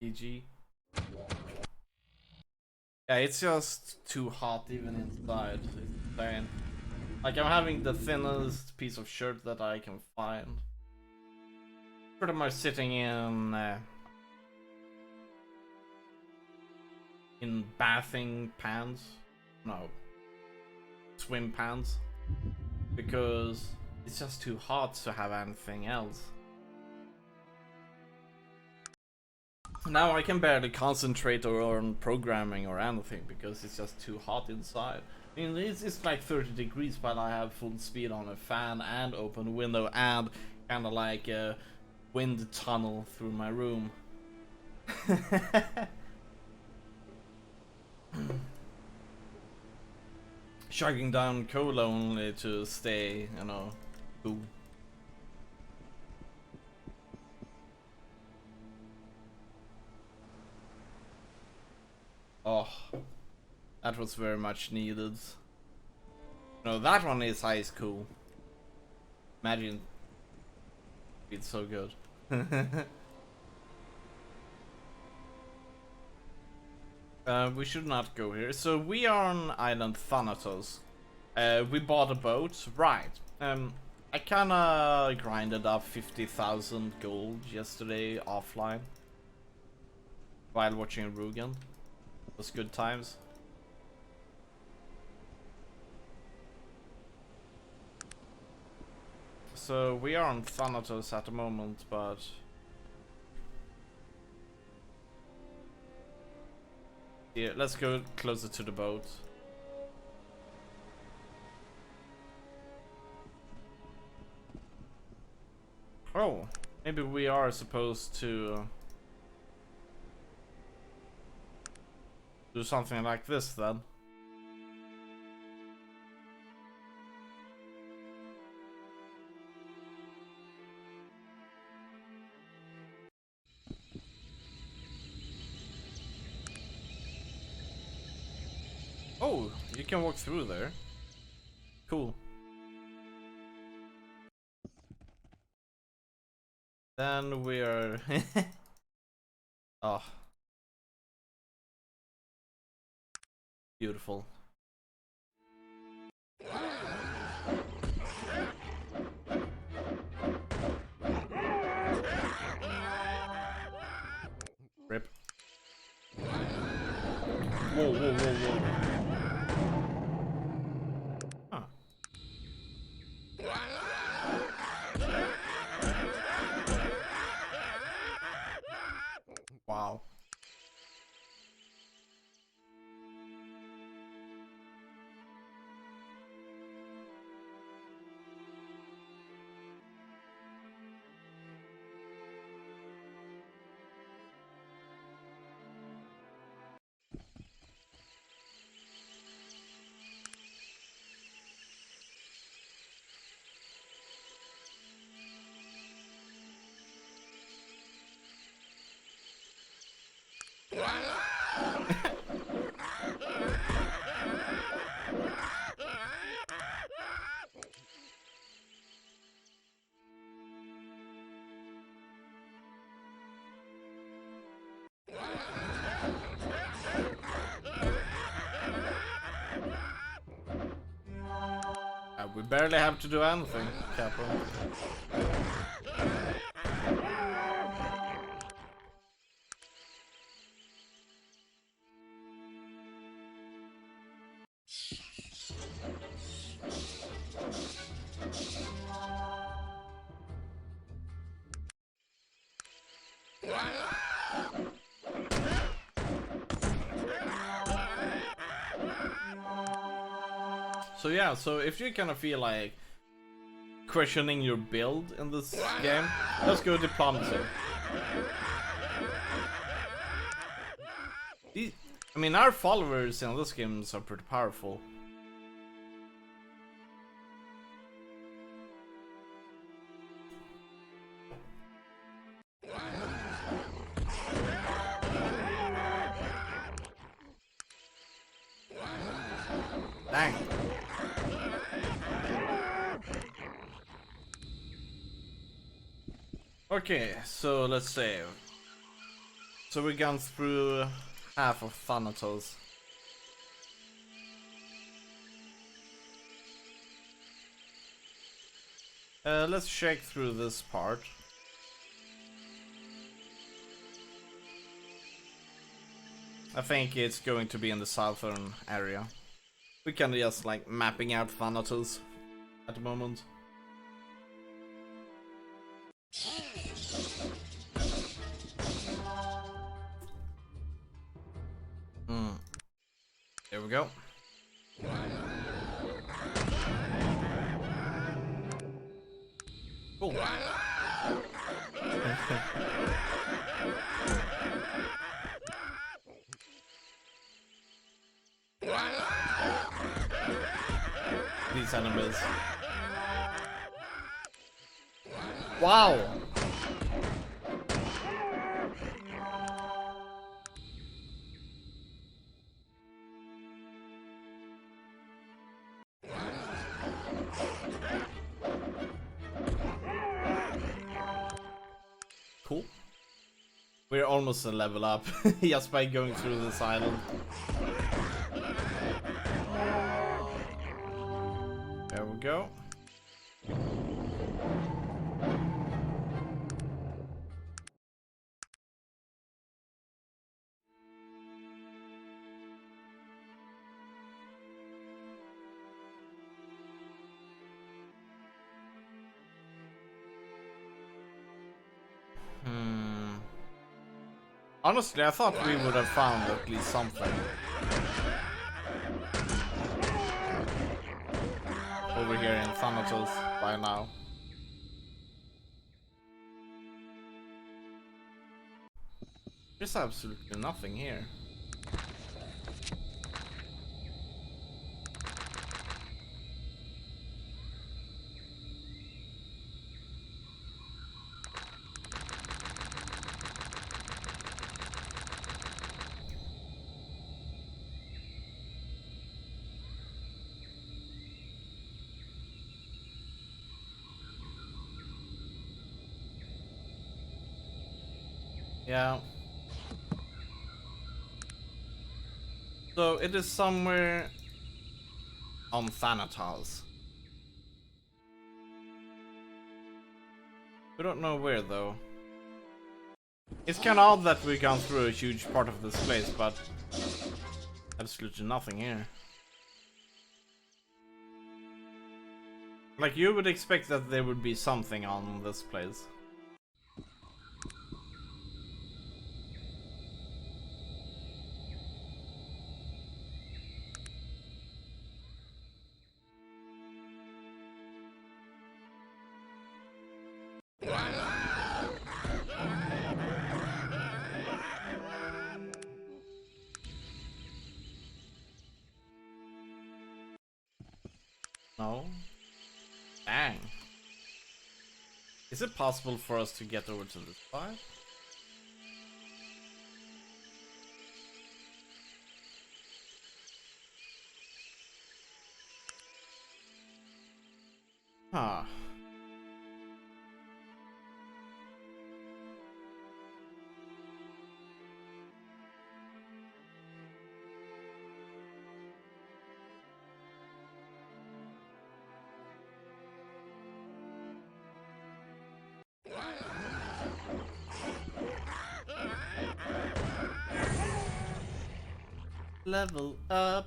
EG. Yeah, it's just too hot even inside. It's insane. Like, I'm having the thinnest piece of shirt that I can find. Pretty much sitting in bathing pants. No. Swim pants. Because it's just too hot to have anything else. Now I can barely concentrate on programming or anything because it's just too hot inside. I mean, it's like 30 degrees, but I have full speed on a fan and open window and kind of like a wind tunnel through my room. Chugging down cola only to stay, you know, cool. Oh, that was very much needed. No, that one is ice cool. Imagine. It's so good. We should not go here. So we are on island Thanatos. We bought a boat, right? I kinda grinded up 50,000 gold yesterday offline while watching Rugen. It was good times. So we are on Thanatos at the moment, but yeah, let's go closer to the boat. Oh, maybe we are supposed to do something like this then. Oh, you can walk through there. Cool. Then we're oh, beautiful. Rip. Whoa, whoa, whoa, whoa. Huh. Wow. We barely have to do anything, Capo. So yeah, so if you kind of feel like questioning your build in this game, let's go diplomacy. I mean, our followers in this game are pretty powerful. Dang. Okay, so let's save. So we've gone through half of Thanatos. Let's check through this part. I think it's going to be in the southern area. We can just like mapping out Thanatos at the moment. There we go. Cool. These enemies. Wow. Cool. We're almost a level up just by going through this island. There we go. Honestly, I thought we would have found at least something over here in Thanatos by now. There's absolutely nothing here. Yeah. So it is somewhere on Thanatos. We don't know where though. It's kinda odd that we've gone through a huge part of this place, but absolutely nothing here. Like, you would expect that there would be something on this place. No? Dang. Is it possible for us to get over to this side? Huh. Level up.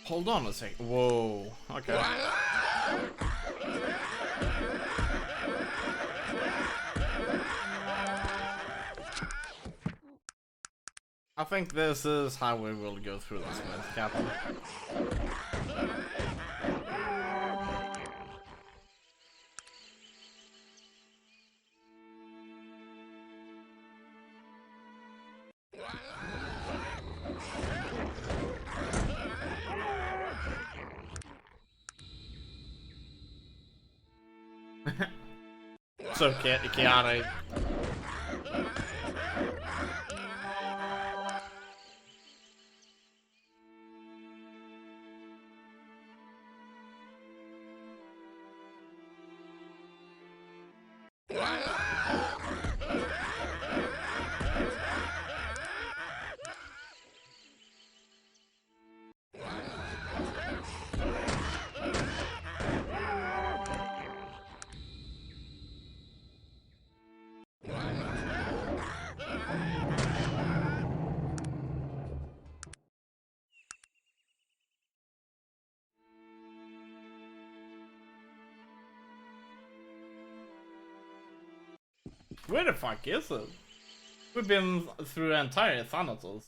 Hold on a sec. Whoa. Okay. I think this is how we will go through this place, Captain. So chaotic. Where the fuck is it? We've been through the entire Thanatos.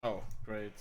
Oh, great.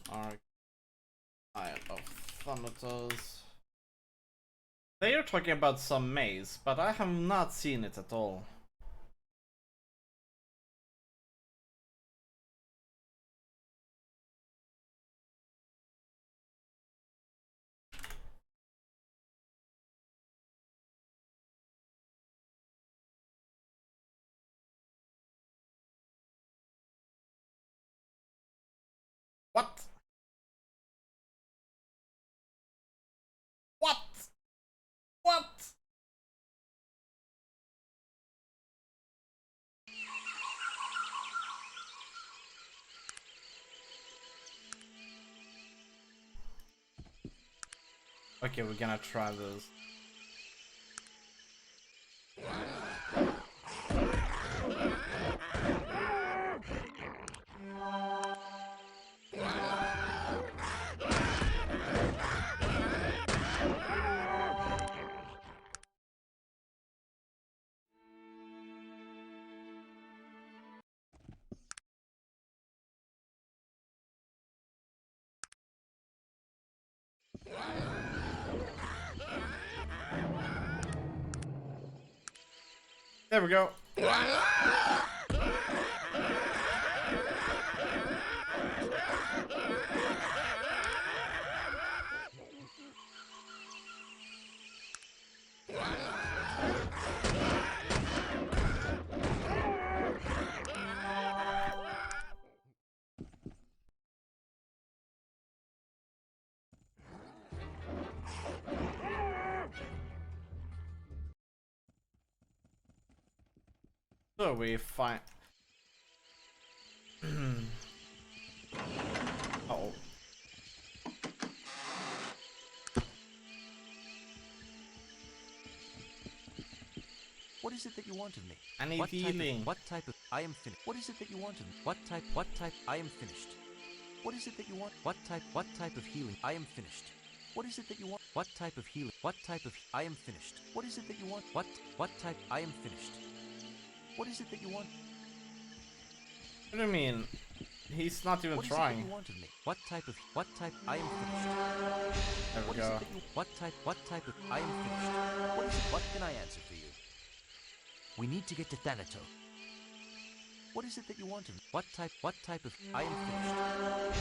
Arcanum of Thanatos. They are talking about some maze, but I have not seen it at all. What? What? What? Okay, we're gonna try this. There we go. So we find. Oh. What is it that you want of me? I need What healing. what type of I am finished. What is it that you want of me? What type I am finished. What is it that you want? What type of healing? I am finished. What is it that you want? What type of healing? What type of I am finished. What is it that you want? What type I am finished. What is it that you want? What do you mean? He's not even What is trying. it that you want of me? What type I am finished. There we What is go. it that you what type of I am finished. What is it? What can I answer for you? We need to get to Thanatos. What is it that you want of me? What type of I am finished.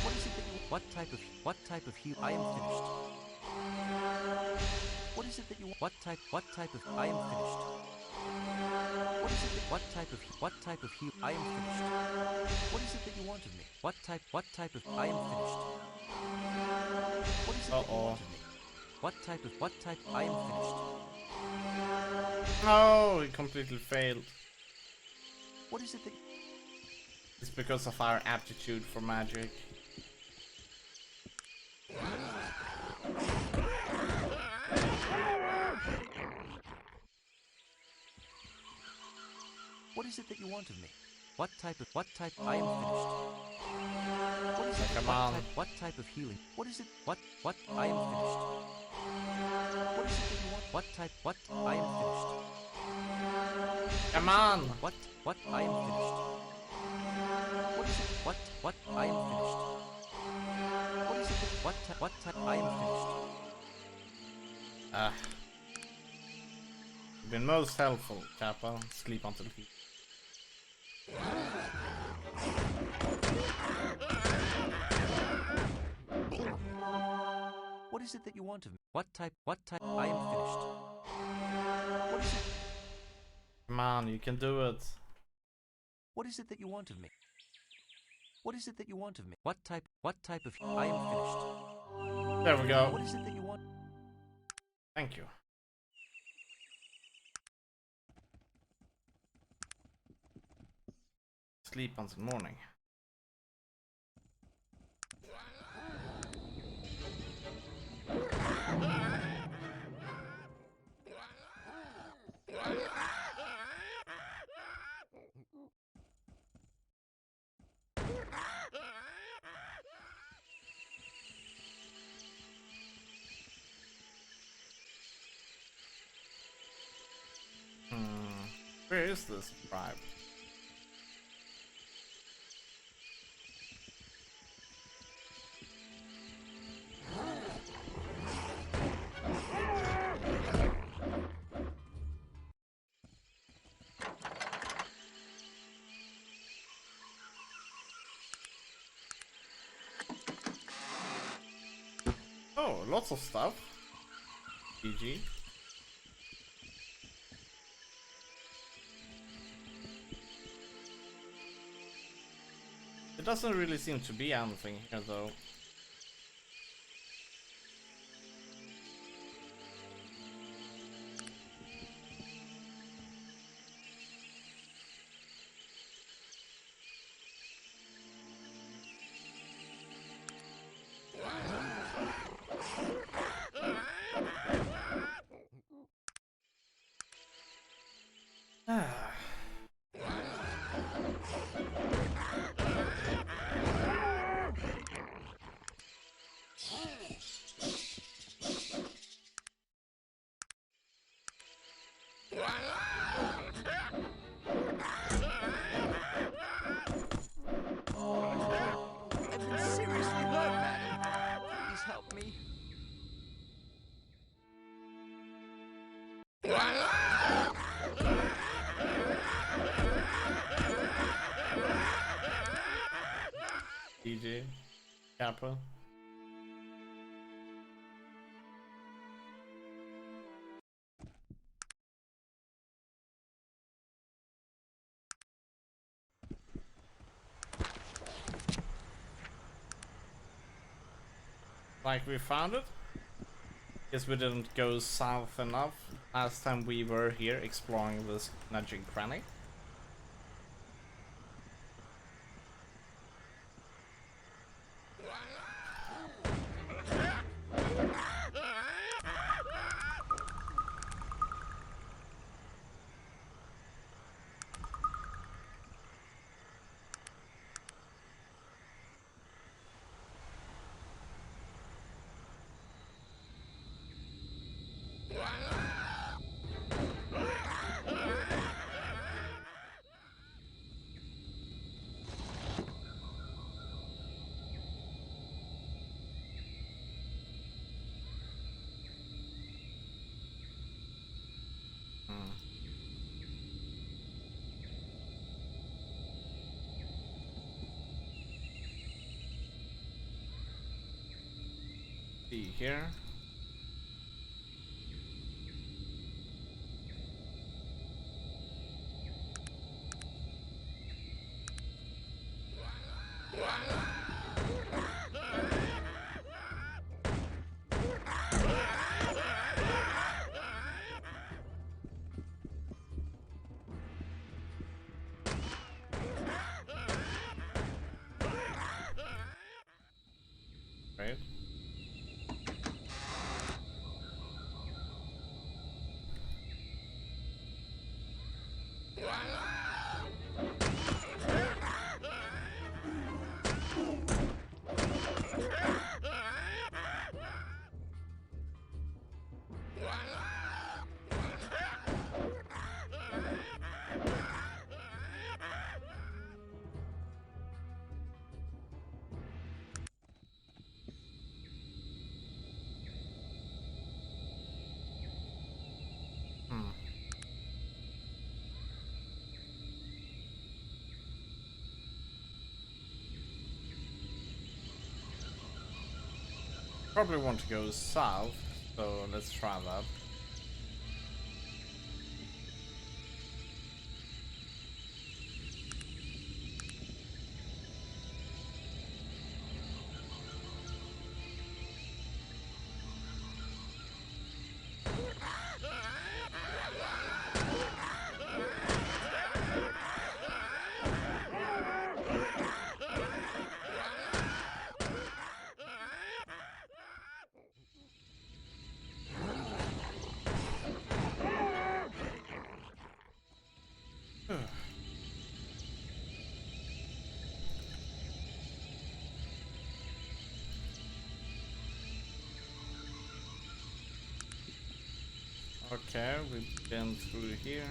What is it that you what type of heal I am finished. What is it that you want? What type of I am finished. What is it that what type of heal I am finished. What is it that you want of me? What type of I am finished. What is it that you want of me? What type of what type? I am finished. Oh, we completely failed. What is it that? It's because of our aptitude for magic. What is it that you want of me? What type of what type? I am finished. What is it? Come What on. type? What type of healing? What is it? What? I am finished. What is it that you want? What type? What? I am finished. Come on. What? I am finished. What is it? What? I am finished. What is it? What type? What type? I am finished. You've been most helpful, Kappa. Sleep until he. What is it that you want of me? What type? What type? I am finished. What is it? Come on, you can do it. What is it that you want of me? What is it that you want of me? What type? What type of? I am finished. There we go. What is it that you want? Thank you. Sleep until morning. Where is this tribe? Oh, lots of stuff. GG. It doesn't really seem to be anything here though. I've been seriously hurt, madam. Please help me. GG. Kappa. Like we found it. Guess we didn't go south enough last time we were here exploring this magic granny. See here. probably want to go south, so let's try that. Okay, we've been through here.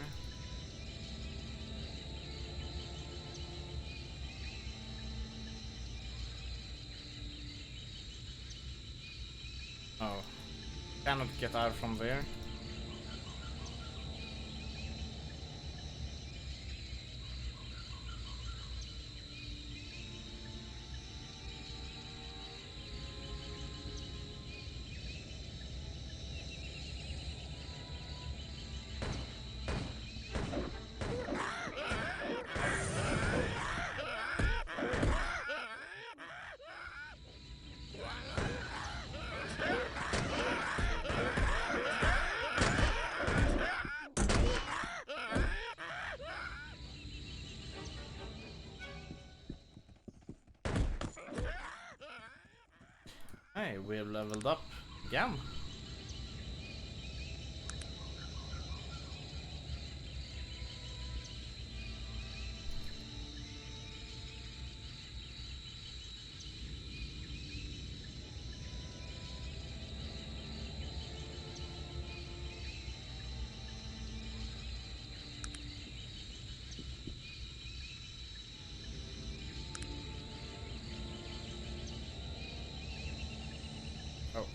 Oh, cannot get out from there. Hey, we've leveled up again. Oh.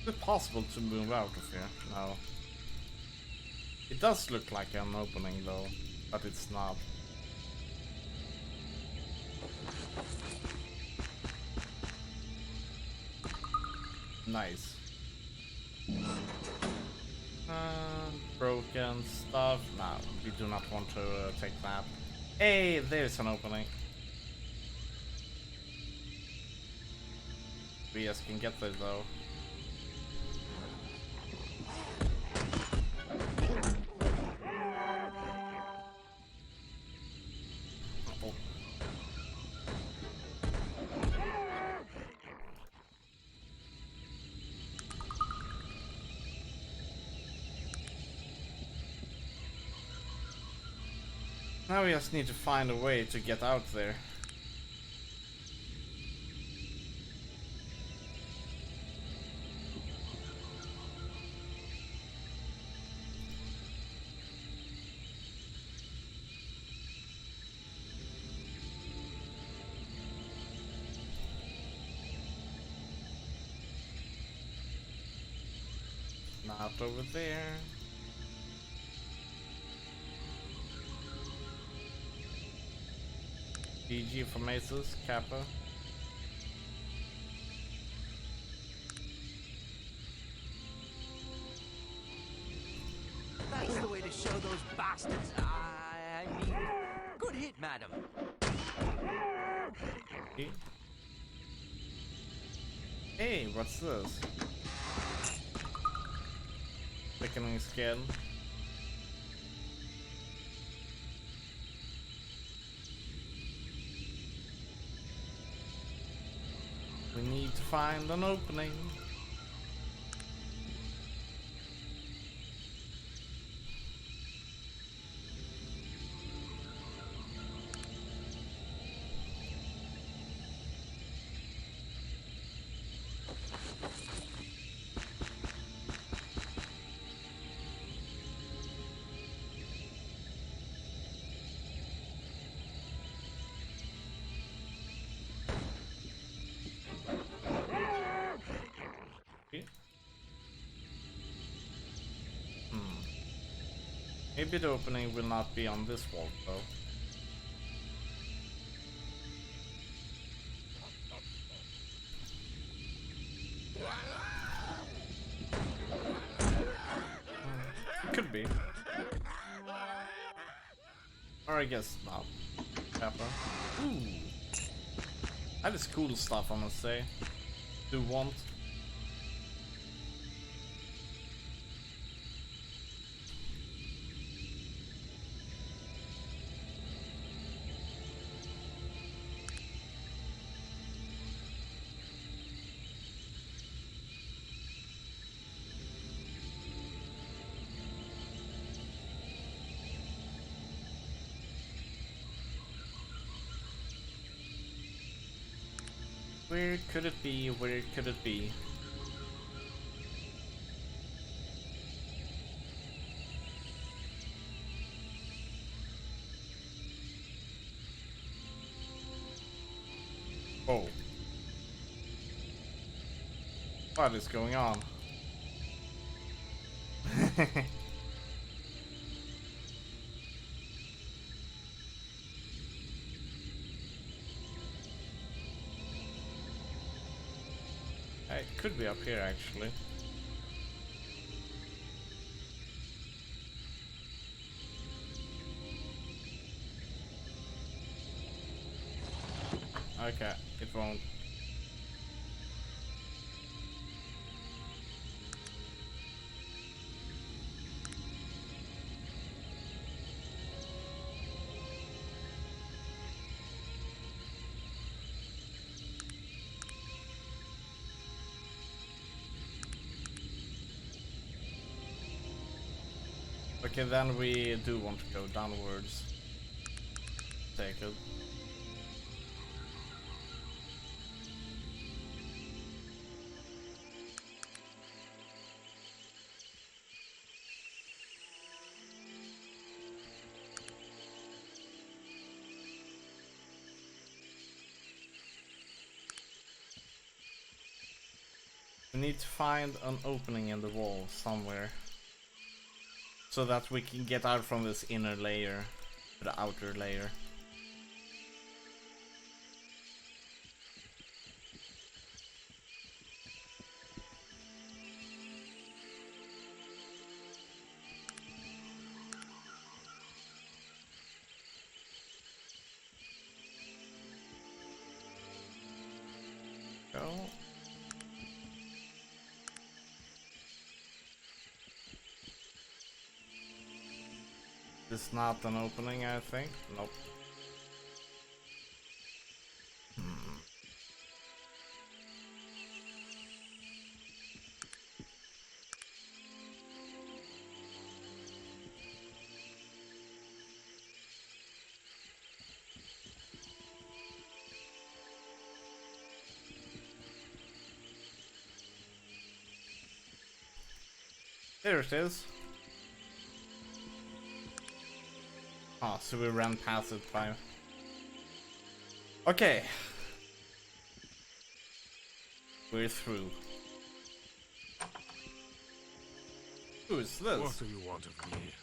Is it possible to move out of here? No. It does look like an opening though, but it's not. Nice. Broken stuff. No, we do not want to take that. Hey, there's an opening. We just can get there though. Oh. Now we just need to find a way to get out there. Not over there. GG for Maces, Kappa. That's the way to show those bastards. I mean, good hit, madam. Hey, what's this? Thickening skin. We need to find an opening. Maybe the opening will not be on this wall, though. Could be. Or I guess not. Pepper. Ooh. That is cool stuff, I must say. Do want. Where could it be? Where could it be? Oh. What is going on? It could be up here, actually. Okay, it won't. Okay, then we do want to go downwards. Take it. We need to find an opening in the wall somewhere, so that we can get out from this inner layer to the outer layer. Go. This is not an opening, I think. Nope. There it is. Oh, so we ran past it by... Okay. We're through. Who is this? What do you want of me?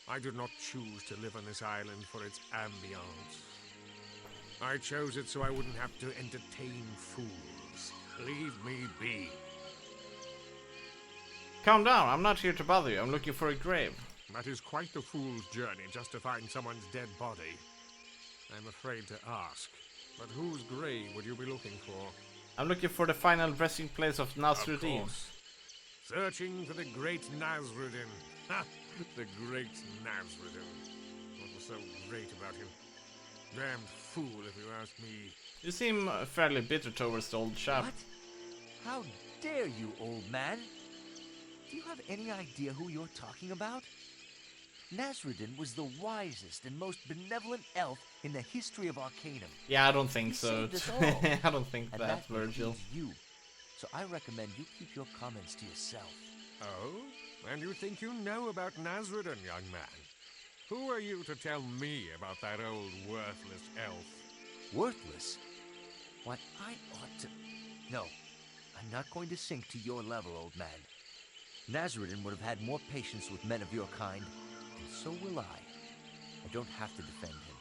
I did not choose to live on this island for its ambience. I chose it so I wouldn't have to entertain fools. Leave me be. Calm down, I'm not here to bother you. I'm looking for a grave. That is quite the fool's journey just to find someone's dead body. I'm afraid to ask, but whose grave would you be looking for? I'm looking for the final resting place of Of Nasruddin. course. Searching for the great Nasruddin. Ha! The great Nasruddin. What was so great about him? Damned fool, if you ask me. You seem fairly bitter towards the old chap. What? How dare you, old man? Do you have any idea who you're talking about? Nasruddin was the wisest and most benevolent elf in the history of Arcanum. Yeah, I don't think He so. saved us all. I don't think And that, that Virgil. includes you. So I recommend you keep your comments to yourself. Oh? And you think you know about Nasruddin, young man? Who are you to tell me about that old worthless elf? Worthless? Why, I ought to... No, I'm not going to sink to your level, old man. Nasruddin would have had more patience with men of your kind So will I. I don't have to defend him.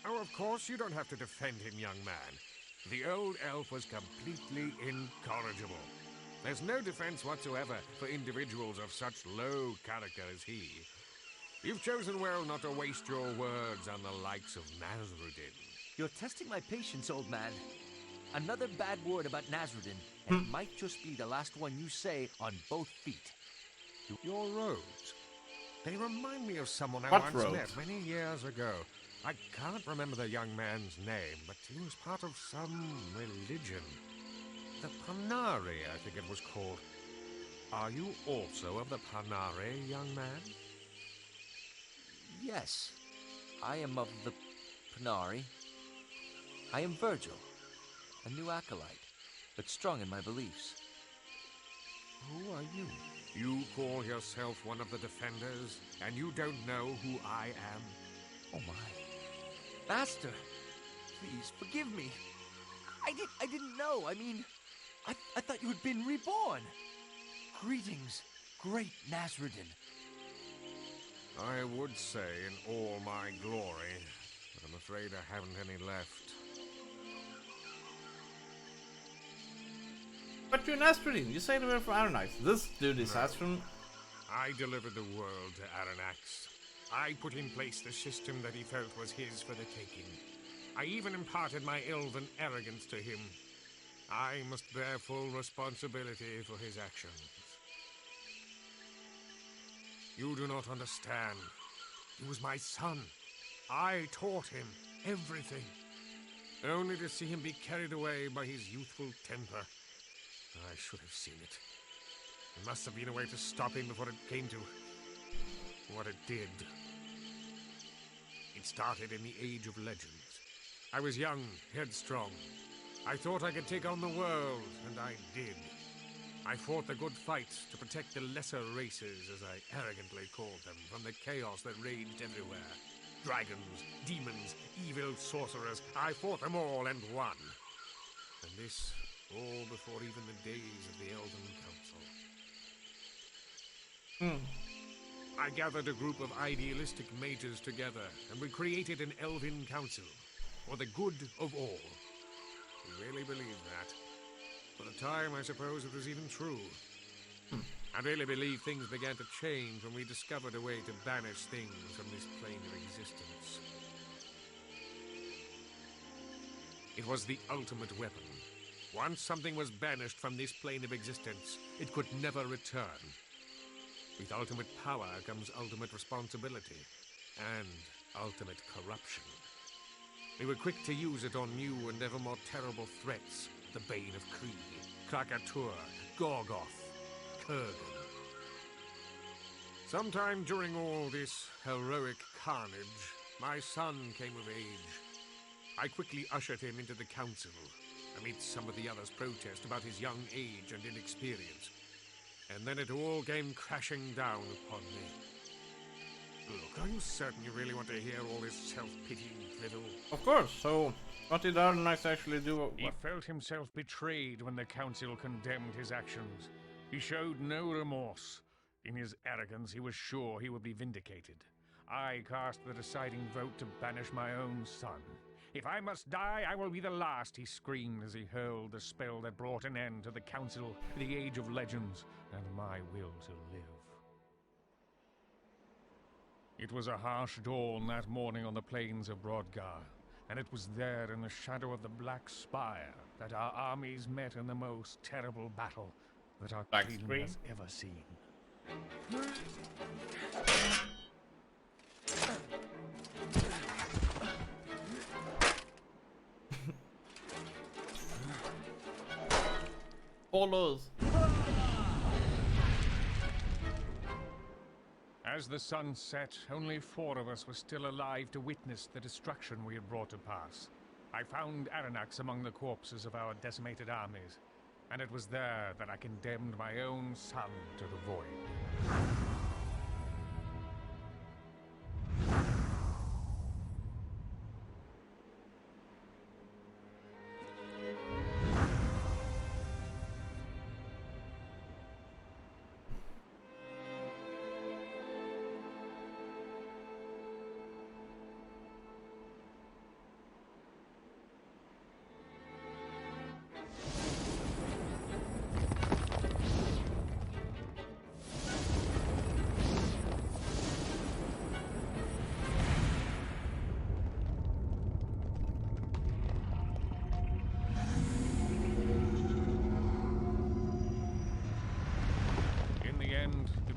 Oh, of course you don't have to defend him, young man. The old elf was completely incorrigible. There's no defense whatsoever for individuals of such low character as he. You've chosen well not to waste your words on the likes of Nasruddin. You're testing my patience, old man. Another bad word about Nasruddin, and it might just be the last one you say on both feet. Your robes. They remind me of someone I What once robes? met many years ago. I can't remember the young man's name, but he was part of some religion. The Panari, I think it was called. Are you also of the Panari, young man? Yes, I am of the Panari. I am Virgil, a new acolyte, but strong in my beliefs. Who are you? You call yourself one of the defenders, and you don't know who I am? Oh my. Master, please forgive me. I didn't know. I mean, I thought you had been reborn. Greetings, great Nasruddin. I would say in all my glory, but I'm afraid I haven't any left. But you're Nasruddin. You say the word from Aranax. This dude is No. Astron. I delivered the world to Aranax. I put in place the system that he felt was his for the taking. I even imparted my elven arrogance to him. I must bear full responsibility for his actions. You do not understand. He was my son. I taught him everything. Only to see him be carried away by his youthful temper. I should have seen it. There must have been a way to stop him before it came to what it did. It started in the Age of Legends. I was young, headstrong. I thought I could take on the world, and I did. I fought the good fight to protect the lesser races, as I arrogantly called them, from the chaos that raged everywhere. Dragons, demons, evil sorcerers, I fought them all and won. And this, all before even the days of the Elven Council. I gathered a group of idealistic mages together, and we created an Elven Council, for the good of all. We really believed that. For the time, I suppose it was even true. I really believe things began to change when we discovered a way to banish things from this plane of existence. It was the ultimate weapon. Once something was banished from this plane of existence, it could never return. With ultimate power comes ultimate responsibility, and ultimate corruption. We were quick to use it on new and ever more terrible threats. The Bane of Kree, Krakatur, Gorgoth, Kurgan. Sometime during all this heroic carnage, my son came of age. I quickly ushered him into the council, amidst some of the others' protest about his young age and inexperience. And then it all came crashing down upon me. Look, are you certain you really want to hear all this self-pitying drivel? Of course. So, what did Aranax actually do? He felt himself betrayed when the council condemned his actions. He showed no remorse. In his arrogance, he was sure he would be vindicated. I cast the deciding vote to banish my own son. If I must die, I will be the last, he screamed as he hurled the spell that brought an end to the council, the Age of Legends, and my will to live. It was a harsh dawn that morning on the plains of Brodgar, and it was there in the shadow of the Black Spire that our armies met in the most terrible battle that our Black kingdom screen? has ever seen. Follows. As the sun set, only 4 of us were still alive to witness the destruction we had brought to pass. I found Aranax among the corpses of our decimated armies, and it was there that I condemned my own son to the void.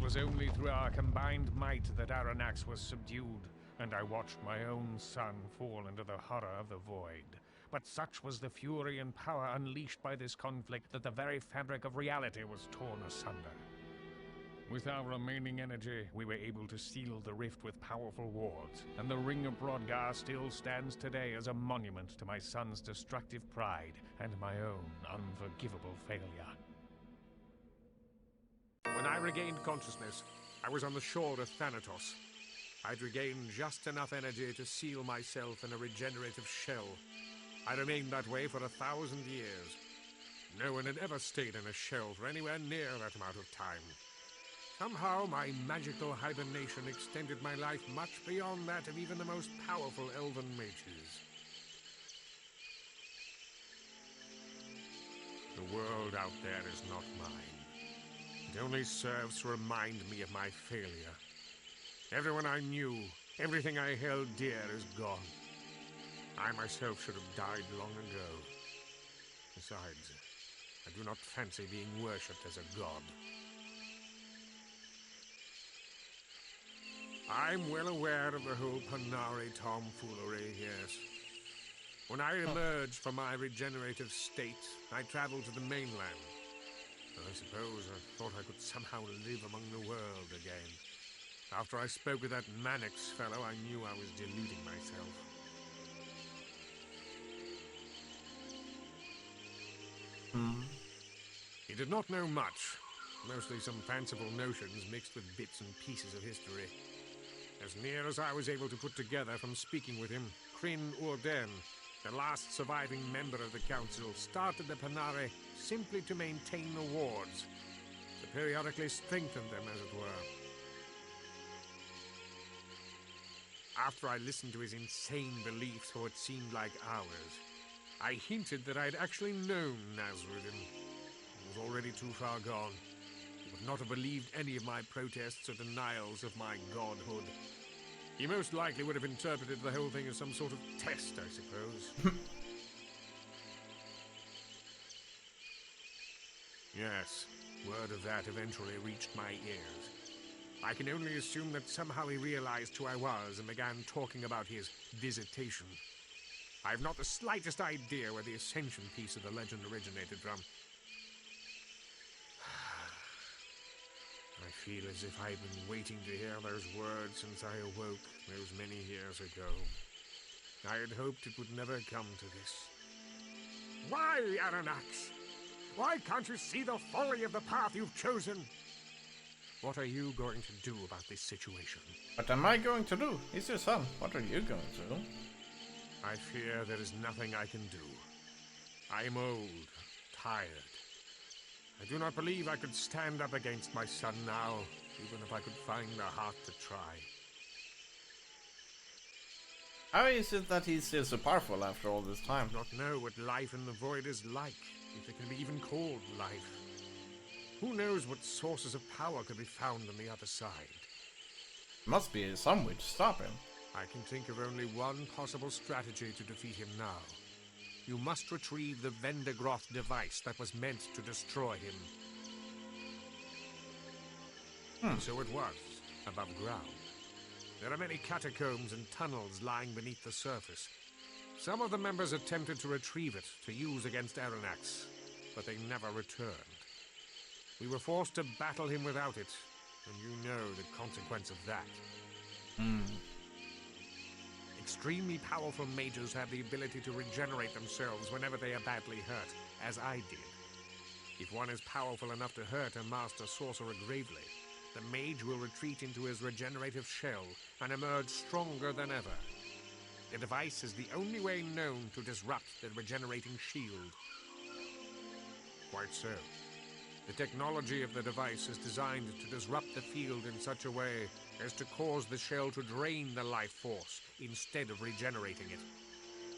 was only through our combined might that Aranax was subdued, and I watched my own son fall into the horror of the void. But such was the fury and power unleashed by this conflict that the very fabric of reality was torn asunder. With our remaining energy, we were able to seal the rift with powerful wards, and the Ring of Brodgar still stands today as a monument to my son's destructive pride and my own unforgivable failure. When I regained consciousness, I was on the shore of Thanatos. I'd regained just enough energy to seal myself in a regenerative shell. I remained that way for 1,000 years. No one had ever stayed in a shell for anywhere near that amount of time. Somehow, my magical hibernation extended my life much beyond that of even the most powerful elven mages. The world out there is not mine. It only serves to remind me of my failure. Everyone I knew, everything I held dear is gone. I myself should have died long ago. Besides, I do not fancy being worshipped as a god. I'm well aware of the whole Panari tomfoolery, yes. When I emerged from my regenerative state, I traveled to the mainland. I suppose I thought I could somehow live among the world again. After I spoke with that Mannix fellow, I knew I was deluding myself. He did not know much. Mostly some fanciful notions mixed with bits and pieces of history. As near as I was able to put together from speaking with him, Kryn Urden, the last surviving member of the Council, started the Panari simply to maintain the wards, to periodically strengthen them, as it were. After I listened to his insane beliefs for what seemed like hours, I hinted that I'd actually known Nasruddin. He was already too far gone. He would not have believed any of my protests or denials of my godhood. He most likely would have interpreted the whole thing as some sort of test, I suppose. Yes, word of that eventually reached my ears. I can only assume that somehow he realized who I was and began talking about his visitation. I have not the slightest idea where the Ascension piece of the legend originated from. I feel as if I've been waiting to hear those words since I awoke those many years ago. I had hoped it would never come to this. Why, Aranax? Why can't you see the folly of the path you've chosen? What are you going to do about this situation? What am I going to do? He's your son. What are you going to do? I fear there is nothing I can do. I am old, tired. I do not believe I could stand up against my son now, even if I could find the heart to try. How is it that he's still so powerful after all this time? I do not know what life in the void is like, if it can be even called life. Who knows what sources of power could be found on the other side? Must be some way to stop him. I can think of only one possible strategy to defeat him now. You must retrieve the Vendigroth device that was meant to destroy him. So it was, above ground. There are many catacombs and tunnels lying beneath the surface. Some of the members attempted to retrieve it to use against Aranax, but they never returned. We were forced to battle him without it, and you know the consequence of that. Extremely powerful mages have the ability to regenerate themselves whenever they are badly hurt, as I did. If one is powerful enough to hurt a master sorcerer gravely, the mage will retreat into his regenerative shell and emerge stronger than ever. The device is the only way known to disrupt the regenerating shield. Quite so. The technology of the device is designed to disrupt the field in such a way as to cause the shell to drain the life force instead of regenerating it.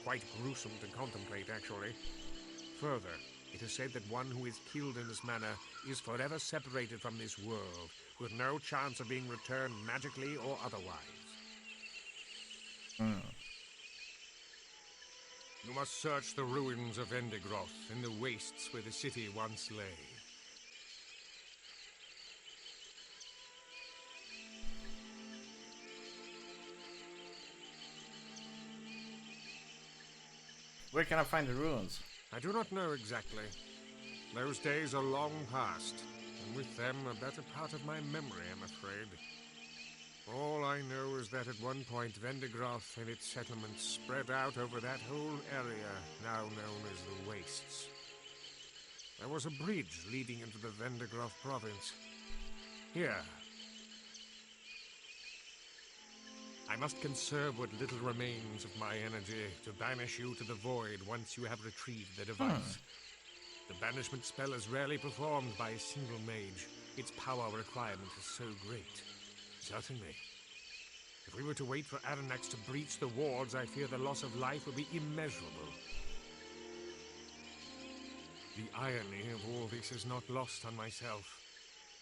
Quite gruesome to contemplate, actually. Further, it is said that one who is killed in this manner is forever separated from this world, with no chance of being returned magically or otherwise. You must search the ruins of Vendigroth in the wastes where the city once lay. Where can I find the ruins? I do not know exactly. Those days are long past, and with them a better part of my memory, I'm afraid. All I know is that at one point Vendigroth and its settlements spread out over that whole area now known as the Wastes. There was a bridge leading into the Vendigroth province. Here. I must conserve what little remains of my energy to banish you to the void once you have retrieved the device. The banishment spell is rarely performed by a single mage. Its power requirement is so great. Certainly. If we were to wait for Aranax to breach the wards, I fear the loss of life would be immeasurable. The irony of all this is not lost on myself.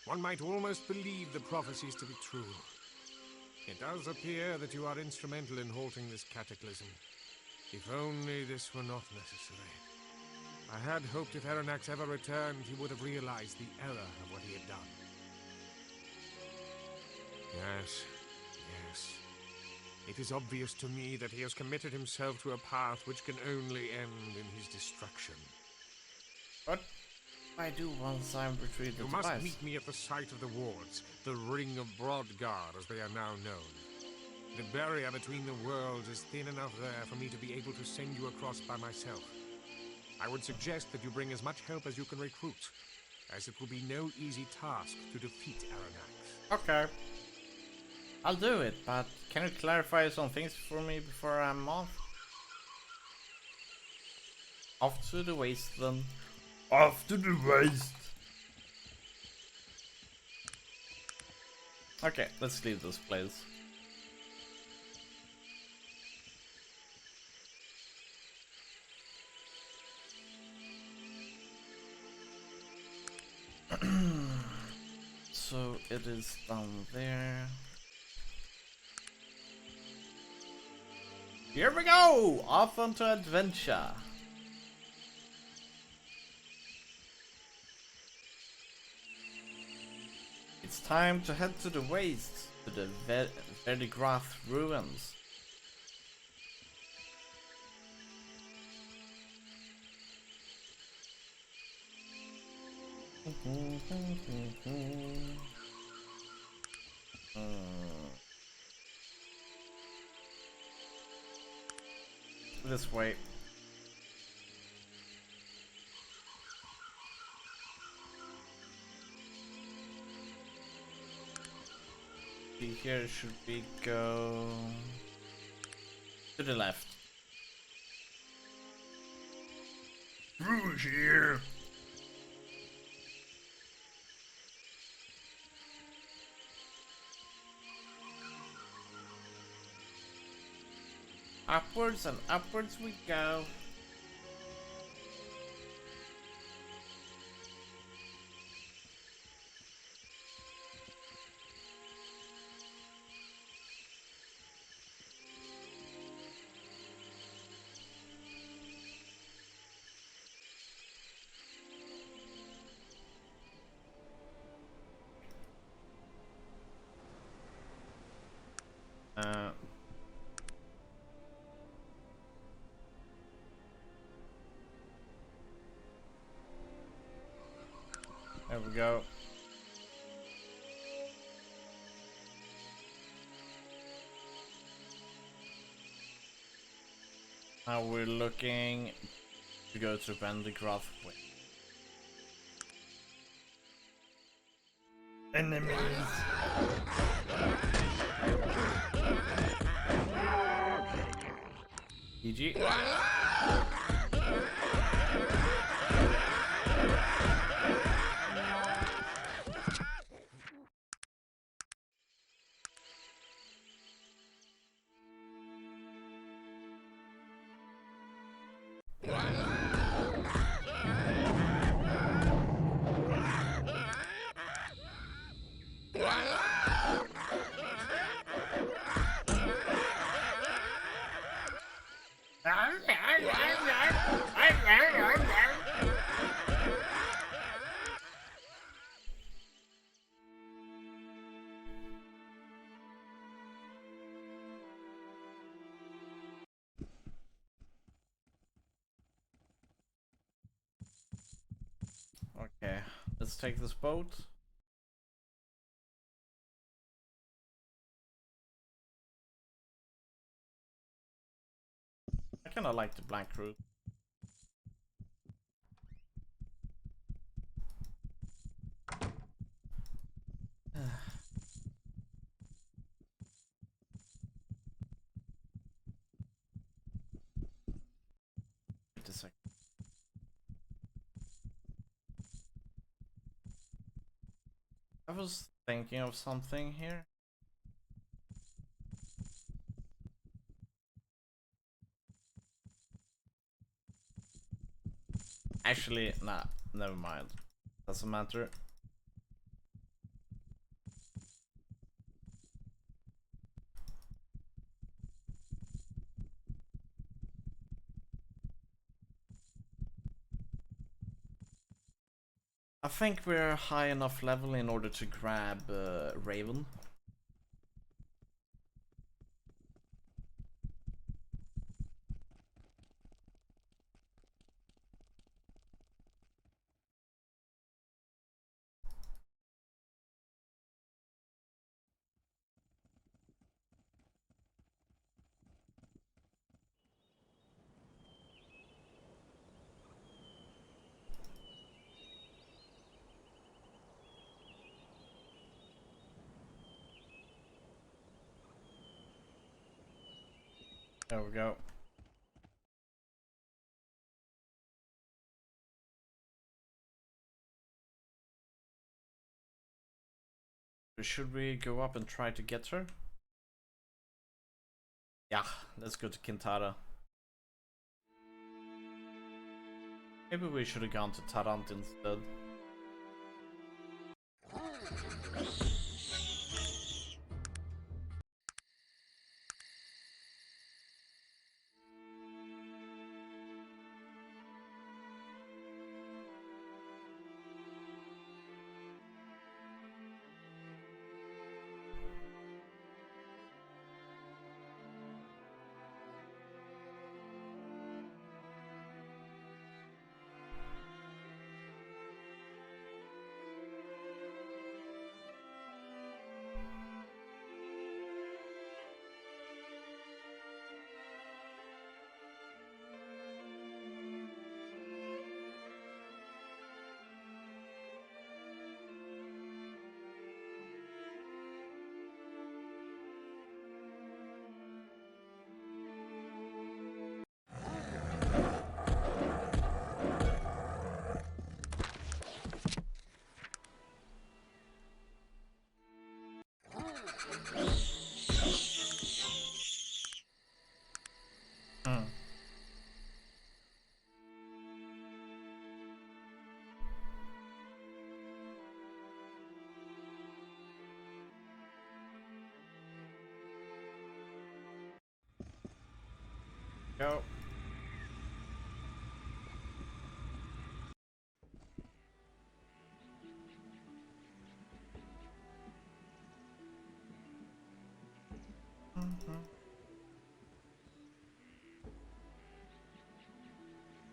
One might almost believe the prophecies to be true. It does appear that you are instrumental in halting this cataclysm. If only this were not necessary. I had hoped if Aranax ever returned, he would have realized the error of what he had done. Yes. It is obvious to me that he has committed himself to a path which can only end in his destruction. What do I do once I'm retrieved the You device? must meet me at the site of the wards, the Ring of Broadguard, as they are now known. The barrier between the worlds is thin enough there for me to be able to send you across by myself. I would suggest that you bring as much help as you can recruit, as it will be no easy task to defeat Aranax. Okay. I'll do it, but can you clarify some things for me before I'm off? Off to the waste then. Off to the waste! Okay, let's leave this place. So it is down there. Here we go! Off onto adventure! It's time to head to the wastes, to the Verdigrath ruins. This way. Here should we go to the left? Through here. Upwards and upwards we go. There we go. Now we're looking to go to Vendigrath. Enemies! GG. let's take this boat. I kinda like the blank route. Wait a sec. I was thinking of something here. Actually, nah, never mind. Doesn't matter. I think we're high enough level in order to grab Raven. There we go. Should we go up and try to get her? Yeah, let's go to Kintara. Maybe we should have gone to Tarant instead. Hmm. Go.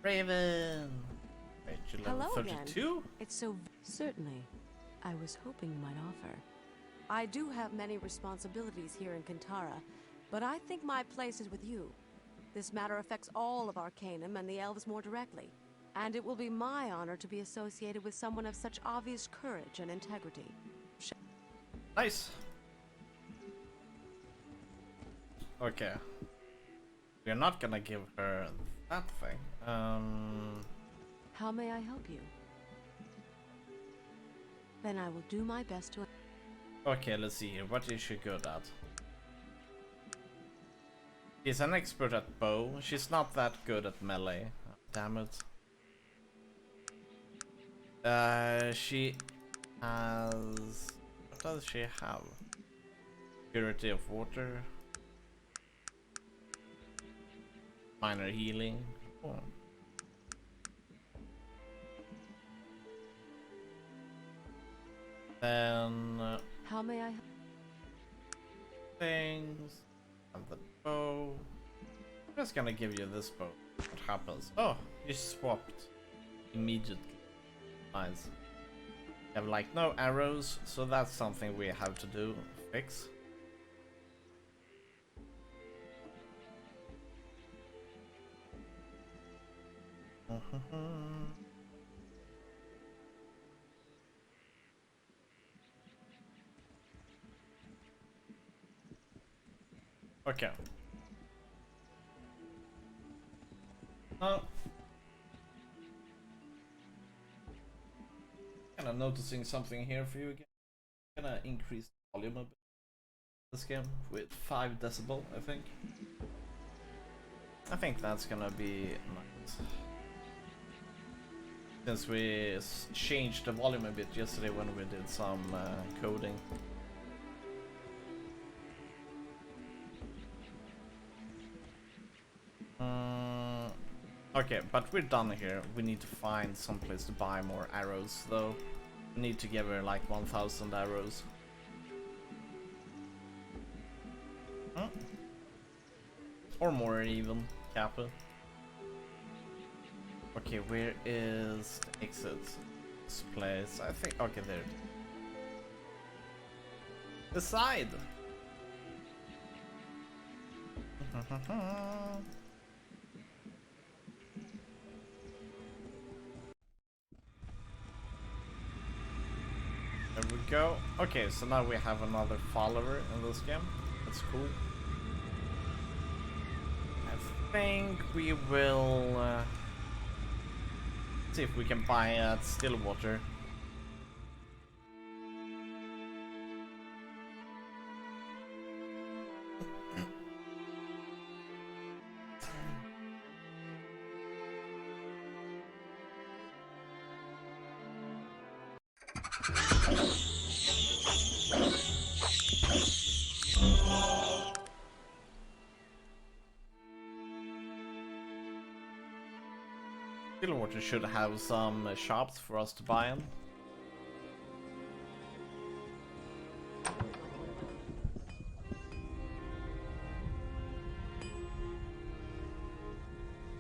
Raven! Wait, you level Hello 32? again. It's so certainly. I was hoping you might offer. I do have many responsibilities here in Kintara, but I think my place is with you. This matter affects all of Arcanum and the elves more directly, and it will be my honor to be associated with someone of such obvious courage and integrity. Nice. Okay. We're not gonna give her that thing. How may I help you? Then I will do my best to... Okay, let's see here. What is she good at? She's an expert at bow. She's not that good at melee. Damn it. She has... What does she have? Purity of water. Minor healing. Oh. Then... How may I... things. And the bow. I'm just gonna give you this bow. What happens? Oh, you swapped immediately. Nice. Have like no arrows, so that's something we have to do, fix. Okay. Kind of noticing something here for you again. Gonna increase the volume a bit. This game with 5 decibel, I think. I think that's gonna be nice. Since we changed the volume a bit yesterday when we did some coding. Okay, but we're done here. We need to find some place to buy more arrows, though. We need to give her like 1,000 arrows. Huh? Or more even, Kappa. Okay, where is the exit? This place, I think. Okay, there. The side! There we go. Okay, so now we have another follower in this game. That's cool. I think we will see if we can buy at Stillwater. Stillwater should have some shops for us to buy in.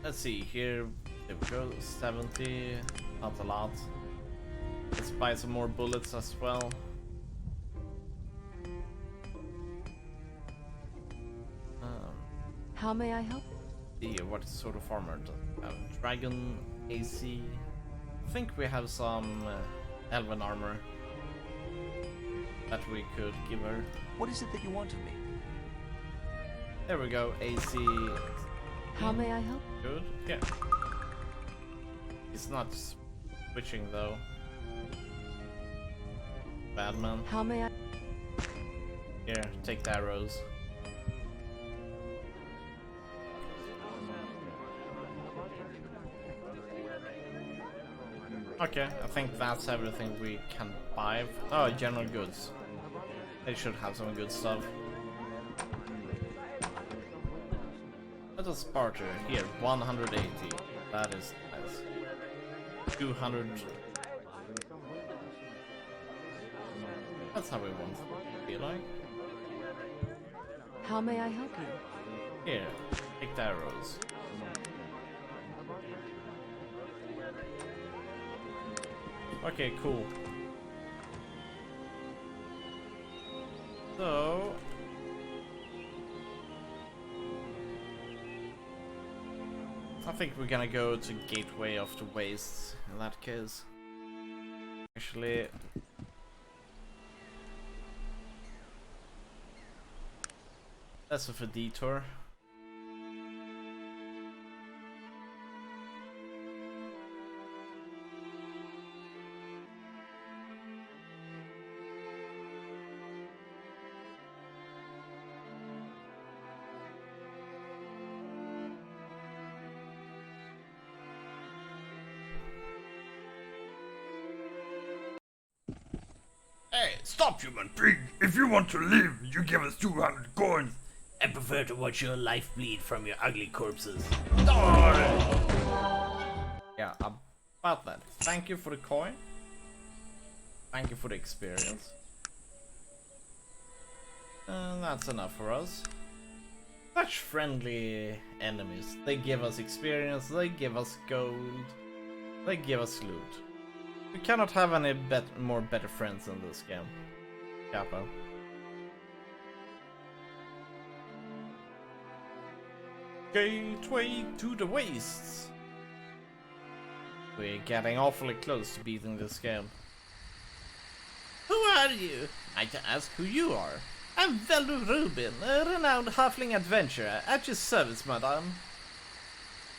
Let's see, here we go, 70, not a lot. Let's buy some more bullets as well. How may I help? See what sort of armor does it have? Dragon, AC. I think we have some elven armor that we could give her. What is it that you want of me? There we go, AC. How may I help? Good, yeah. It's not switching though. Bad man. How may I? Here, take the arrows. Okay, I think that's everything we can buy. Oh, general goods. They should have some good stuff. Let us barter. Here, 180. That is nice. 200. That's how we want it to be like. How may I help you? Here, take the arrows. Okay, cool. So I think we're gonna go to Gateway of the Wastes in that case. Actually, that's a detour. Hey, stop, human pig! If you want to live, you give us 200 coins. I prefer to watch your life bleed from your ugly corpses. Die! Yeah, about that. Thank you for the coin. Thank you for the experience. And that's enough for us. Such friendly enemies. They give us experience, they give us gold, they give us loot. We cannot have any more better friends in this game. Capo. Gateway to the Wastes. We're getting awfully close to beating this game. Who are you? I'd ask who you are. I'm Velu Rubin, a renowned halfling adventurer. At your service, madame.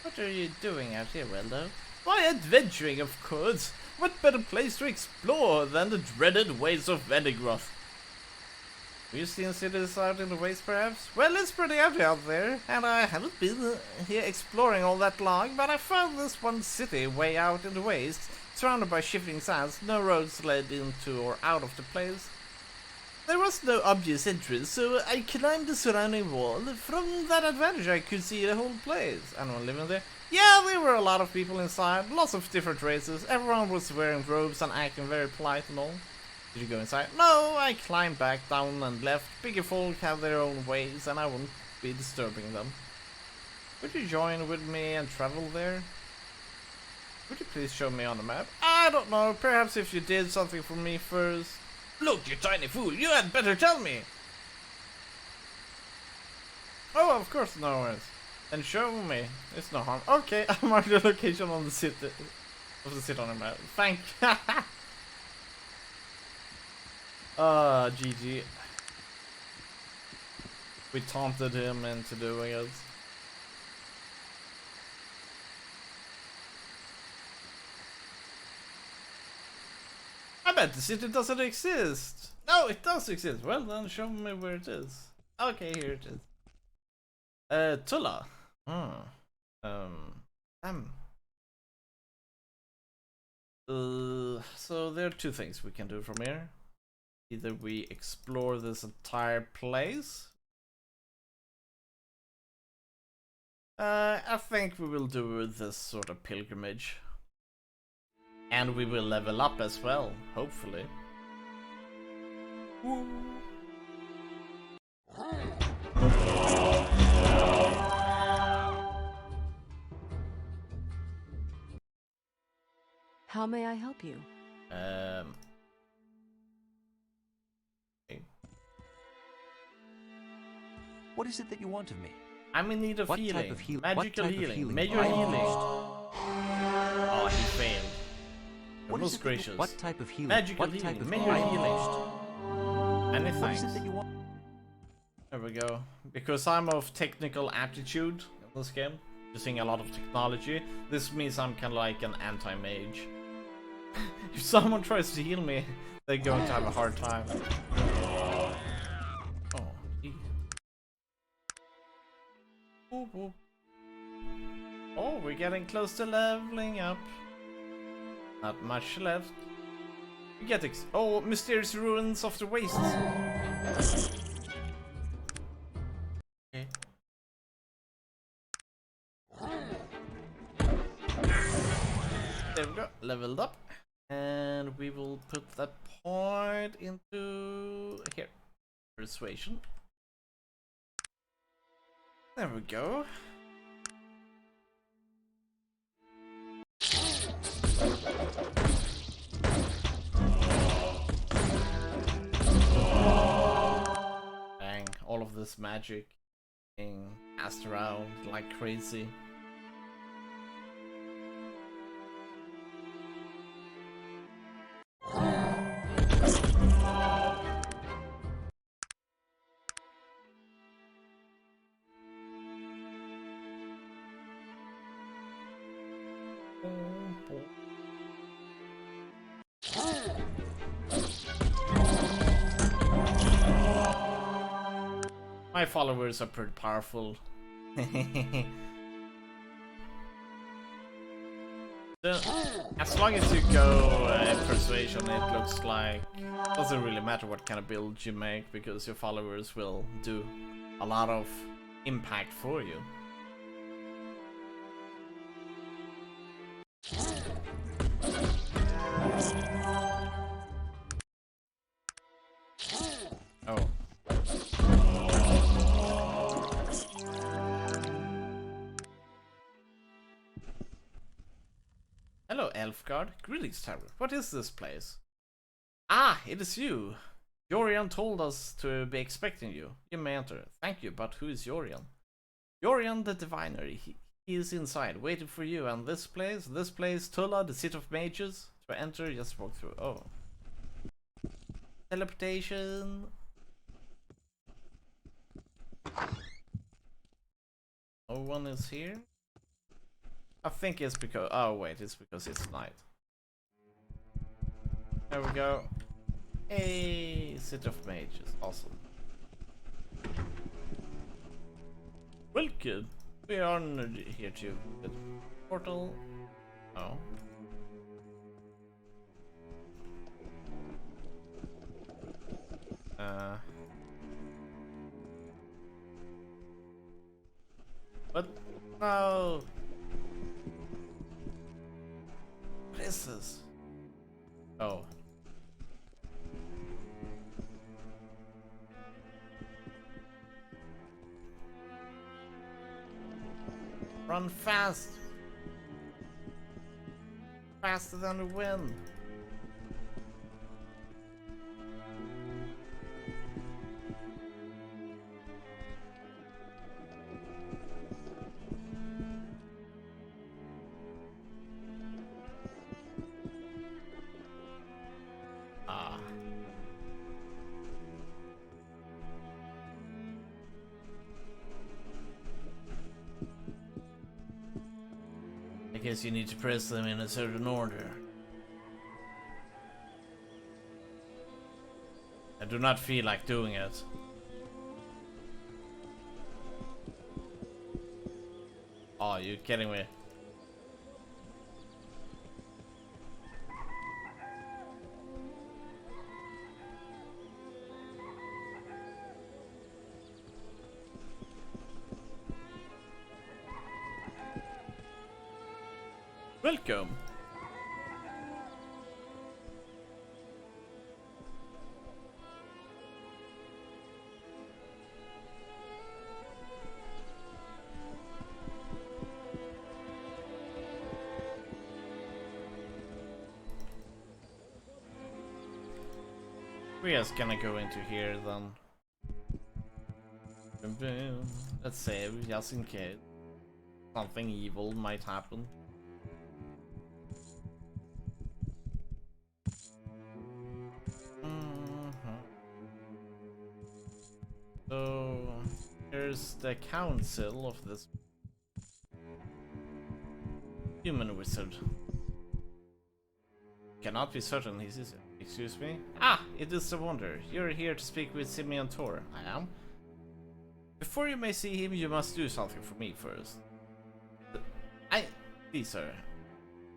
What are you doing out here, Weldo? Why, adventuring, of course. What better place to explore than the dreaded wastes of Vendigroth? Have you seen cities out in the waste, perhaps? Well, it's pretty empty out there, and I haven't been here exploring all that long, but I found this one city way out in the waste, surrounded by shifting sands. No roads led into or out of the place. There was no obvious entrance, so I climbed the surrounding wall. From that advantage, I could see the whole place. Anyone living there? Yeah, there were a lot of people inside, lots of different races. Everyone was wearing robes and acting very polite and all. Did you go inside? No, I climbed back down and left. Bigger folk have their own ways, and I won't be disturbing them. Would you join with me and travel there? Would you please show me on the map? I don't know, perhaps if you did something for me first. Look, you tiny fool, you had better tell me! Oh, of course, no worries. Then show me. It's no harm. Okay, I marked the location on the city on the map. Thank GG. We taunted him into doing it. I bet the city doesn't exist. No, it does exist. Well, then show me where it is. Okay, here it is. Tulla. So there are two things we can do from here. Either we explore this entire place. I think we will do this sort of pilgrimage. And we will level up as well, hopefully. Woo. How may I help you? Okay. What is it that you want of me? I'm in need of What healing. type of healing? Magical healing. Major I am healing. finished. Oh, he failed. What is Most it that gracious. you, what type of healing? Magical what type healing. of Major healing? I am healing. Many finished. What is thanks. it that you want? There we go. Because I'm of technical aptitude in this game, using a lot of technology, this means I'm kind of like an anti-mage. If someone tries to heal me, they're going to have a hard time. Oh, gee. Boop, boop. Oh, we're getting close to leveling up. Not much left. We get oh, mysterious ruins of the wastes. Okay. There we go, leveled up. And we will put that point into here. Persuasion. There we go. Dang, all of this magic being passed around like crazy. My followers are pretty powerful. So, as long as you go persuasion, it looks like doesn't really matter what kind of build you make, because your followers will do a lot of impact for you. Oh. Hello, Elfgard. Greetings, traveler. What is this place? Ah, it is you. Yorian told us to be expecting you. You may enter. Thank you, but who is Yorian? Yorian the Diviner. He is inside, waiting for you. And this place, Tulla, the City of Mages. To enter, just walk through. Oh. Teleportation. No one is here? I think it's because... Oh, wait, it's because it's night. There we go. Hey, City of Mages. Awesome. Welcome. We are here to the portal. Oh. What? No. What is this? Oh. Run fast! Faster than the wind! Ah. I guess you need to press them in a certain order. I do not feel like doing it. Oh, you're kidding me. Welcome. We're just gonna go into here then. Boom, boom. Let's save just in case something evil might happen. So here's the council of this human wizard. Cannot be certain he is it. Excuse me? Ah, it is a wonder. You're here to speak with Simeon Tor. I am. Before you may see him, you must do something for me first. Please, sir.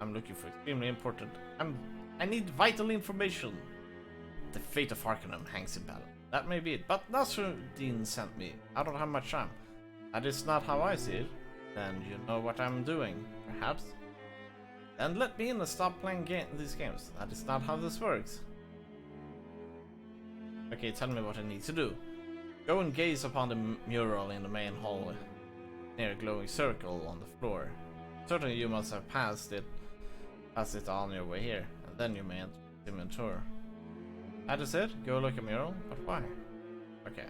I'm looking for extremely important. I need vital information. The fate of Arcanum hangs in balance. That may be it, but that's who Dean sent me. I don't have much time. That is not how I see it. Then you know what I'm doing, perhaps? Then let me in and stop playing these games. That is not how this works. Okay, tell me what I need to do. Go and gaze upon the mural in the main hall near a glowing circle on the floor. Certainly you must have passed it on your way here, and then you may enter the inventory. That is it? Go look at mural? But why? Okay.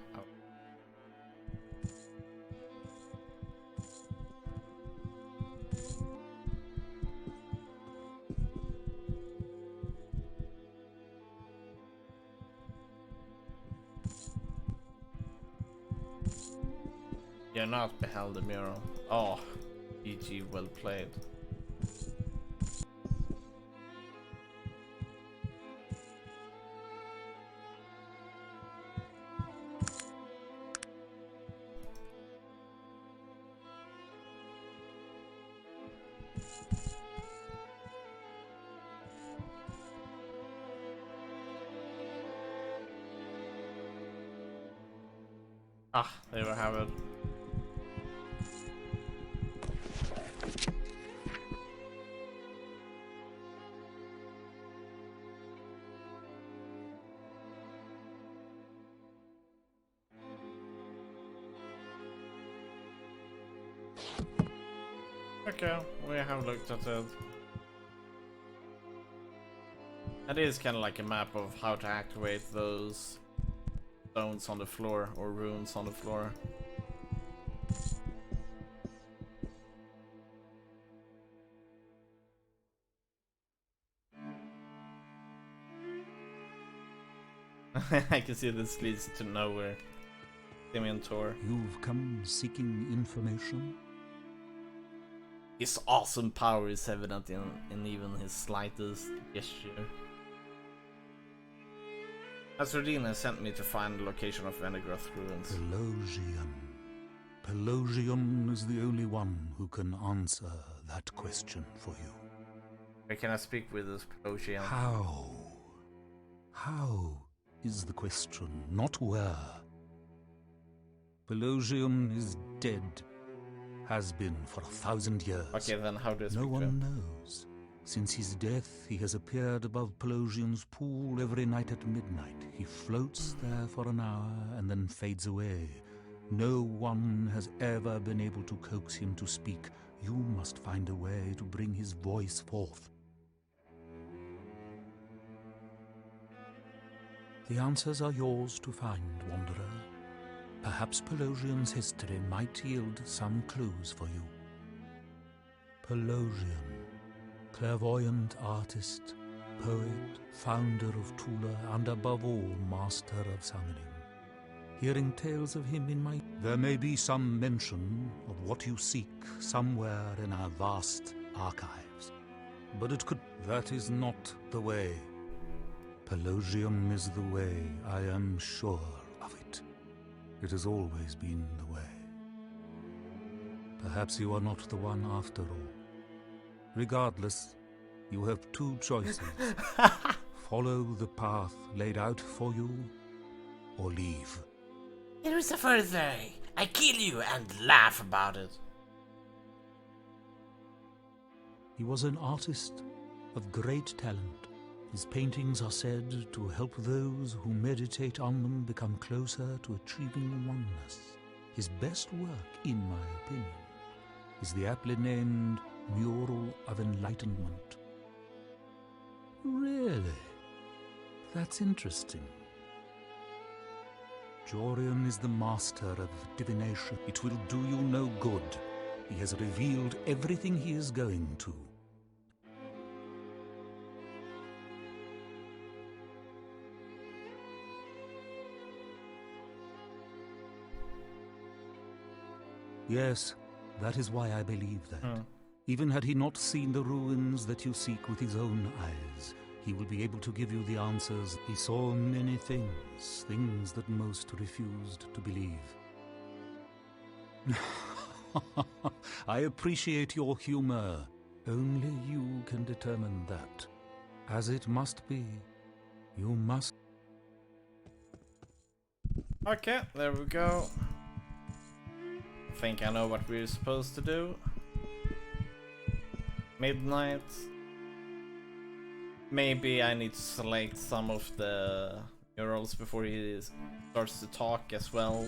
You're not beheld the mural. Oh, GG, well played. Ah, there we have it. Okay, we have looked at it. That is kind of like a map of how to activate those stones on the floor, or runes on the floor. I can see this leads to nowhere. Dementor. You've come seeking information? His awesome power is evident in even his slightest gesture. Asrodina sent me to find the location of Venegroth ruins. Pelosian. Pelosian is the only one who can answer that question for you. Where can I speak with this Pelosian? How? How is the question, not where. Pelosian is dead. Has been for 1,000 years. Okay, then how do I speak No to one him? knows. Since his death, he has appeared above Pelosian's pool every night at midnight. He floats there for an hour and then fades away. No one has ever been able to coax him to speak. You must find a way to bring his voice forth. The answers are yours to find, Wanderer. Perhaps Pelosian's history might yield some clues for you. Pelosian, clairvoyant artist, poet, founder of Tula, and above all, master of summoning. Hearing tales of him in my... There may be some mention of what you seek somewhere in our vast archives. But it could... That is not the way. Pelosian is the way, I am sure of it. It has always been the way. Perhaps you are not the one after all. Regardless, you have two choices. Follow the path laid out for you, or leave. Here is the further. I kill you and laugh about it. He was an artist of great talent. His paintings are said to help those who meditate on them become closer to achieving oneness. His best work, in my opinion, is the aptly named Mural of Enlightenment. Really? That's interesting. Jorian is the master of divination. It will do you no good. He has revealed everything he is going to. Yes, that is why I believe that. Even had he not seen the ruins that you seek with his own eyes, he will be able to give you the answers. He saw many things, things that most refused to believe. I appreciate your humor. Only you can determine that. As it must be, you must... Okay, there we go. I think I know what we're supposed to do. Midnight. Maybe I need to select some of the murals before he starts to talk as well.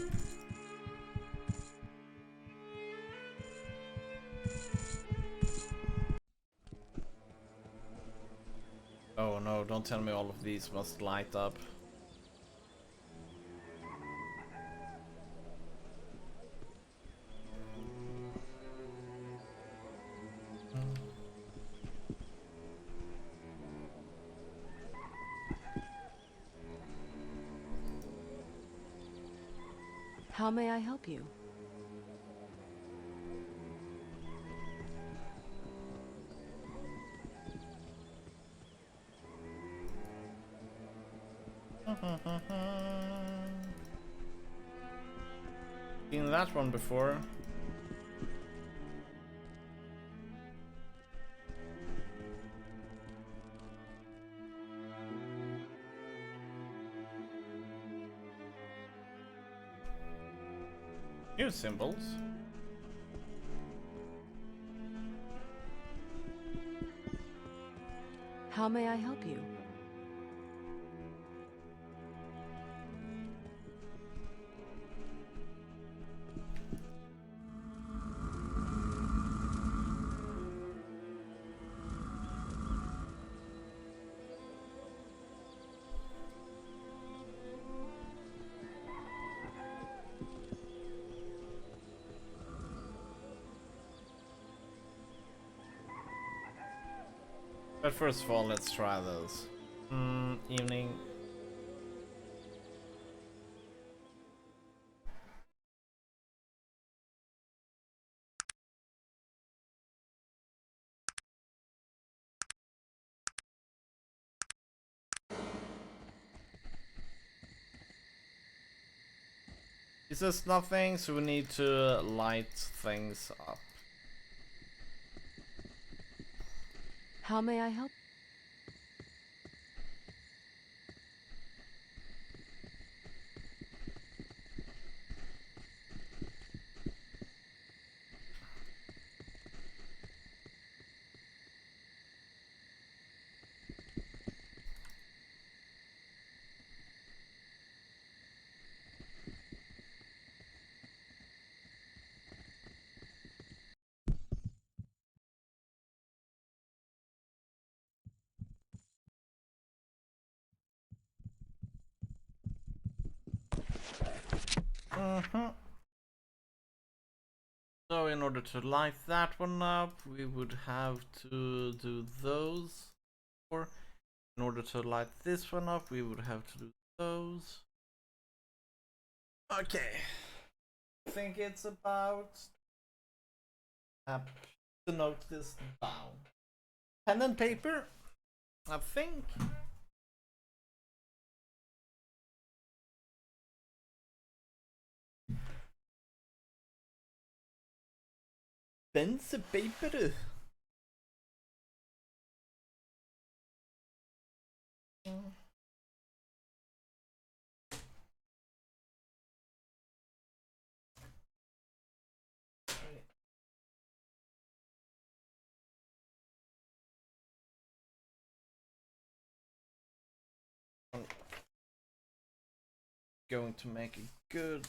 Oh no, don't tell me all of these must light up. How may I help you? Seen that one before. New symbols. How may I help you? But first of all, let's try those. Evening. He says nothing, so we need to light things up. How may I help? So in order to light that one up, we would have to do those. Or in order to light this one up, we would have to do those. Okay. I think it's about to note this down. Pen and paper, I think. Pens and paper. I'm going to make it good.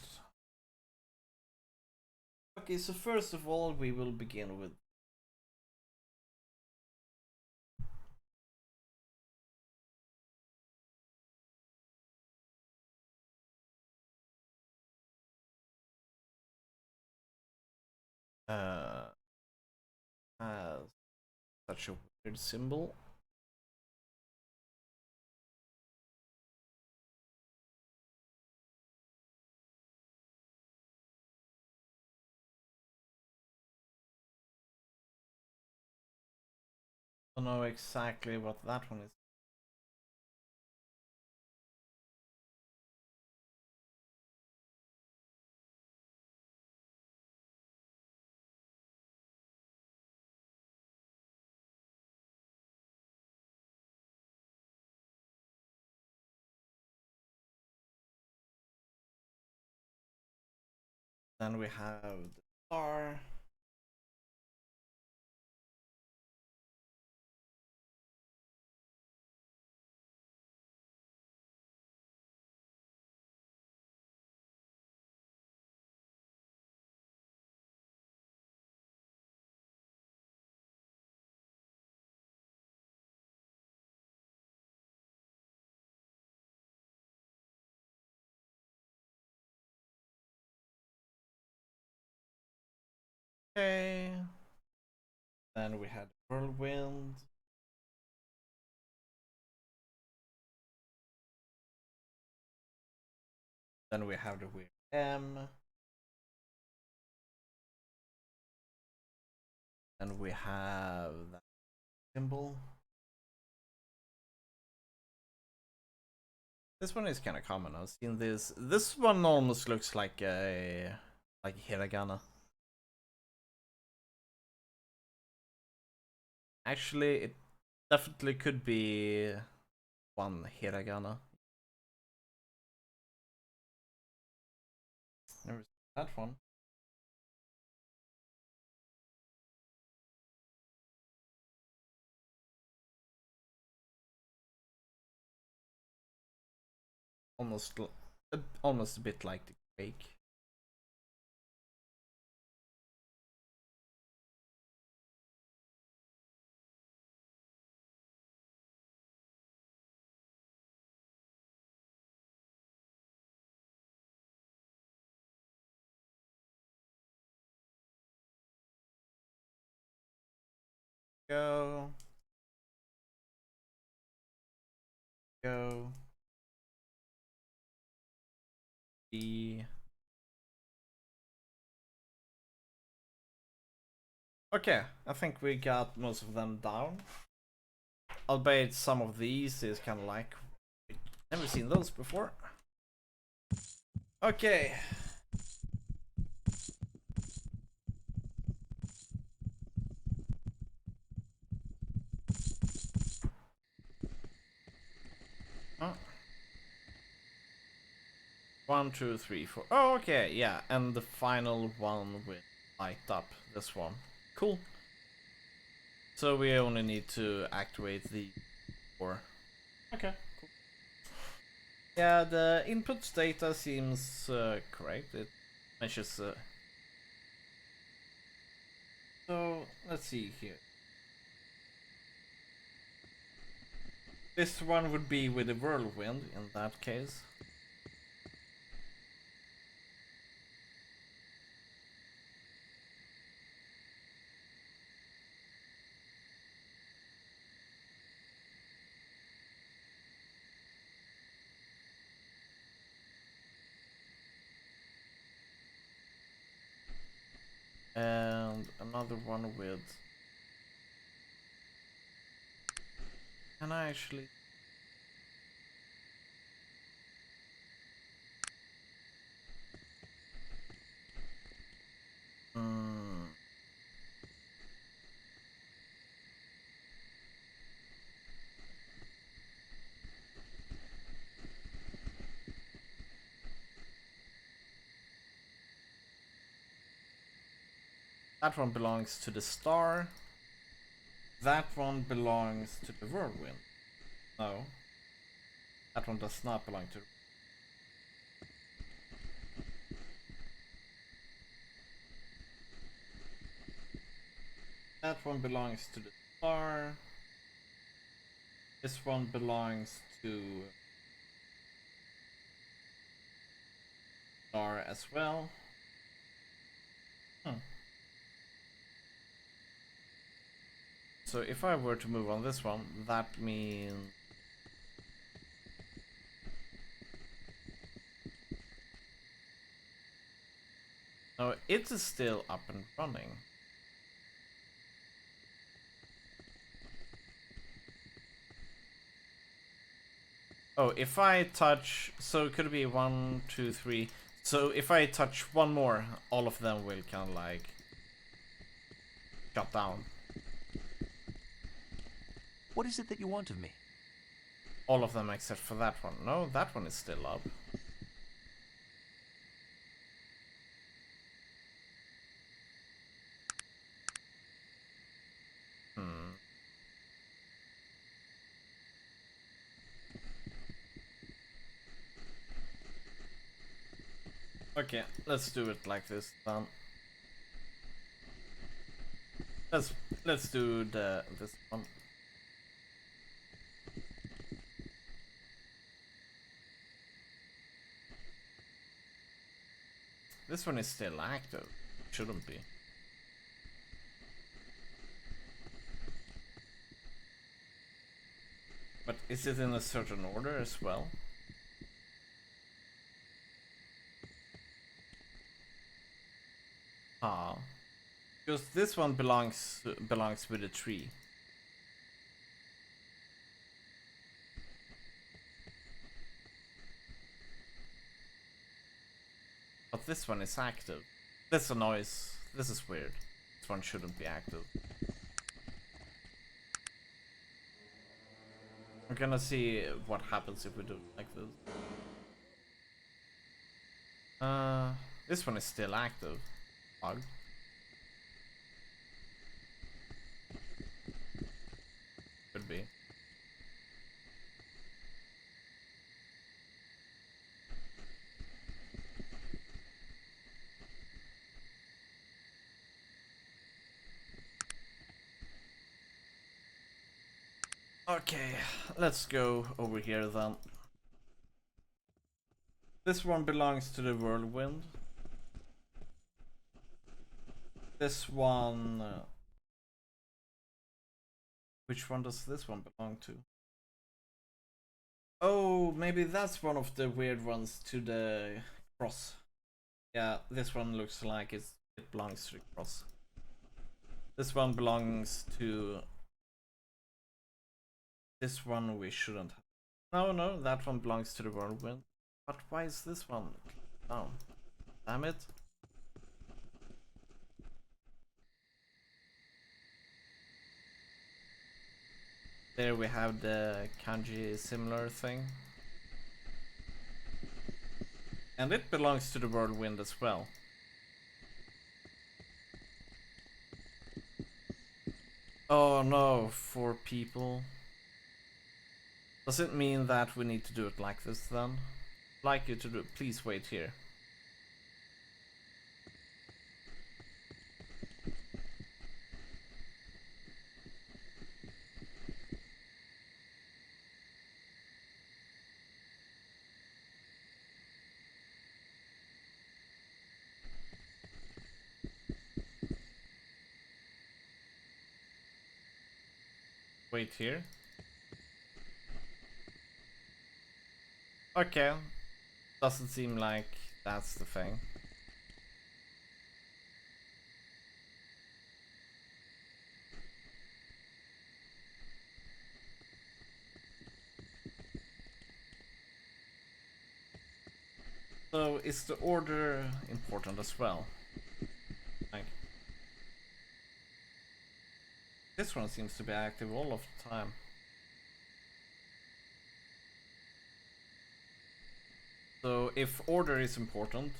Okay, so first of all, we will begin with has such a weird symbol. I don't know exactly what that one is. Then we have the star. Okay. Then we had whirlwind. Then we have the weird M. Then we have that symbol. This one is kind of common. I've seen this. This one almost looks like a hiragana. Actually, it definitely could be one hiragana. Never seen that one. Almost a bit like the quake. Go. Go. B. Okay, I think we got most of them down. Albeit some of these is kind of like, never seen those before. Okay. Huh? 1, 2, 3, 4. Oh, okay, yeah, and the final one will light up this one. Cool. So we only need to activate the 4. Okay, cool. Yeah, the input data seems correct. It measures. So let's see here. This one would be with the whirlwind in that case. And another one with. Can I actually? Hmm. That one belongs to the star. That one belongs to the whirlwind. No. That one does not belong to. That one belongs to the star. This one belongs to star as well. So if I were to move on this one, that means no, it is still up and running. Oh, if I touch, so could it be 1, 2, 3? So if I touch one more, all of them will kind of like shut down. What is it that you want of me? All of them except for that one. No, that one is still up. Okay, let's do it like this then. Let's do this one. This one is still active. Shouldn't be. But is it in a certain order as well? Ah. Because this one belongs with a tree. But this one is active. That's a noise. This is weird. This one shouldn't be active. We're gonna see what happens if we do it like this. This one is still active. Bug. Could be. Okay, let's go over here then. This one belongs to the whirlwind. This one... which one does this one belong to? Oh, maybe that's one of the weird ones to the cross. Yeah, this one looks like it belongs to the cross. This one belongs to... This one we shouldn't have. No, that one belongs to the whirlwind. But why is this one down? Damn it. There we have the kanji similar thing. And it belongs to the whirlwind as well. Oh no, 4 people. Does it mean that we need to do it like this then? I'd like you to do it. Please wait here. Wait here. Okay. Doesn't seem like that's the thing. So is the order important as well? Like, this one seems to be active all of the time. So if order is important,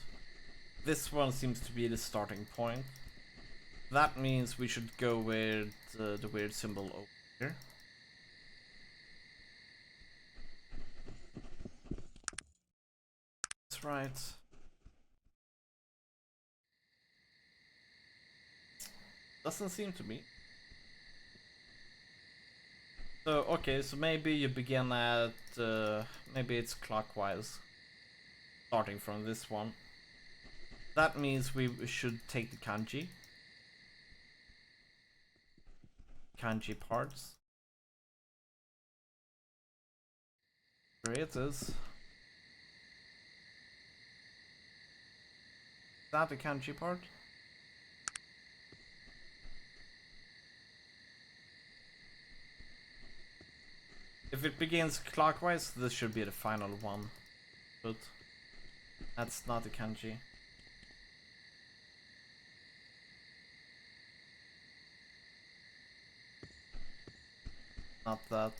this one seems to be the starting point. That means we should go with the weird symbol over here. That's right. Doesn't seem to be. So, okay, so maybe you begin at, maybe it's clockwise. Starting from this one. That means we should take the kanji. Kanji parts. There it is. Is that the kanji part? If it begins clockwise, this should be the final one. But that's not the kanji. Not that.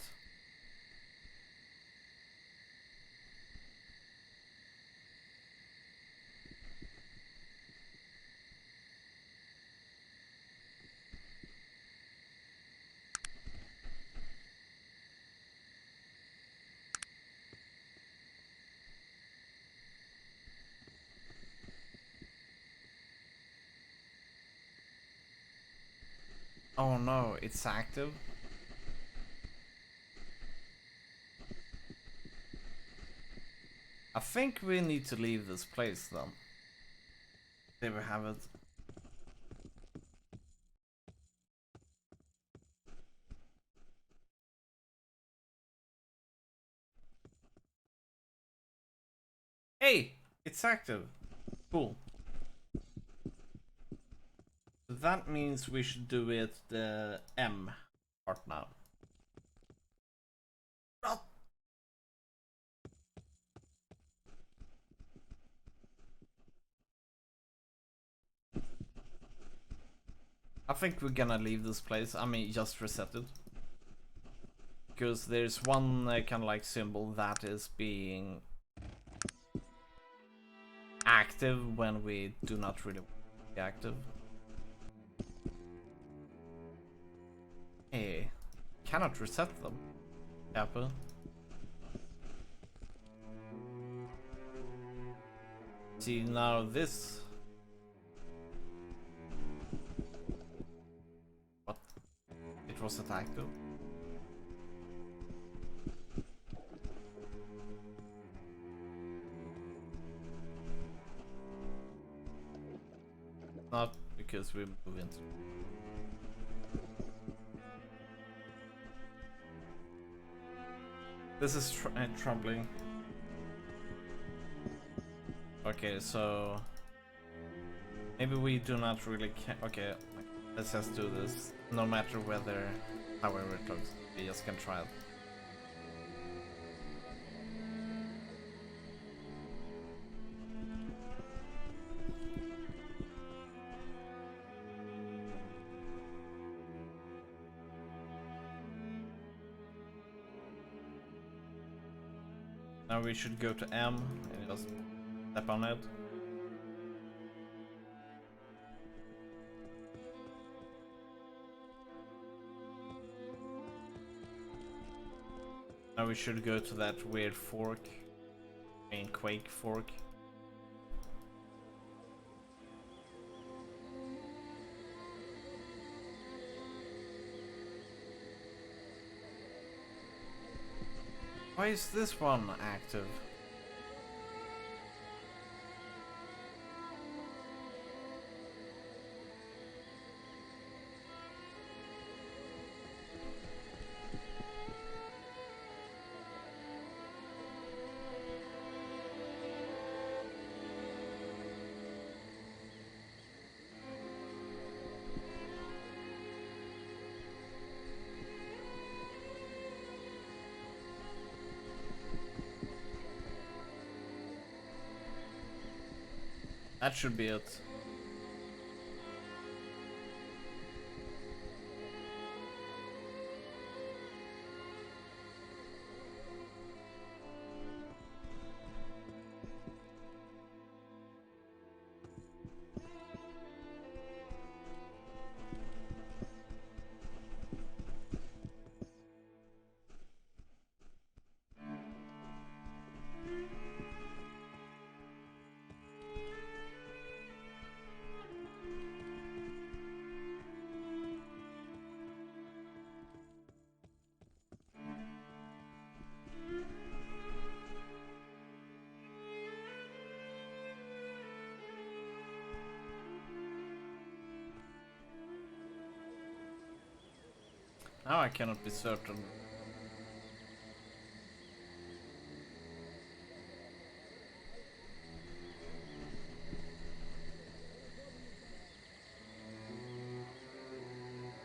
Oh no, it's active. I think we need to leave this place then. There we have it. Hey, it's active. Cool. That means we should do it the M part now. I think we're gonna leave this place. I mean, just reset it. Because there's one kind of like symbol that is being active when we do not really be active. Hey, cannot reset them. Apple. See, now this... What? It wasn't active? Not because we move into... This is troubling. Okay, so maybe we do not really care. Okay, let's just do this. No matter whether, however it looks, we just can try it. Now we should go to M and just step on it. Now we should go to that weird fork. Main Quake fork. Why is this one active? That should be it. Now I cannot be certain.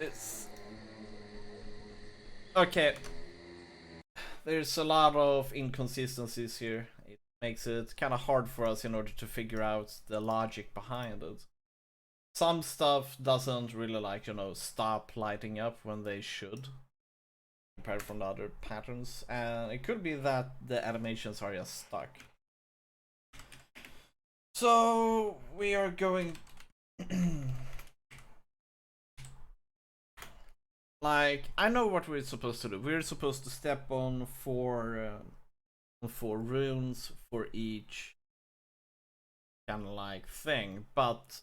It's okay. There's a lot of inconsistencies here. It makes it kind of hard for us in order to figure out the logic behind it. Some stuff doesn't really, like, you know, stop lighting up when they should, compared from the other patterns, and it could be that the animations are just stuck. So we are going like, I know what we're supposed to do. We're supposed to step on four runes for each kind of like thing, but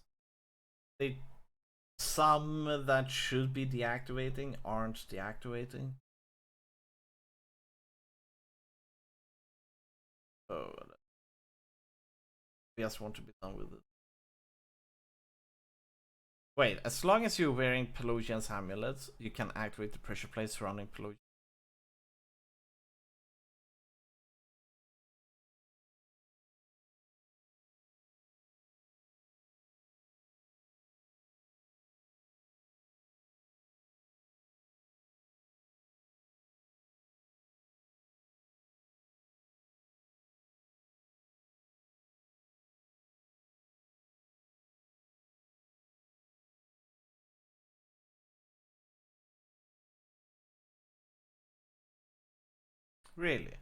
some that should be deactivating aren't deactivating. So we just want to be done with it. Wait, as long as you're wearing Pelusian's amulets, you can activate the pressure plate surrounding Pelusian. Really?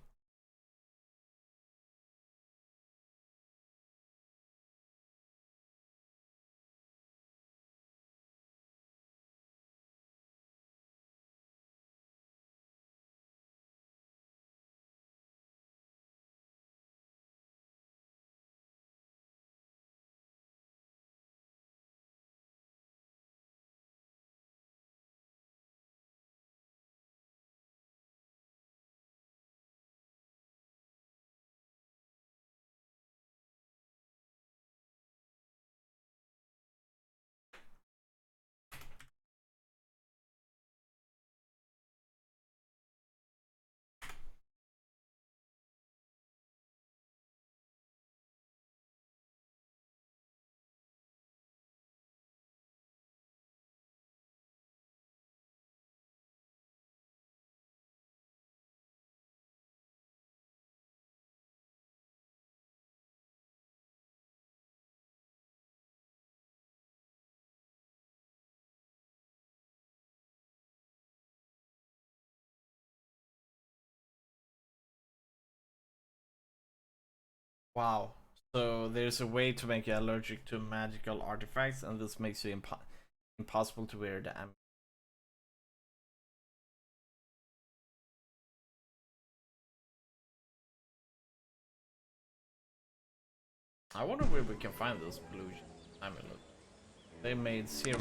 Wow. So there's a way to make you allergic to magical artifacts, and this makes you impossible to wear the am. I wonder where we can find this blue amulet. They made 0.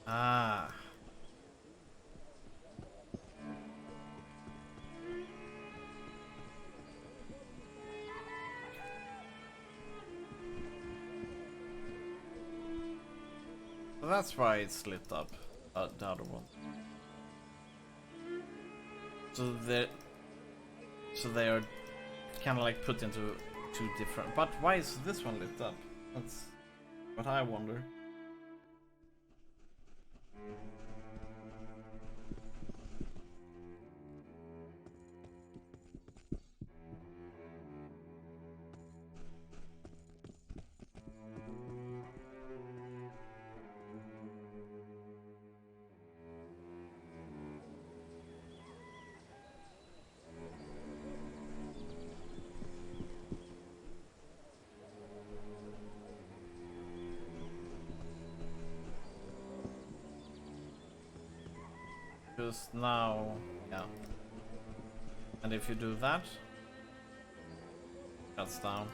Ah. So that's why it's lit up. The other one. So they are kind of like put into two different. But why is this one lit up? That's what I wonder. Just now, yeah. And if you do that, that's down.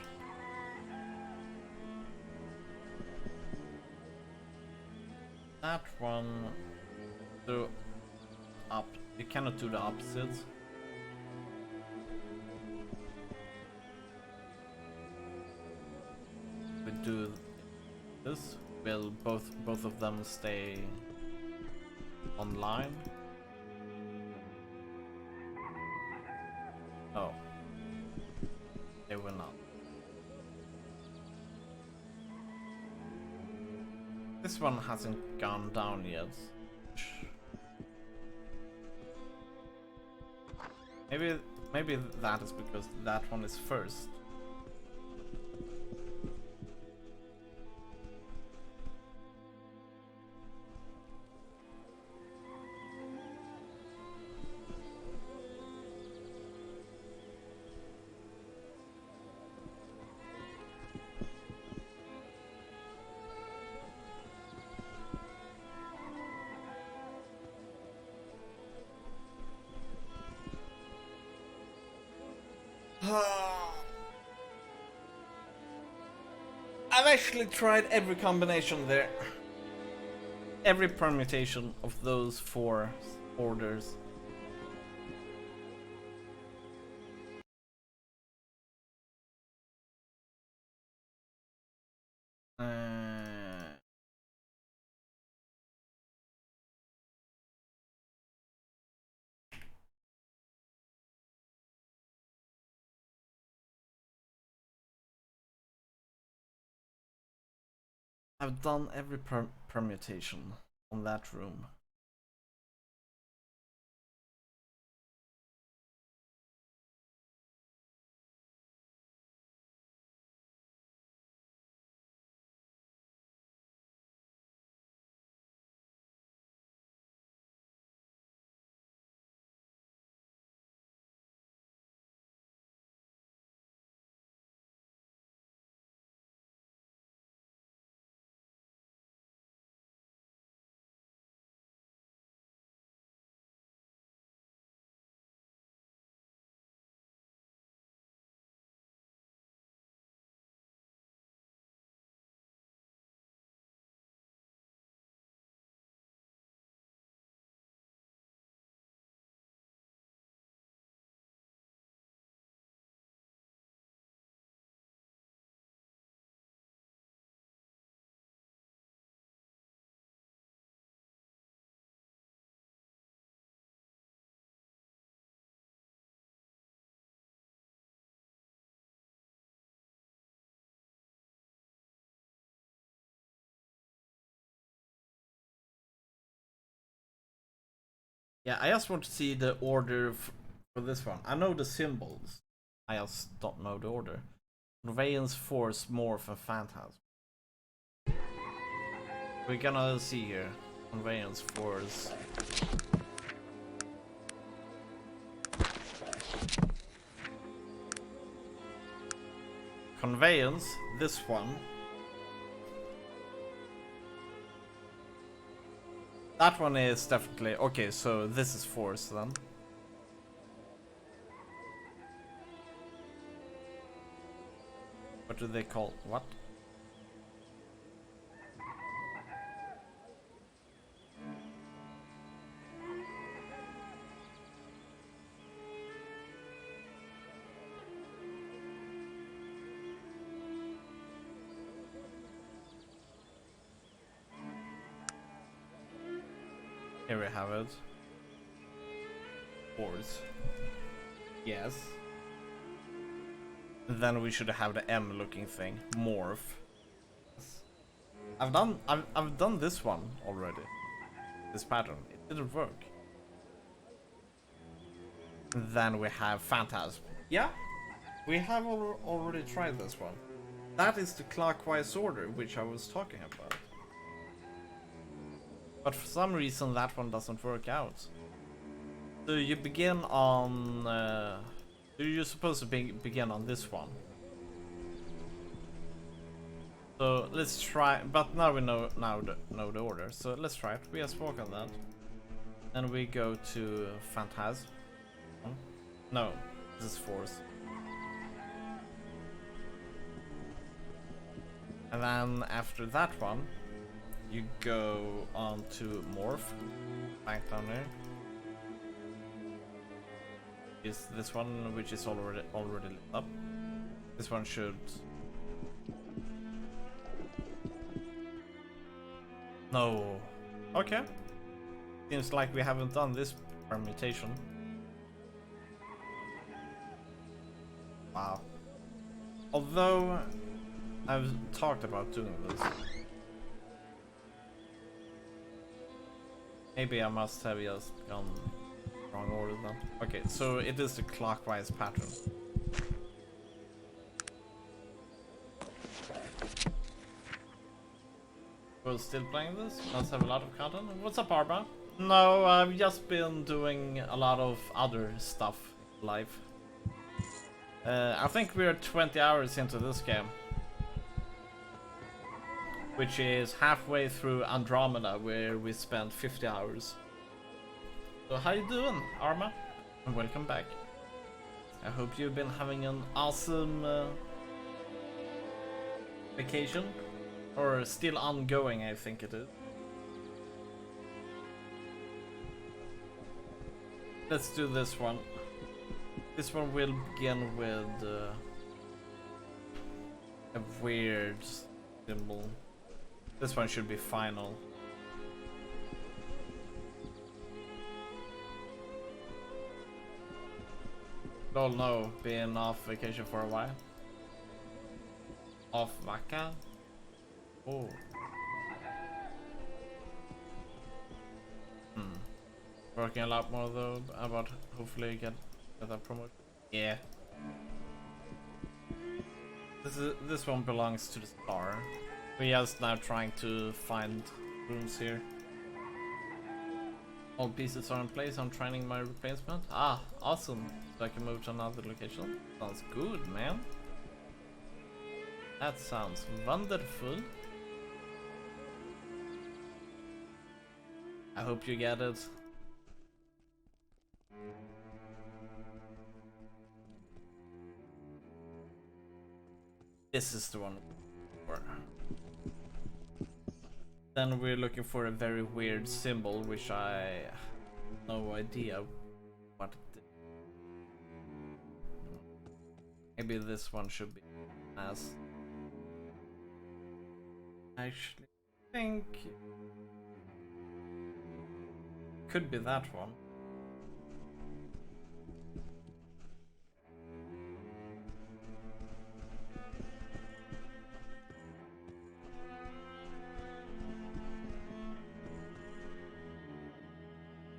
That one, do up. You cannot do the opposites. We do this. Will both of them stay online? Oh, they will not. This one hasn't gone down yet. Maybe that is because that one is first. I've actually tried every combination there. Every permutation of those 4 orders. I've done every permutation on that room. Yeah, I just want to see the order for this one. I know the symbols. I just don't know the order. Conveyance, Force, Morph, and Phantasm. We're gonna see here. Conveyance, Force. Conveyance, this one. That one is definitely... Okay, so this is Force then. What do they call... What? Here we have it. Force. Yes. Then we should have the M looking thing. Morph. I've done this one already. This pattern. It didn't work. Then we have Phantasm. Yeah. We have already tried this one. That is the clockwise order which I was talking about. But for some reason that one doesn't work out. So you begin on... you're supposed to begin on this one. So let's try, but now we know the order. So let's try it. We just walk on that. Then we go to Phantasm. No, this is Force. And then after that one, you go on to Morph. Back down there. Is this one which is already lit up? This one should... No. Okay. Seems like we haven't done this permutation. Wow. Although I've talked about doing this. Maybe I must have just gone wrong order then. Okay, so it is the clockwise pattern. We're still playing this? Let's have a lot of content. What's up, Arba? No, I've just been doing a lot of other stuff live. I think we're 20 hours into this game. Which is halfway through Andromeda, where we spent 50 hours. So how you doing, Arma? And welcome back. I hope you've been having an awesome vacation. Or still ongoing, I think it is. Let's do this one. This one will begin with a weird symbol. This one should be final. Oh no, been off vacation for a while. Off vacca? Oh. Working a lot more though, about hopefully get that promotion. Yeah. This one belongs to the star. We are just now trying to find rooms here. All pieces are in place. I'm training my replacement. Ah, awesome. So I can move to another location. Sounds good, man. That sounds wonderful. I hope you get it. This is the one. Then we're looking for a very weird symbol, which I have no idea what it is. Maybe this one should be as. I actually think could be that one.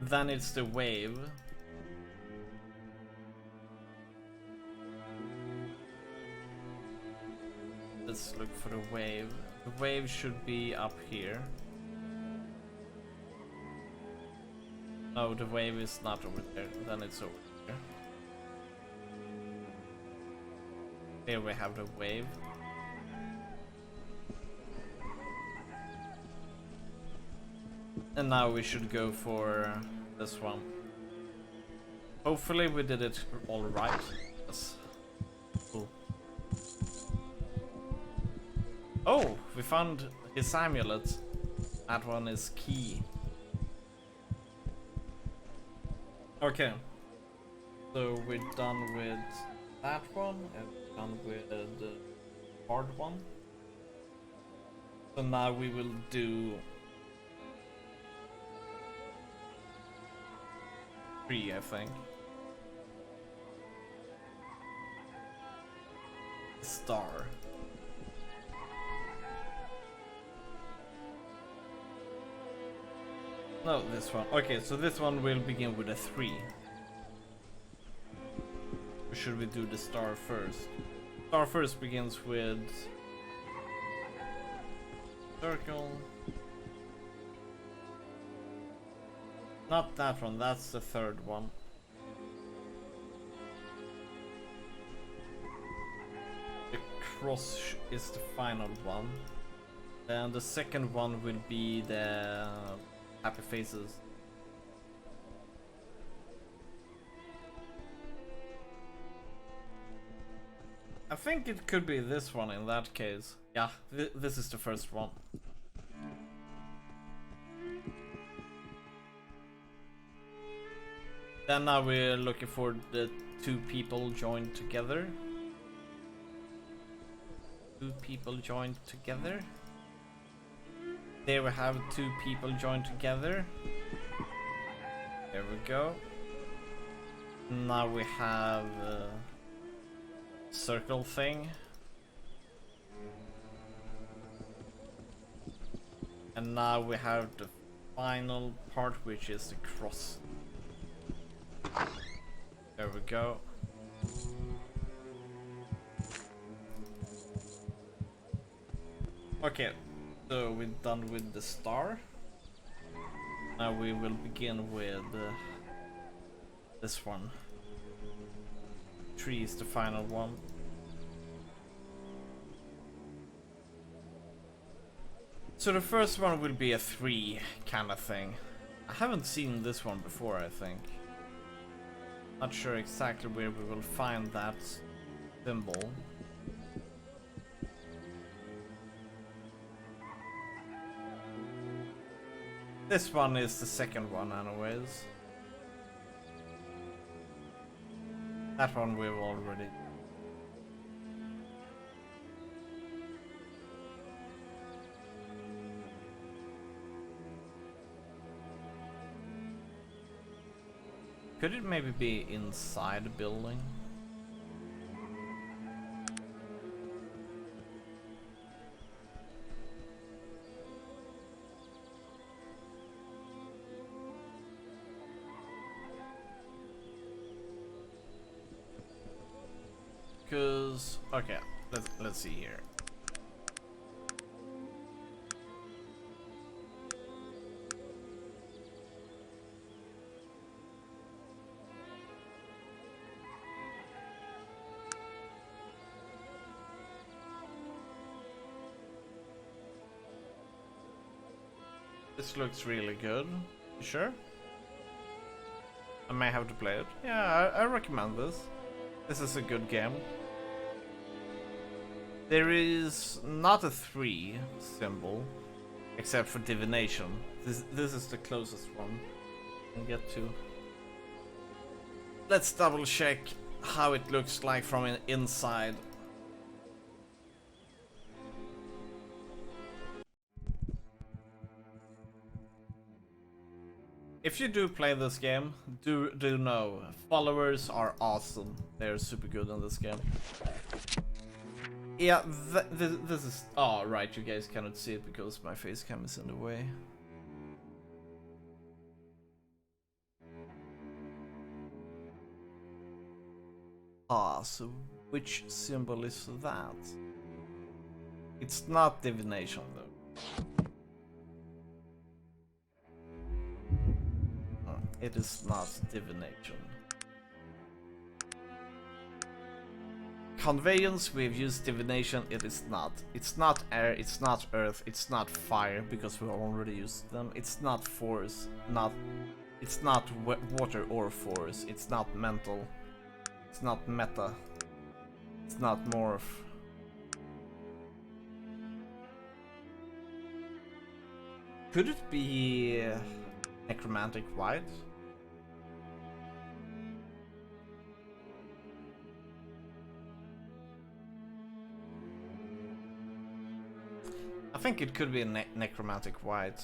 Then it's the wave. Let's look for the wave. The wave should be up here. No, the wave is not over there. Then it's over here. Here we have the wave. And now we should go for this one. Hopefully we did it all right. Yes. Cool. Oh, we found his amulet. That one is key. Okay. So we're done with that one and done with the hard one. So now we will do 3, I think. Star. No, this one. Okay, so this one will begin with a 3. Or should we do the star first? Star first begins with circle. Not that one, that's the third one. The cross is the final one. And the second one will be the happy faces. I think it could be this one in that case. Yeah, this is the first one. Then now we're looking for the 2 people joined together. 2 people joined together. There we have 2 people joined together. There we go. Now we have a circle thing. And now we have the final part, which is the cross. There we go. Okay, so we're done with the star. Now we will begin with this one. 3 is the final one. So the first one will be a 3 kind of thing. I haven't seen this one before, I think. Not sure exactly where we will find that symbol. This one is the second one anyways. That one we've already. Could it maybe be inside the building? Because okay, let's see here. This looks really good. You sure? I may have to play it. Yeah, I recommend this. This is a good game. There is not a 3 symbol, except for divination. This is the closest one I can get to. Let's double check how it looks like from inside. If you do play this game, do know followers are awesome. They're super good in this game. Yeah, this is. Oh, right, you guys cannot see it because my face cam is in the way. Ah, so which symbol is that? It's not divination though. It is not divination. Conveyance, we've used divination, it is not. It's not air, it's not earth, it's not fire, because we already used them. It's not force, it's not water or force, it's not mental, it's not meta, it's not morph. Could it be necromantic white? I think it could be a necromantic white.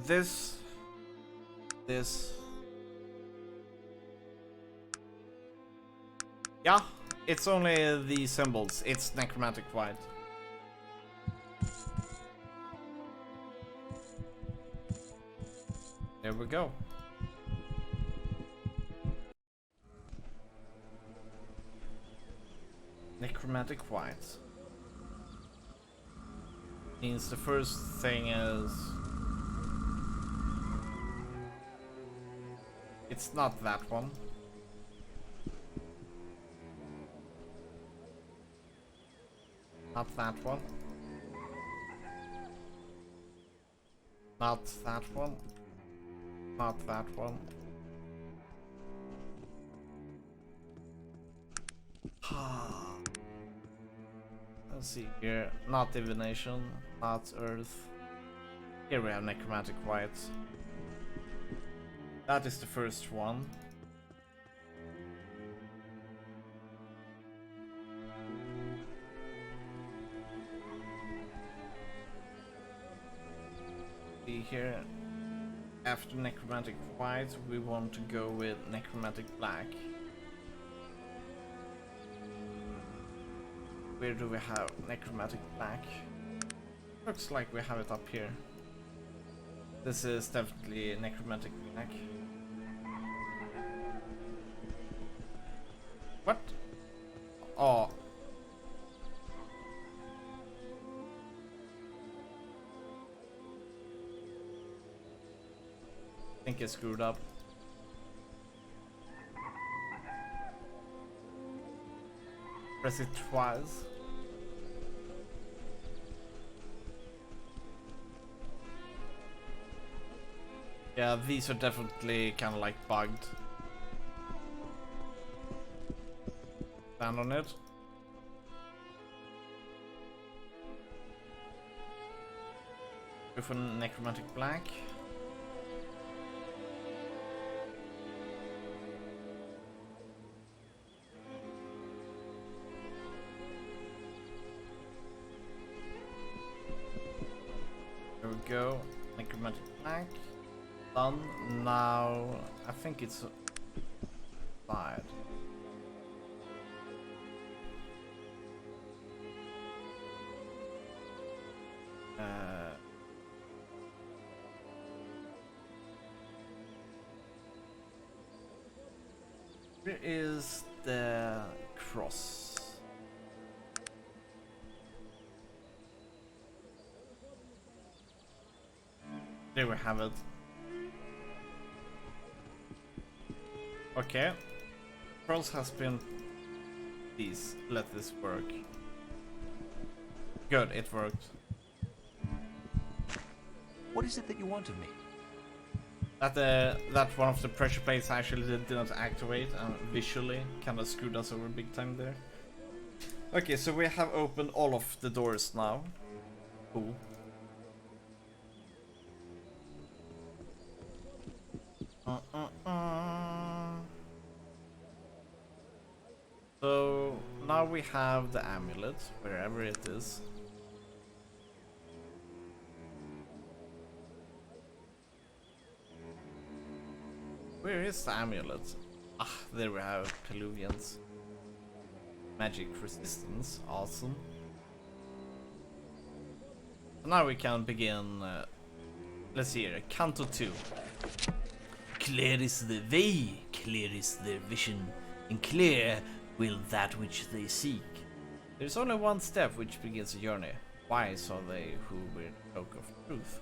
This. Yeah, it's only the symbols. It's necromantic white. There we go. Necromantic white. Means the first thing is... It's not that one. Not that one. Not that one. Not that one. Let's see here. Not divination. Not earth. Here we have necromantic white. That is the first one. See here. After necromantic white, we want to go with necromantic black. Where do we have necromantic black? Looks like we have it up here. This is definitely necromantic black. What? Oh. I think it's screwed up. Press it twice. Yeah, these are definitely kind of like bugged. Stand on it. Go for necromantic black. There we go. Necromantic black. Done. Now I think it's fired. Where is the cross? There we have it. Okay. Cross has been... Please, let this work. Good, it worked. What is it that you want of me? That one of the pressure plates actually did not activate and visually kind of screwed us over big time there. Okay, so we have opened all of the doors now. Cool. So now we have the amulet, wherever it is. Where is the amulet? Ah, there we have Peluvians. Magic resistance, awesome. So now we can begin, let's see here, Canto 2. Clear is the way, clear is their vision, and clear will that which they seek. There's only one step which begins a journey. Wise are they who wear the cloak of truth.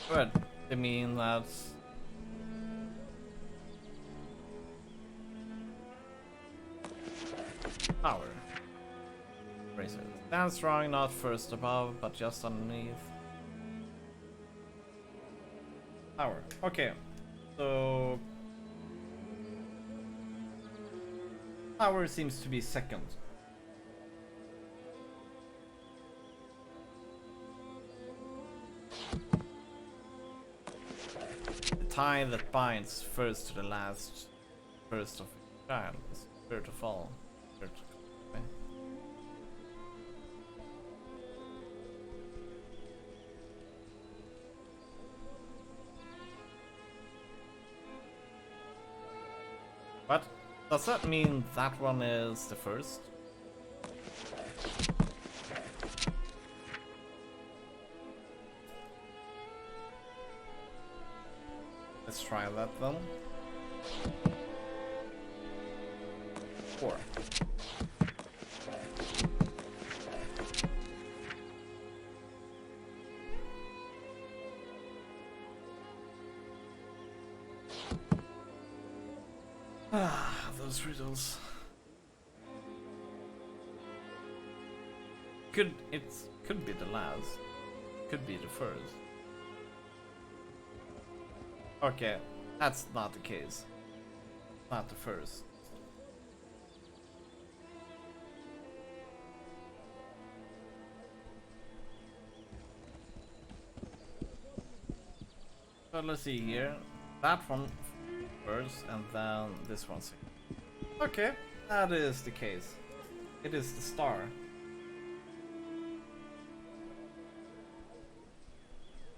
Good. I mean that... Power. Raise it. Stand strong, not first above, but just underneath. Power. Okay. So... Power seems to be second. The tie that binds first to the last, first of child, is sure to fall. Sure to okay. What? Does that mean that one is the first? Let's try that then. 4. Ah, those riddles. Could be the last. Could be the first. Okay, that's not the case. Not the first. So let's see here. That one first, and then this one second. Okay, that is the case. It is the star.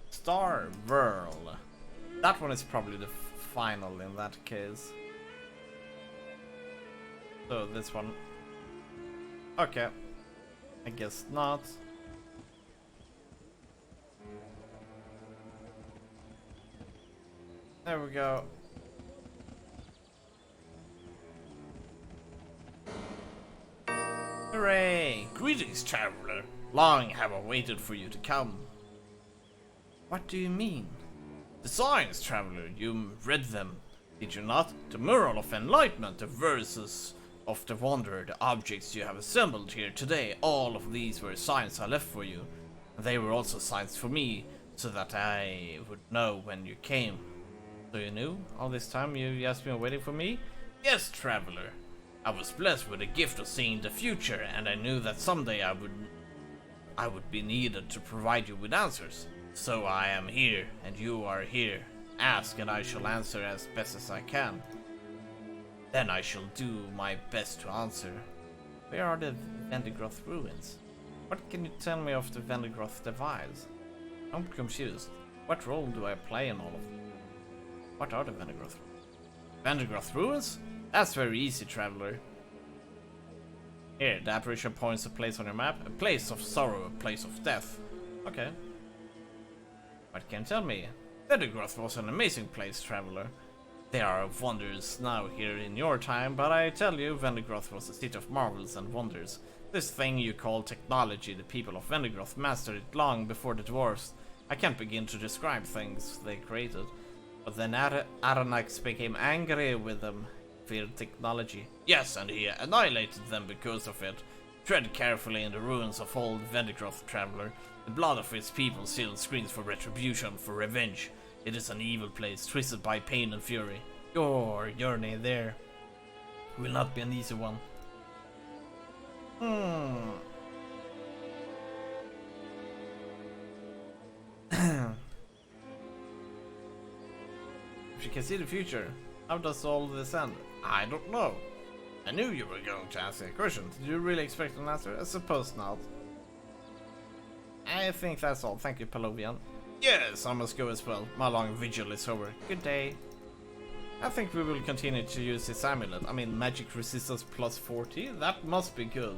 Star Whirl. That one is probably the final in that case. So this one. Okay. I guess not. There we go. Hooray! Greetings, traveler. Long have I waited for you to come. What do you mean? The signs, traveler, you read them, did you not? The mural of enlightenment, the verses of the wanderer, the objects you have assembled here today, all of these were signs I left for you. They were also signs for me, so that I would know when you came. So you knew? All this time you just been waiting for me? Yes, traveler. I was blessed with the gift of seeing the future, and I knew that someday I would be needed to provide you with answers. So I am here, and you are here. Ask, and I shall answer as best as I can. Then I shall do my best to answer. Where are the Vendigroth ruins? What can you tell me of the Vendigroth device? I'm confused. What role do I play in all of them? What are the Vendigroth ruins? Vendigroth ruins? That's very easy, traveler. Here, the apparition points a place on your map. A place of sorrow, a place of death. Okay. What can you tell me? Vendigroth was an amazing place, traveler. There are wonders now here in your time, but I tell you, Vendigroth was a city of marvels and wonders. This thing you call technology, the people of Vendigroth mastered it long before the dwarves. I can't begin to describe things they created. But then Aranax became angry with them, feared technology. Yes, and he annihilated them because of it. Tread carefully in the ruins of old Vendigroth, traveler. The blood of its people still screams for retribution, for revenge. It is an evil place, twisted by pain and fury. Your journey there will not be an easy one. If you can see the future, how does all this end? I don't know. I knew you were going to ask a question. Did you really expect an answer? I suppose not. I think that's all. Thank you, Palovian. Yes, I must go as well. My long vigil is over. Good day. I think we will continue to use this amulet. I mean, magic resistance plus 40? That must be good.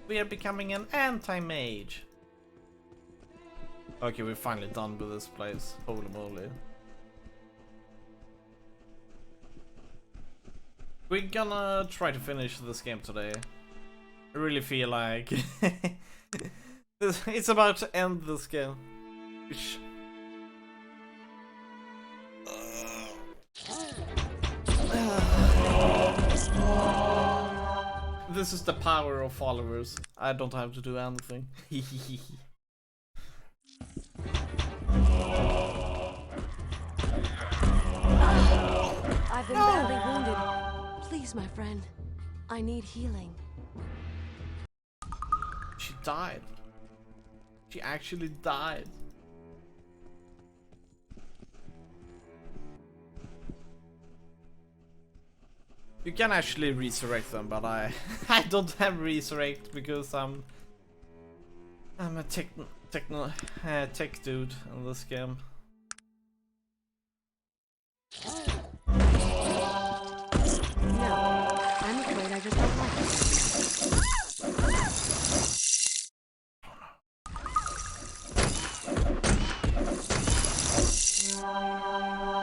We are becoming an anti-mage. Okay, we're finally done with this place. Holy moly. We're gonna try to finish this game today. I really feel like it's about to end this game. This is the power of followers. I don't have to do anything. I've been badly wounded. Please, my friend. I need healing. She died. She actually died. You can actually resurrect them, but I don't have resurrect because I'm a tech dude in this game. No, I'm afraid I just don't like it.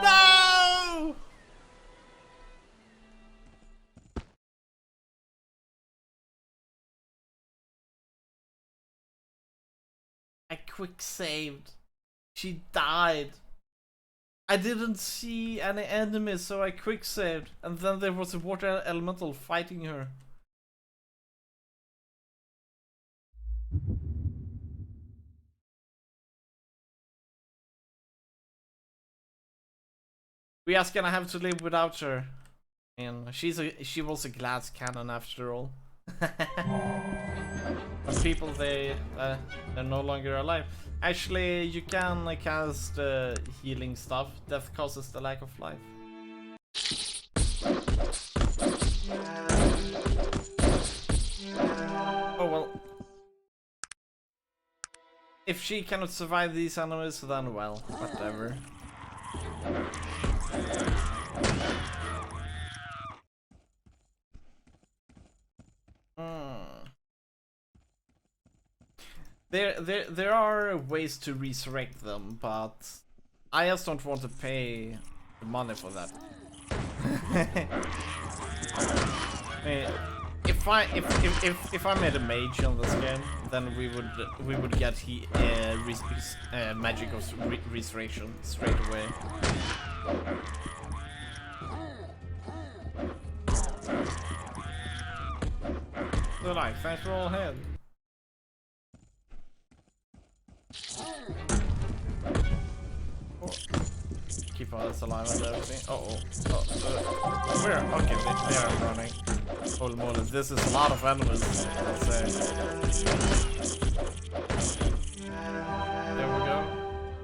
No! I quick saved. She died. I didn't see any enemies, so I quick saved, and then there was a water elemental fighting her. We are gonna have to live without her. And she was a glass cannon after all. But people, they're no longer alive. Actually, you can cast healing stuff. Death causes the lack of life. Oh well. If she cannot survive these enemies, then well, whatever. There are ways to resurrect them, but I just don't want to pay the money for that. I mean, if I made a mage on this game, then we would get magic of resurrection straight away. So like, thanks for all help. while it's alive and everything. Where? Okay, they are running. Holy moly, this is a lot of enemies, I'll say. There we go.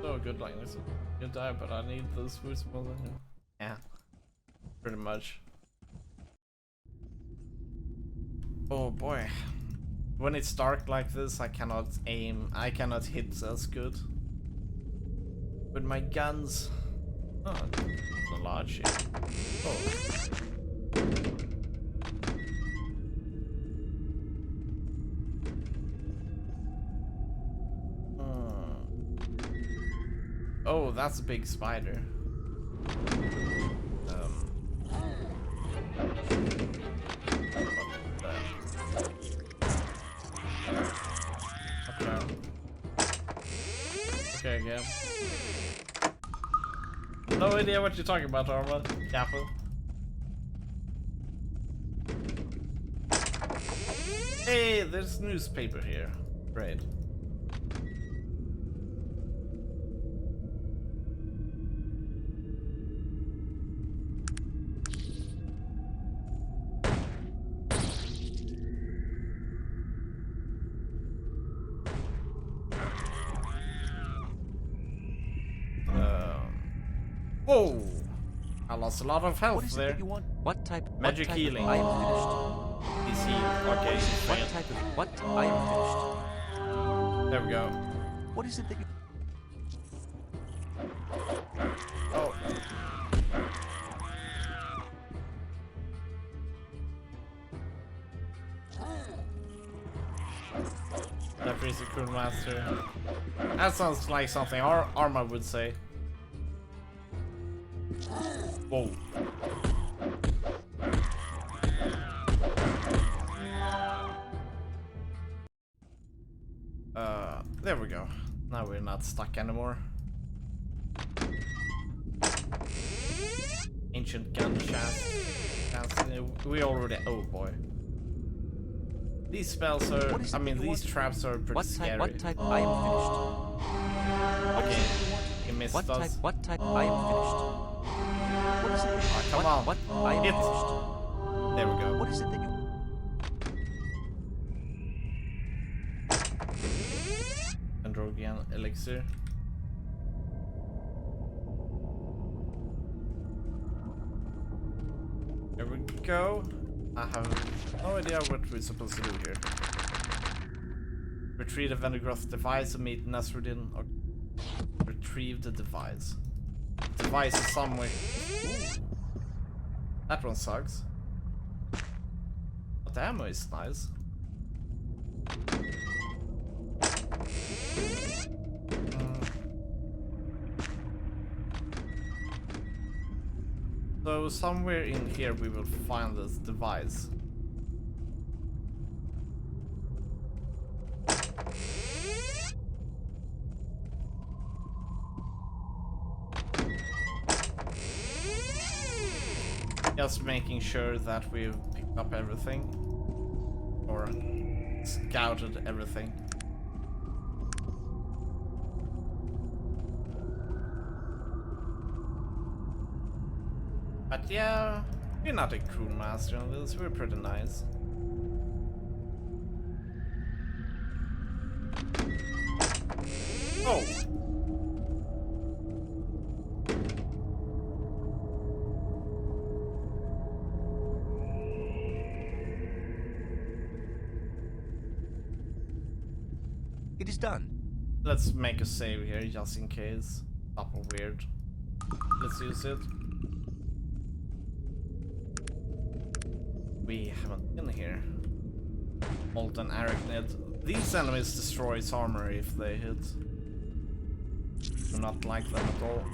So good like this. You die, but I need those boots more than you. Yeah. Pretty much. Oh boy. When it's dark like this, I cannot aim. I cannot hit as good. With my guns. Oh, it's a large ship. Oh. Oh, that's a big spider. Okay, again. No idea what you're talking about, Arma. Kappa. Hey, there's newspaper here. Great. Whoa! I lost a lot of health What is it there. that you want? What type? Magic what type healing. I am finished. He's healed. Okay, he What failed. type of what? I am finished. There we go. What is it that you? Oh. That is a cool master. That sounds like something Arma would say. Whoa. There we go. Now we're not stuck anymore. Ancient gun shaft. We already. Oh boy. These spells are. I mean, these traps are pretty scary. What type? I am finished. Okay, he missed What us. type? What type? I am finished. What is it? That you, Come on. What? I am Hit. finished. There we go. What is it that you? Androgian elixir. There we go. I have no idea what we're supposed to do here. Retrieve the Vendigroth device and meet Nasruddin. Or retrieve the device. The device is somewhere. Ooh. That one sucks. But the ammo is nice. So somewhere in here we will find this device. Just making sure that we've picked up everything. Or scouted everything. But yeah, we're not a crew master on this, we're pretty nice. Oh! It is done. Let's make a save here just in case. Something weird. Let's use it. We haven't been here. Molten Arachnid. These enemies destroy his armor if they hit. Do not like them at all.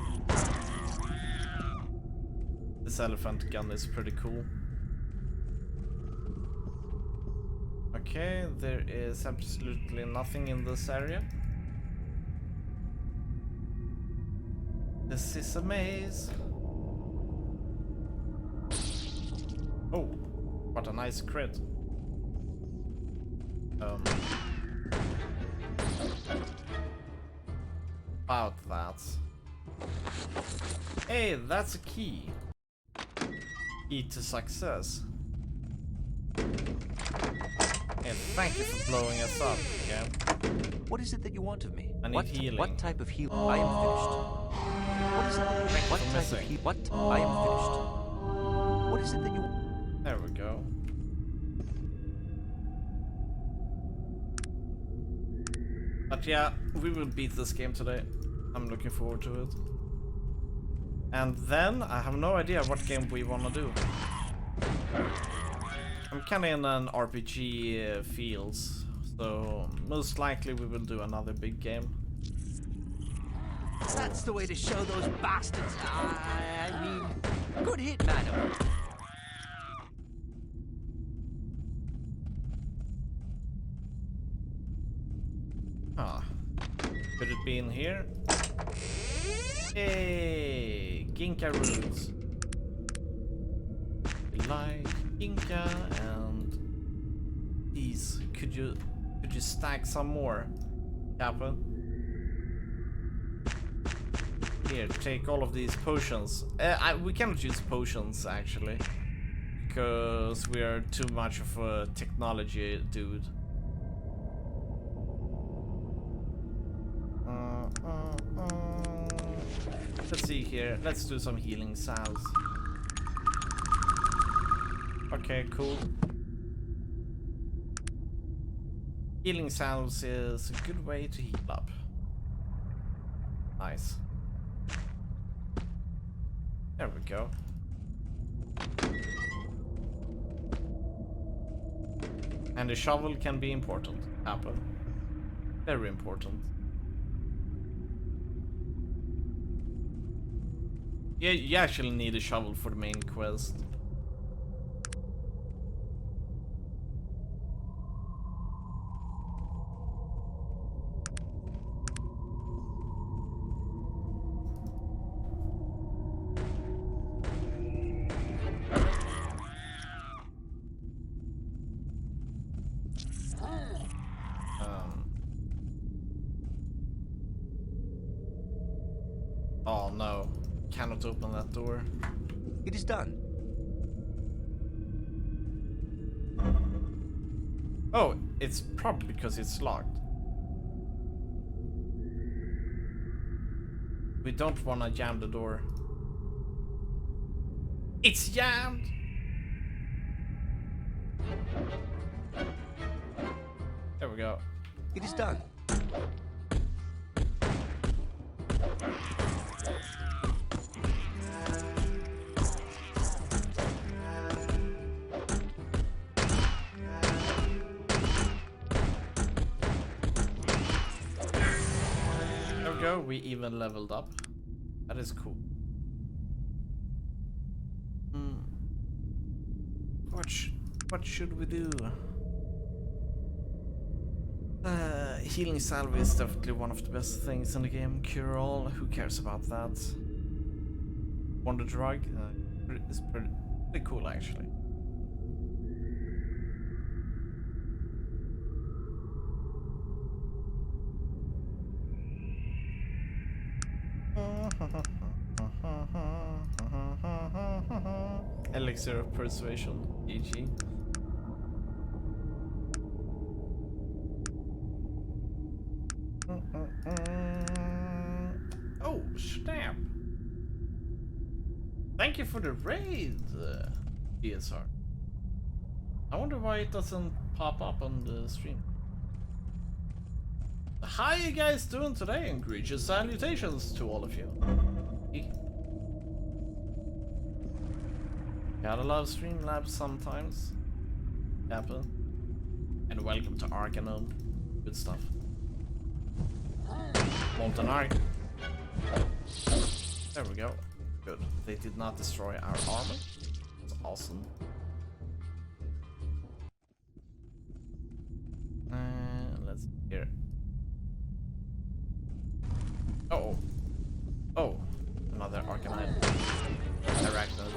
This elephant gun is pretty cool. Okay, there is absolutely nothing in this area. This is a maze. Oh. What a nice crit. About that. Hey, that's a key. Key to success. Hey, thank you for blowing us up, okay? What is it that you want of me? I need healing. What type of heal? I am finished. What is it that you want? What for type of missing. heal? What? I am finished. What is it that you want? There we go. But yeah, we will beat this game today. I'm looking forward to it. And then, I have no idea what game we wanna do. I'm kinda in an RPG feels, so most likely we will do another big game. That's the way to show those bastards. I mean, good hit, madam. Ah, could it be in here? Hey, Ginka roots. We like Ginka and these. Could you stack some more, Kappa? Here, take all of these potions. We cannot use potions actually, because we are too much of a technology dude. Let's see here. Let's do some healing salves. Okay, cool. Healing salves is a good way to heal up. Nice. There we go. And the shovel can be important. Happen. Very important. Yeah, you actually need a shovel for the main quest. Oh no, cannot open that door. It is done. Oh, it's probably because it's locked. We don't want to jam the door. It's jammed! There we go. It is done. There we go, we even leveled up. That is cool. What should we do? Healing salve is definitely one of the best things in the game. Cure all, who cares about that? Wonder drug is pretty cool actually. Elixir of Persuasion, EG. Oh, snap! Thank you for the raid, DSR. I wonder why it doesn't pop up on the stream. How you guys doing today? And gracious salutations to all of you. Gotta love Streamlabs sometimes. Happen. And welcome to Arcanum. Good stuff. Molten Arc. There we go. Good. They did not destroy our armor. That's awesome. Let's hear. Oh. Oh. Another Arcanine. Arachnid.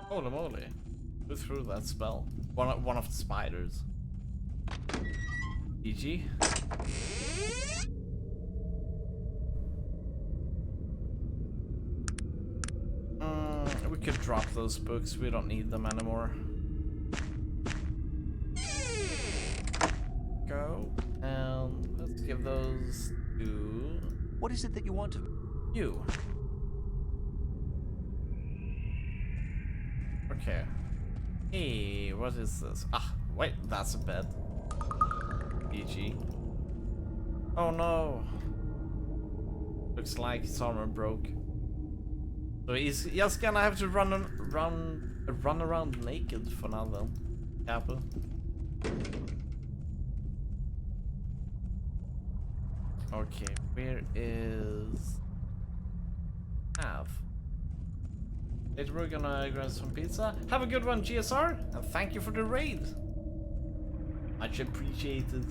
Holy moly. Who threw that spell? One of the spiders. GG. We could drop those books. We don't need them anymore. Go. And let's give those to What is it that you want of me? you. Okay. Hey, what is this? Ah, wait, that's a bed. GG. Oh no. Looks like his armor broke. So he's just gonna have to run around naked for now then. Kappa. Okay, where is Av? Later we're gonna grab some pizza. Have a good one, GSR, and thank you for the raid. Much appreciated.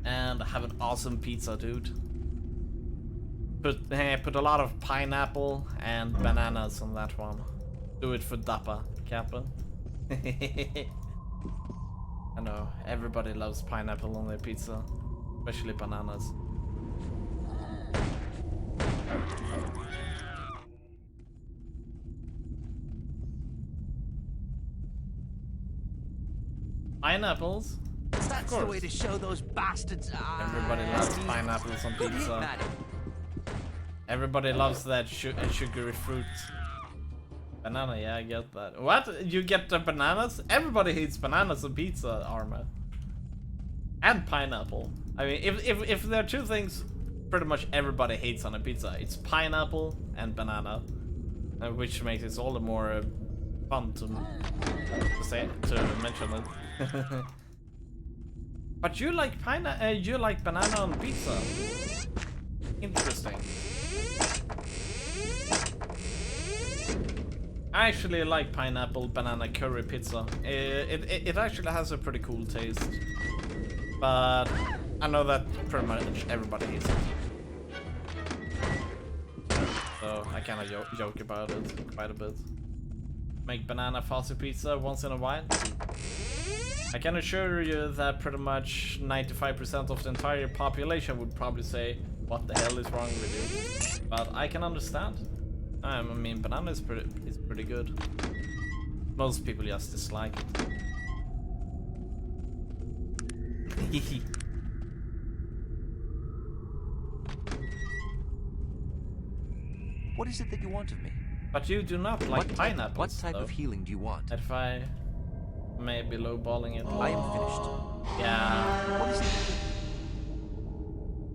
And have an awesome pizza, dude. Put a lot of pineapple and bananas on that one. Do it for Dappa, Kappa. I know, everybody loves pineapple on their pizza. Especially bananas. Pineapples? That's the way to show those bastards. Everybody loves pineapples on Good hit, pizza. madam. Everybody loves that sugary fruit. Banana, yeah, I get that. What? You get the bananas? Everybody hates bananas on pizza, Arma. And pineapple. I mean, if there are two things pretty much everybody hates on a pizza, it's pineapple and banana. Which makes it all the more fun to mention it. But you like you like banana on pizza. Interesting. I actually like pineapple banana curry pizza. It actually has a pretty cool taste. But I know that pretty much everybody hates it. So I kind of joke about it quite a bit. Make banana fuzzy pizza once in a while. I can assure you that pretty much 95% of the entire population would probably say, what the hell is wrong with you? But I can understand. I mean, banana is pretty good. Most people just dislike it. What is it that you want of me? But you do not like pineapples. What type though. of healing do you want? If I may be lowballing it. I am finished. Yeah. What is it?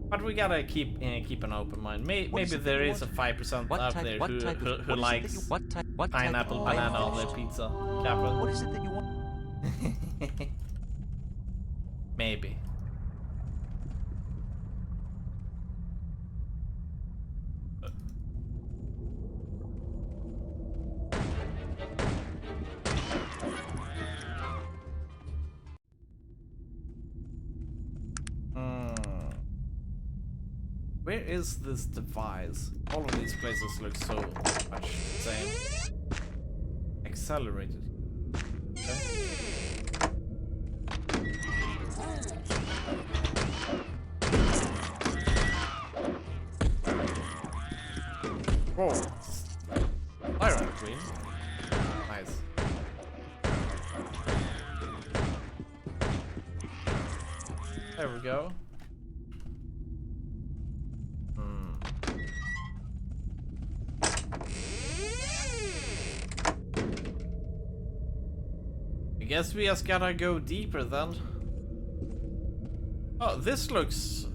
But we gotta keep an open mind. Maybe is it there you is a want? 5% What out type? there What who type of? who what is it that likes you- What type? What pineapple type? banana I am on their finished. pizza. Kappa. What is it that you want? Maybe. Where is this device? All of these places look so much the same. Accelerated. Okay. Whoa. Iron Queen. Nice. There we go. I guess we just gotta go deeper then. Oh, this looks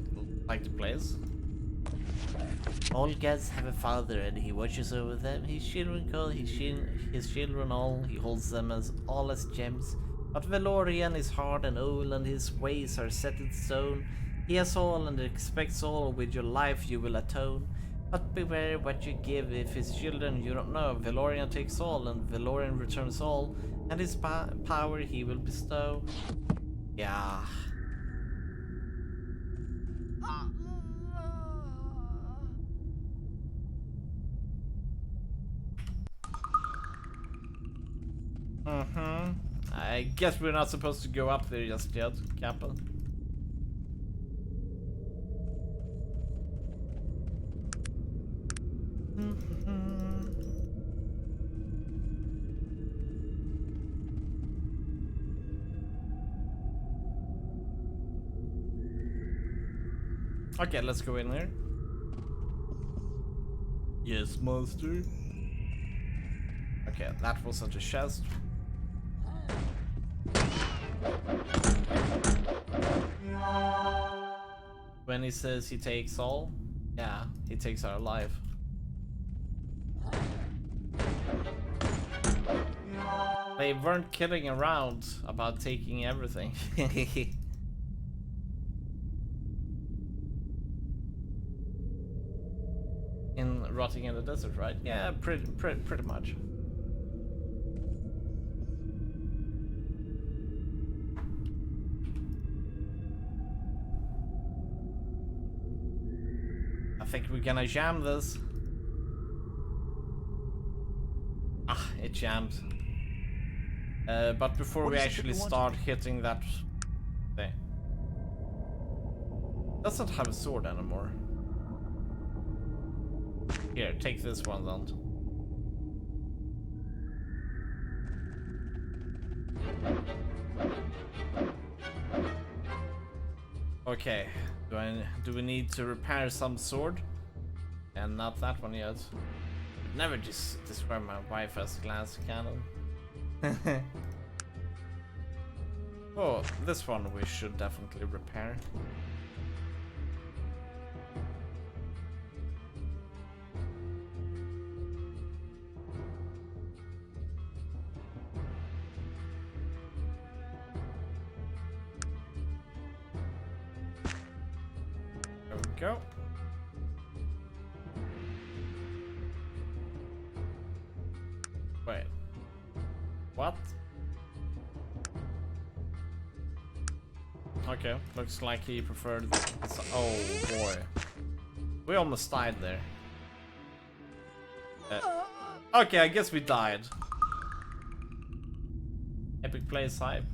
like the place. All gods have a father, and he watches over them. His children call his children all. He holds them all as gems. But Valorian is hard and old, and his ways are set in stone. He has all and expects all. With your life you will atone. But beware what you give. If his children you don't know, Valorian takes all, and Valorian returns all, and his power he will bestow. Yeah. I guess we're not supposed to go up there just yet, Kappa. Okay, let's go in here. Yes, monster. Okay, that was such a chest. When he says he takes all, yeah, he takes our life. They weren't kidding around about taking everything. In rotting in the desert, right? Yeah, pretty much. I think we're gonna jam this. Ah, it jammed. But before we actually start hitting that thing. Doesn't have a sword anymore. Here, take this one then. Okay, do we need to repair some sword? And not that one yet. Never just describe my wife as glass cannon. Oh, this one we should definitely repair. There we go. Wait. What? Okay, looks like he preferred this. Oh boy. We almost died there. Okay, I guess we died. Epic play hype,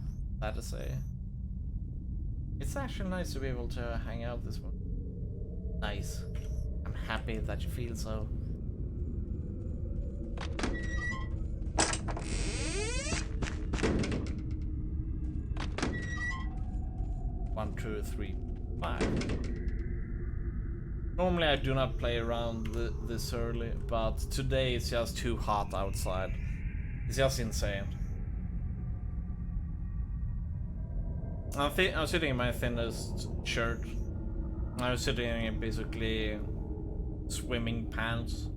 that to say. It's actually nice to be able to hang out this one. Nice. I'm happy that you feel so. 1, 2, 3, 5. Normally I do not play around this early, but today it's just too hot outside. It's just insane. I'm sitting in my thinnest shirt. I'm sitting in basically swimming pants.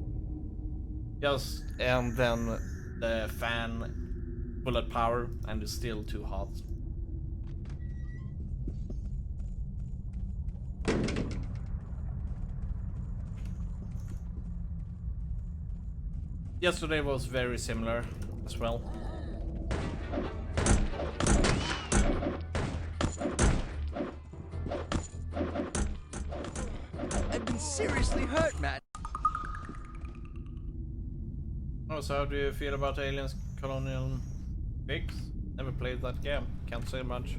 Just, and then the fan full at power, and it's still too hot. Yesterday was very similar as well. I've been seriously hurt, man. Oh, so how do you feel about Aliens Colonial Fix? Never played that game, can't say much.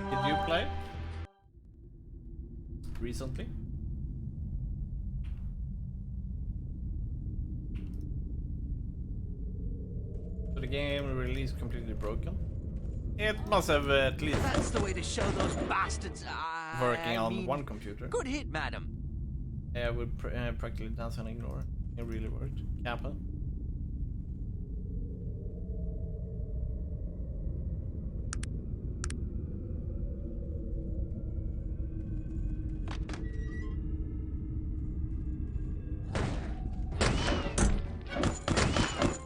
Did you play? Recently? So the game released completely broken? It must have at least That's the way to show those bastards. working on one computer. Good hit, madam. Yeah, we practically dance and ignore. It really worked. Kappa.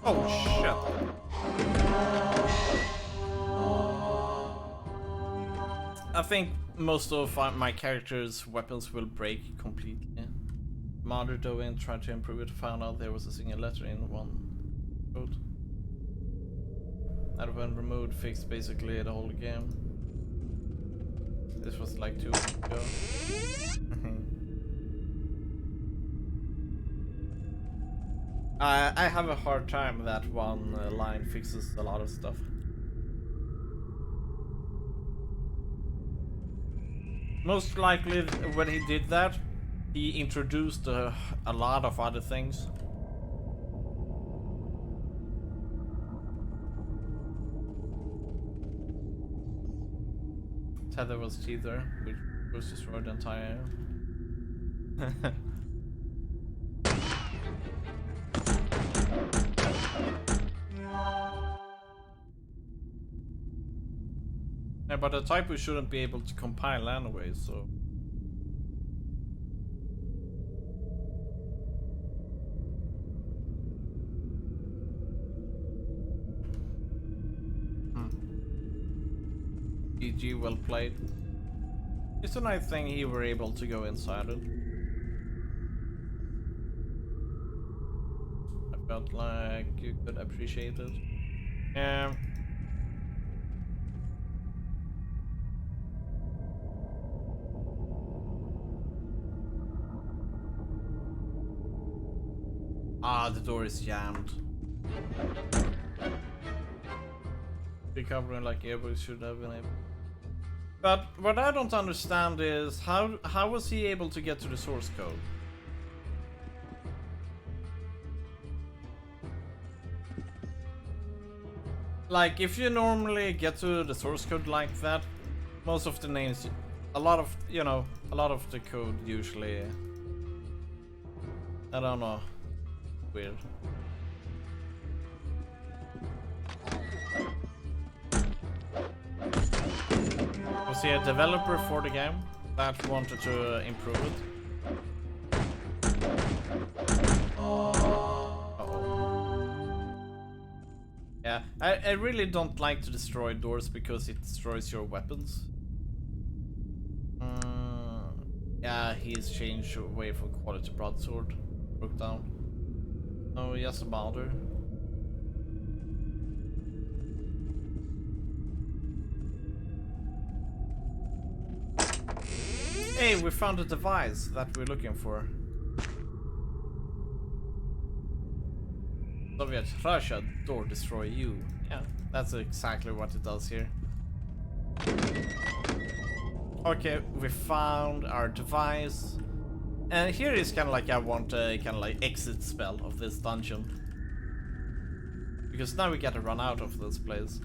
Oh shit. I think most of my character's weapons will break completely. Mother dove in, tried to improve it, found out there was a single letter in one code. That when removed, fixed basically the whole game. This was like 2 weeks ago. I have a hard time that one line fixes a lot of stuff. Most likely when he did that, he introduced a lot of other things. Tether was Tether, which was destroyed the entire. Yeah, but the type we shouldn't be able to compile anyway, so. GG, well played. It's a nice thing you were able to go inside it. I felt like you could appreciate it. Yeah. Ah, the door is jammed. Recovering like everybody should have been able. But what I don't understand is how was he able to get to the source code? Like if you normally get to the source code like that, most of the names, a lot of the code usually, I don't know, weird. Was he a developer for the game that wanted to improve it? Yeah, I really don't like to destroy doors because it destroys your weapons. Yeah, he's changed away from quality broadsword. Broke down. Oh, yes, a boulder. Hey, we found a device that we're looking for. Soviet Russia, door destroy you. Yeah, that's exactly what it does here. Okay, we found our device. And here is kind of like I want a kind of like exit spell of this dungeon. Because now we gotta run out of this place.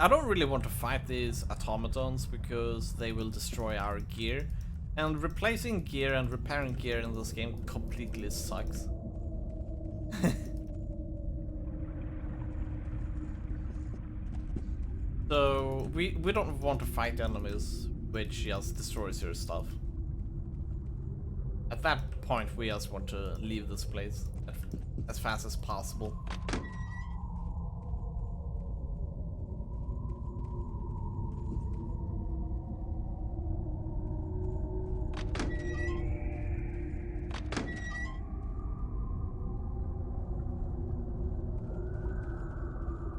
I don't really want to fight these automatons because they will destroy our gear. And replacing gear and repairing gear in this game completely sucks. So we don't want to fight enemies which just destroys your stuff. At that point we just want to leave this place as fast as possible.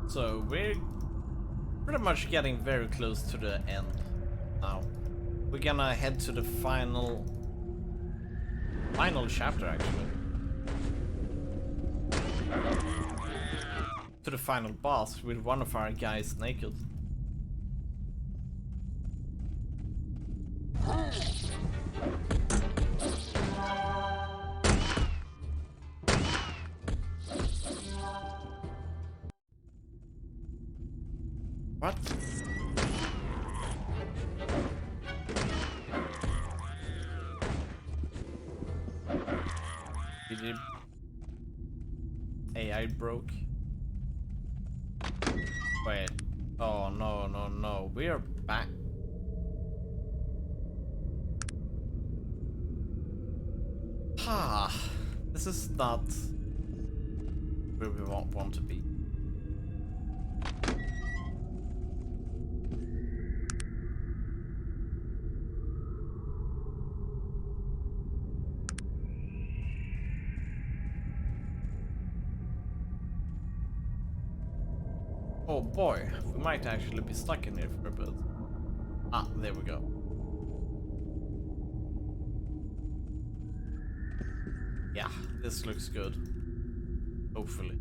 So we're pretty much getting very close to the end now. We're gonna head to the final chapter actually. To the final boss with one of our guys naked. What? Did AI broke? Wait. Oh no, no, no. We are back. Ah, this is not where we want to be. Oh boy, we might actually be stuck in here for a bit. Ah, there we go. Yeah, this looks good. Hopefully.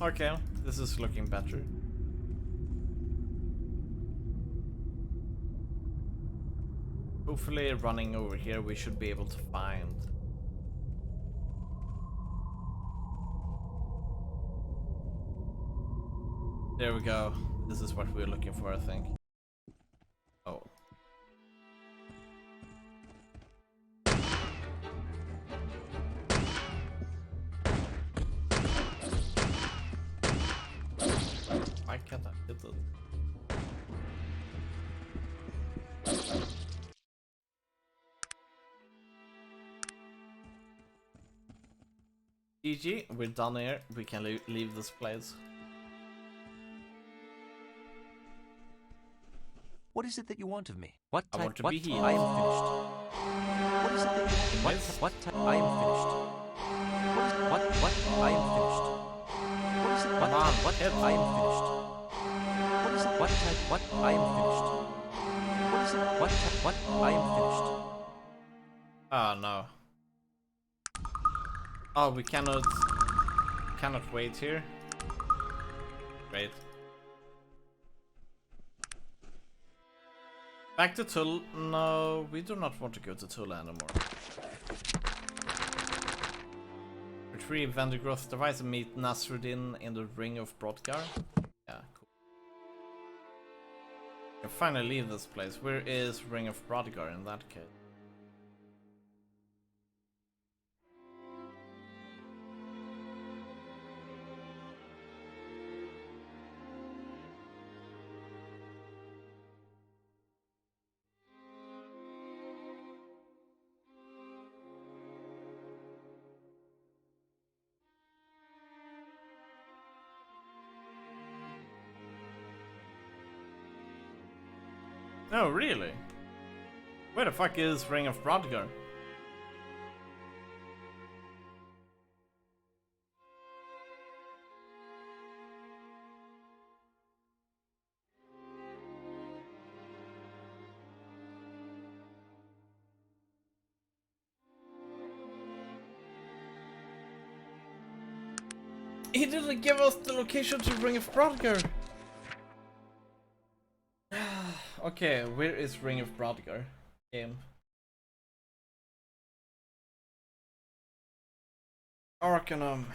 Okay, this is looking better. Hopefully running over here we should be able to find. There we go. This is what we're looking for, I think. Oh. Why can't I hit it? GG, we're done here. We can leave this place. What is it that you want of me? What I type? want to what be type- healed. I am finished. What is it that you want? What type? I am finished. What? I am finished. What is it? What type? What? I am finished. What is it? What type? What? I am finished. What is it? What type? What? I am finished. Oh no. Oh, we cannot wait here. Great. Back to Tull. No, we do not want to go to Tull anymore. Retrieve vendor growth device and meet Nasruddin in the Ring of Brodgar. Yeah, cool. We can finally leave this place. Where is Ring of Brodgar in that case? No, really? Where the fuck is Ring of Brodgar? He didn't give us the location to Ring of Brodgar! Okay, where is Ring of Brodgar? Game. Arcanum.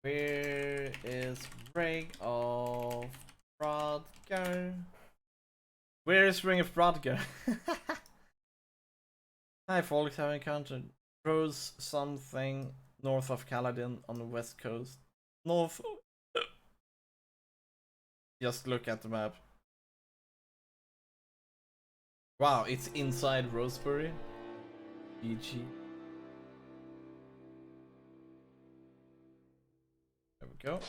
Where is Ring of Brodgar? Where is Ring of Brodgar? Hi folks, have encountered Rose something north of Kaladin on the west coast. North. Just look at the map. Wow, it's inside Rosebury. GG. There we go.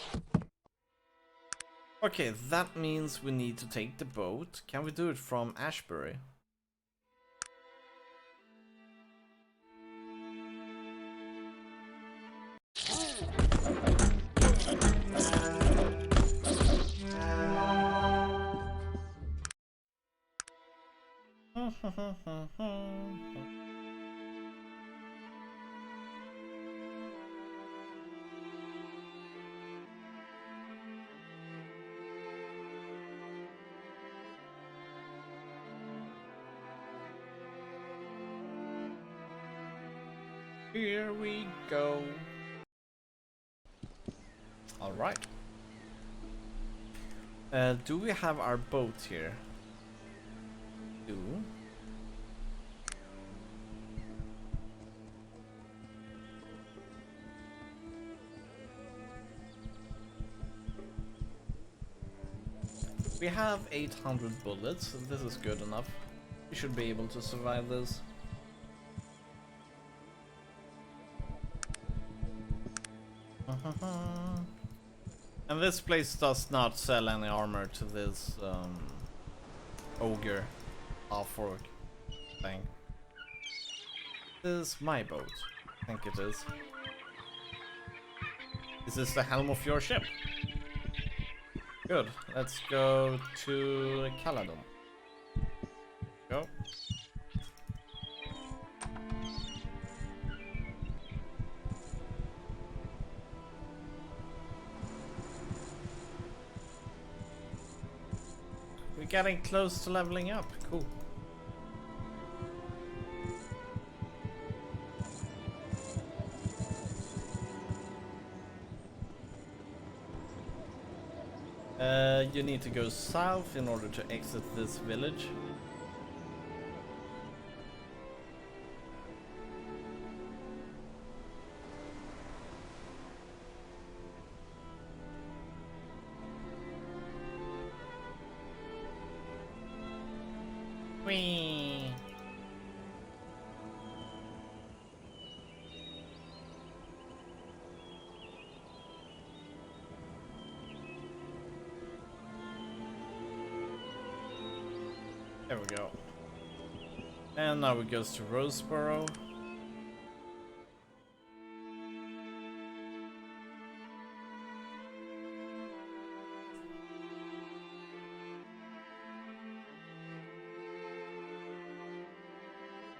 Okay, that means we need to take the boat. Can we do it from Ashbury? Here we go. All right. Do we have our boat here? Do. We have 800 bullets, so this is good enough. We should be able to survive this. And this place does not sell any armor to this ogre half-orc thing. This is my boat. I think it is. Is this the helm of your ship? Good. Let's go to Caladon. Go. We're getting close to leveling up. Cool. You need to go south in order to exit this village. Whee! There we go. And now it goes to Roseboro.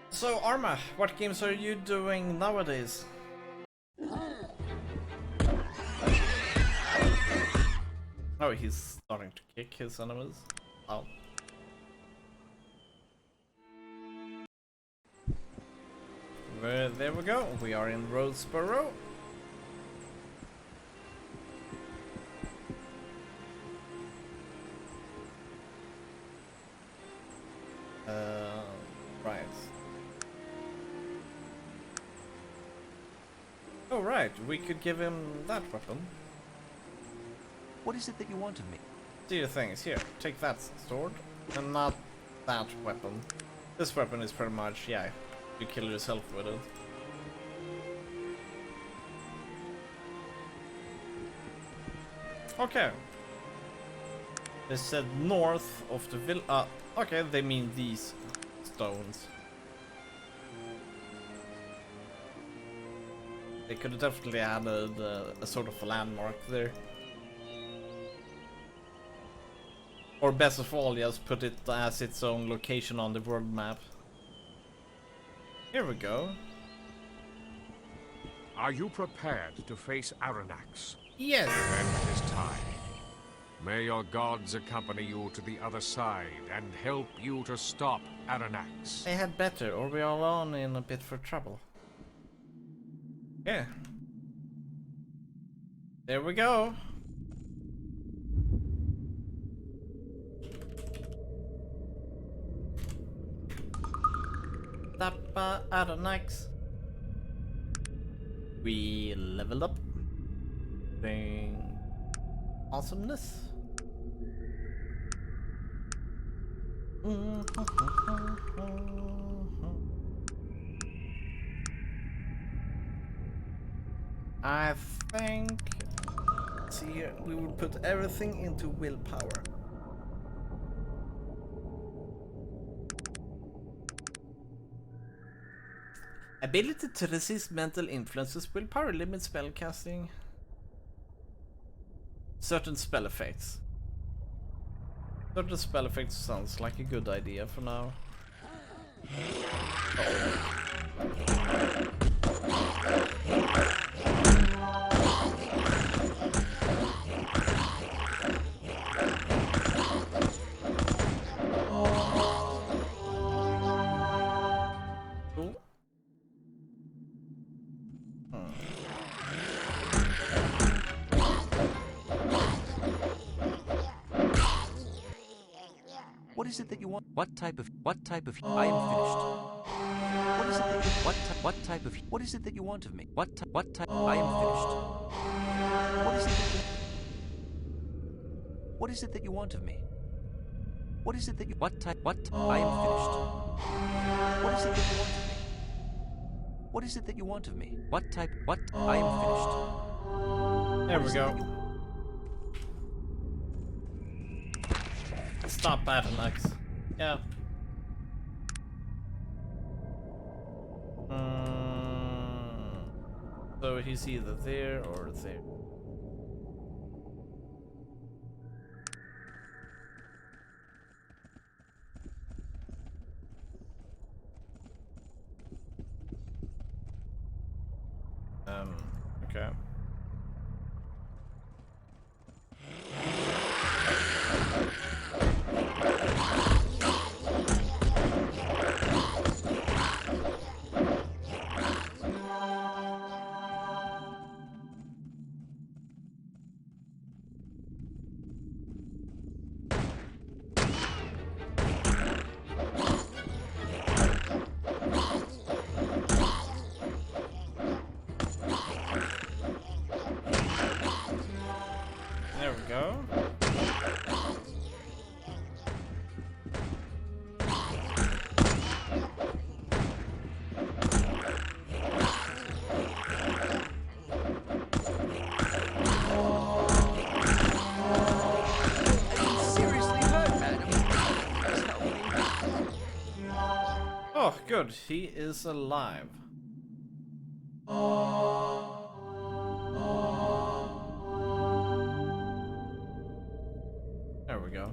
So Arma, what games are you doing nowadays? Oh, he's starting to kick his enemies. Oh. There we go. We are in Roseboro. Right. Oh, right. We could give him that weapon. What is it that you want of me? Do your things. Here, take that sword. And not that weapon. This weapon is pretty much, yeah, you kill yourself with it. Okay. They said north of the village. Okay, they mean these stones. They could have definitely added a sort of a landmark there. Or best of all, just put it as its own location on the world map. Here we go. Are you prepared to face Aranax? Yes! Then it is time. May your gods accompany you to the other side and help you to stop Aranax. I had better, or we are alone in a bit for trouble. Yeah. There we go. Stop Aranax. We leveled up. Bring awesomeness. I think, let's see here, we will put everything into willpower. Ability to resist mental influences, willpower limit spell casting. Certain spell effects. Certain spell effects sounds like a good idea for now. Cool. What is it that you want? What type of I am finished. What is it that you what type of what is it that you want of me? What type I am finished. What is it that you What is it that you want of me? What is it that you what I am finished. What is it that you want of me? What is it that you want of me? What type I am finished. There we go. Stop battle axe. Yeah. So he's either there or there. Okay. There we go. Seriously hurt, madam. Please help me. Oh, good. He is alive. There we go.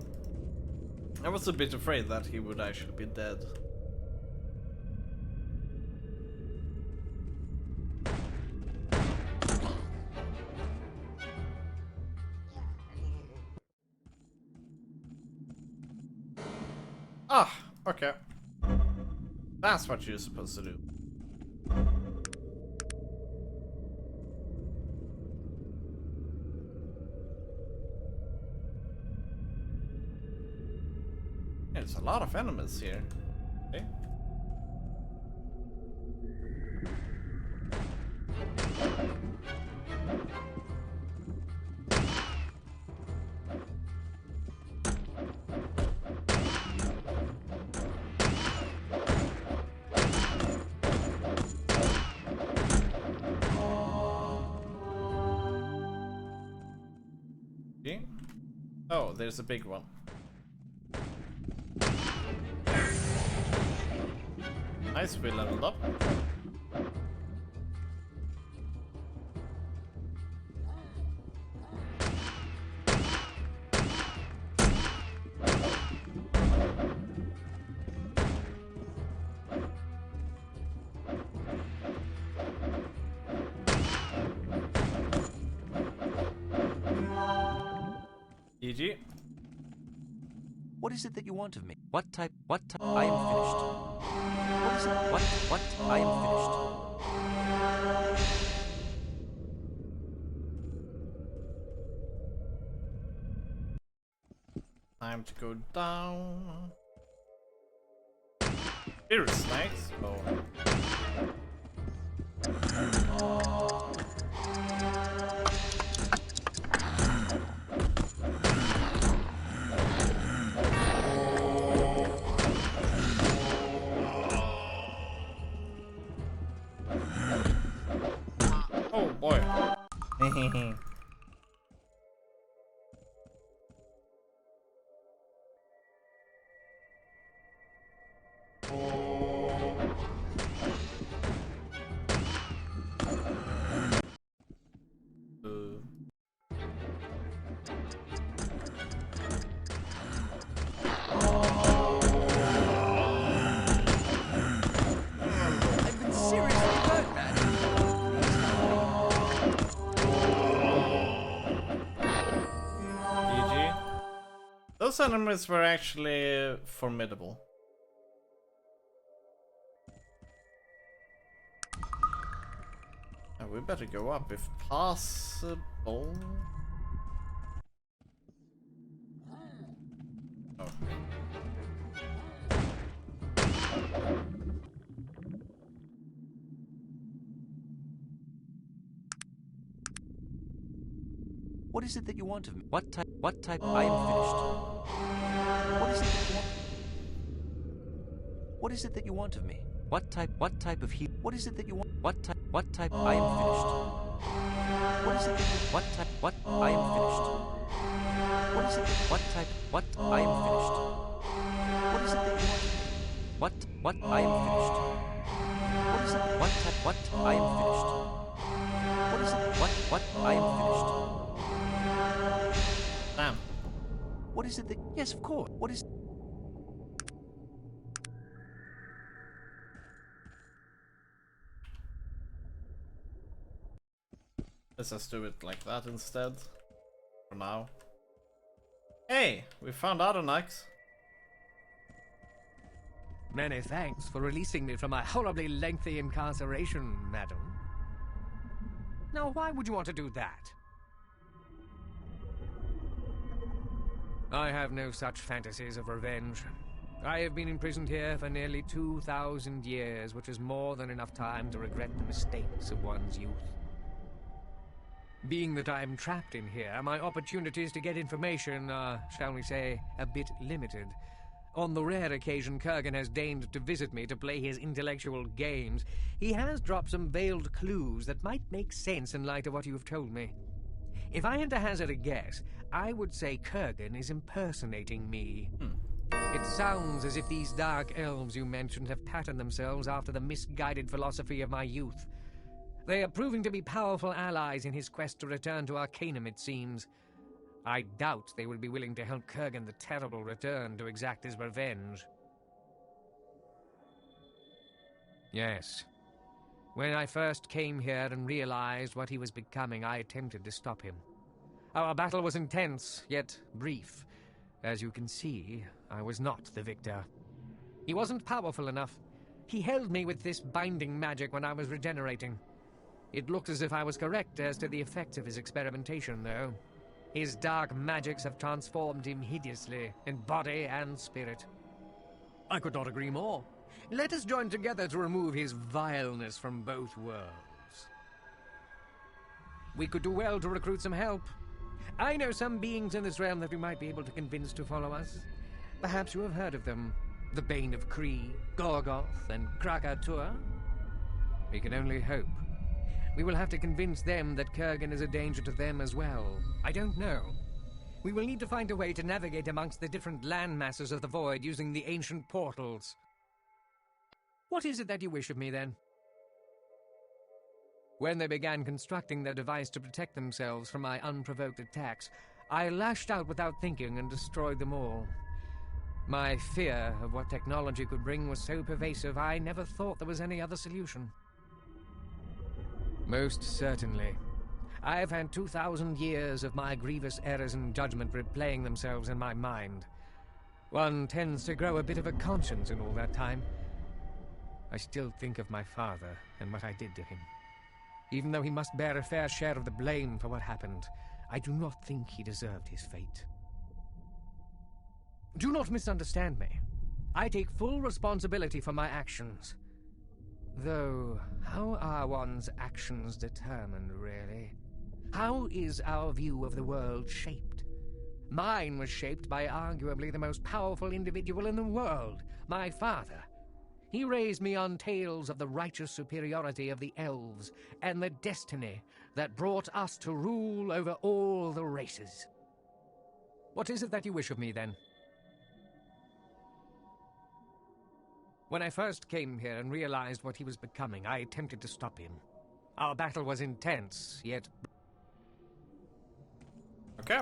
I was a bit afraid that he would actually be dead. Ah, okay. That's what you're supposed to do. There's a lot of enemies here. Okay. Okay. Oh, there's a big one. Nice, we leveled up. GG. What is it that you want of me? What type? I am finished. What is it? What? I am finished. Time to go down. Spirit snakes. Oh. Oh boy. I've been seriously hurt, madam. GG. Those enemies were actually formidable. We better go up if possible. Oh. What is it that you want of me? What type? I am finished. What is it that you want? What is it that you want of me? What type of heal? What is it that you want? What type? I am finished. What is it that you... What type... What? I am finished. What is it that... What type... What? I am finished. What is it that you want? What? What? I am finished. What is it? What type? What? I am finished. What is it? What? What? I am finished. Damn. What is it that... Yes, of course. What is... Let's just do it like that instead. For now. Hey, we found Arcanum. Many thanks for releasing me from my horribly lengthy incarceration, madam. Now, why would you want to do that? I have no such fantasies of revenge. I have been imprisoned here for nearly 2,000 years, which is more than enough time to regret the mistakes of one's youth. Being that I'm trapped in here, my opportunities to get information are, shall we say, a bit limited. On the rare occasion Kurgan has deigned to visit me to play his intellectual games, he has dropped some veiled clues that might make sense in light of what you've told me. If I had to hazard a guess, I would say Kurgan is impersonating me. It sounds as if these dark elves you mentioned have patterned themselves after the misguided philosophy of my youth. They are proving to be powerful allies in his quest to return to Arcanum, it seems. I doubt they will be willing to help Kurgan the Terrible return to exact his revenge. Yes. When I first came here and realized what he was becoming, I attempted to stop him. Our battle was intense, yet brief. As you can see, I was not the victor. He wasn't powerful enough. He held me with this binding magic when I was regenerating. It looked as if I was correct as to the effects of his experimentation, though. His dark magics have transformed him hideously, in body and spirit. I could not agree more. Let us join together to remove his vileness from both worlds. We could do well to recruit some help. I know some beings in this realm that we might be able to convince to follow us. Perhaps you have heard of them. The Bane of Kree, Gorgoth, and Krakatur. We can only hope. We will have to convince them that Kurgan is a danger to them as well. I don't know. We will need to find a way to navigate amongst the different land masses of the Void using the ancient portals. What is it that you wish of me, then? When they began constructing their device to protect themselves from my unprovoked attacks, I lashed out without thinking and destroyed them all. My fear of what technology could bring was so pervasive, I never thought there was any other solution. Most certainly. I have had 2,000 years of my grievous errors and judgment replaying themselves in my mind. One tends to grow a bit of a conscience in all that time. I still think of my father and what I did to him. Even though he must bear a fair share of the blame for what happened, I do not think he deserved his fate. Do not misunderstand me. I take full responsibility for my actions. Though, how are one's actions determined, really? How is our view of the world shaped? Mine was shaped by arguably the most powerful individual in the world, my father. He raised me on tales of the righteous superiority of the elves and the destiny that brought us to rule over all the races. What is it that you wish of me, then? When I first came here and realized what he was becoming, I attempted to stop him. Our battle was intense, yet... Okay.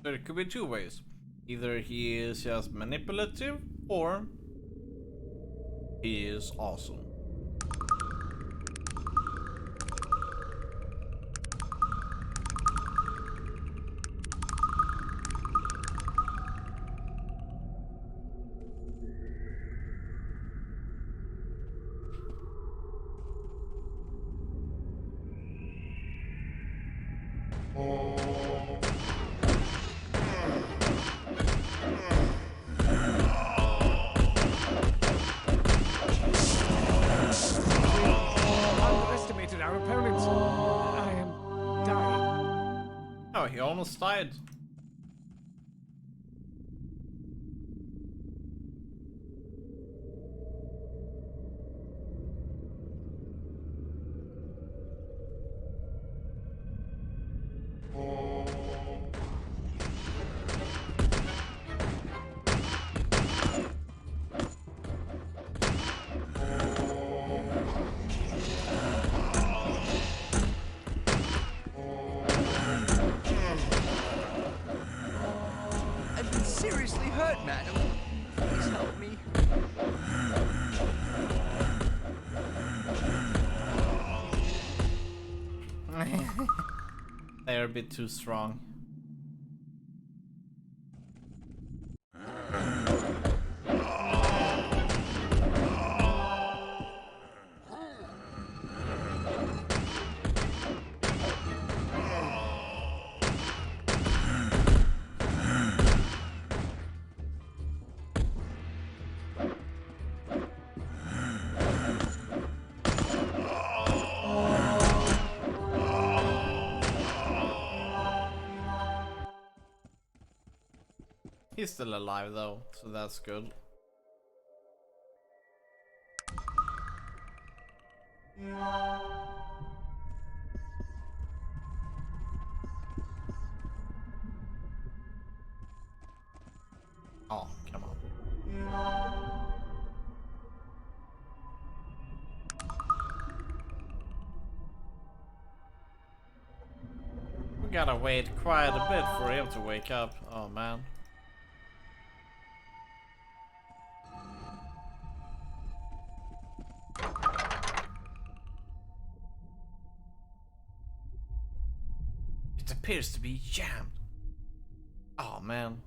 There could be two ways. Either he is just manipulative, or he is awesome. almost died. I've been seriously hurt, madam. Please help me. They're a bit too strong. He's still alive though, so that's good. Oh, come on. We gotta wait quite a bit for him to wake up. Oh man. It appears to be jammed. Oh man.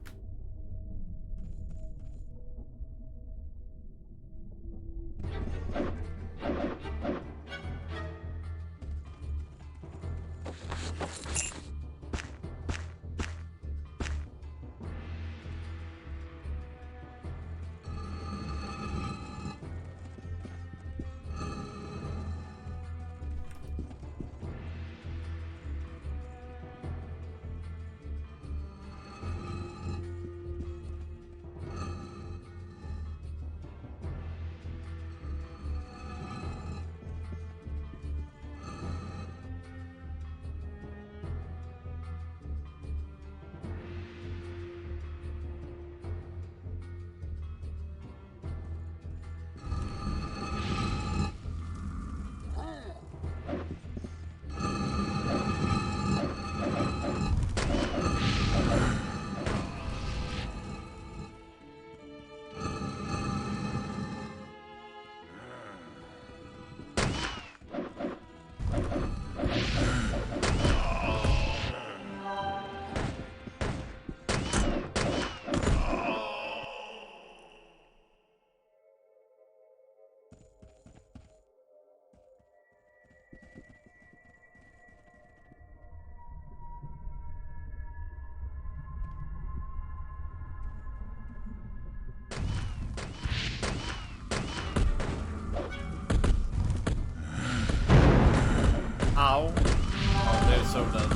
Ow. Oh, they're so dead.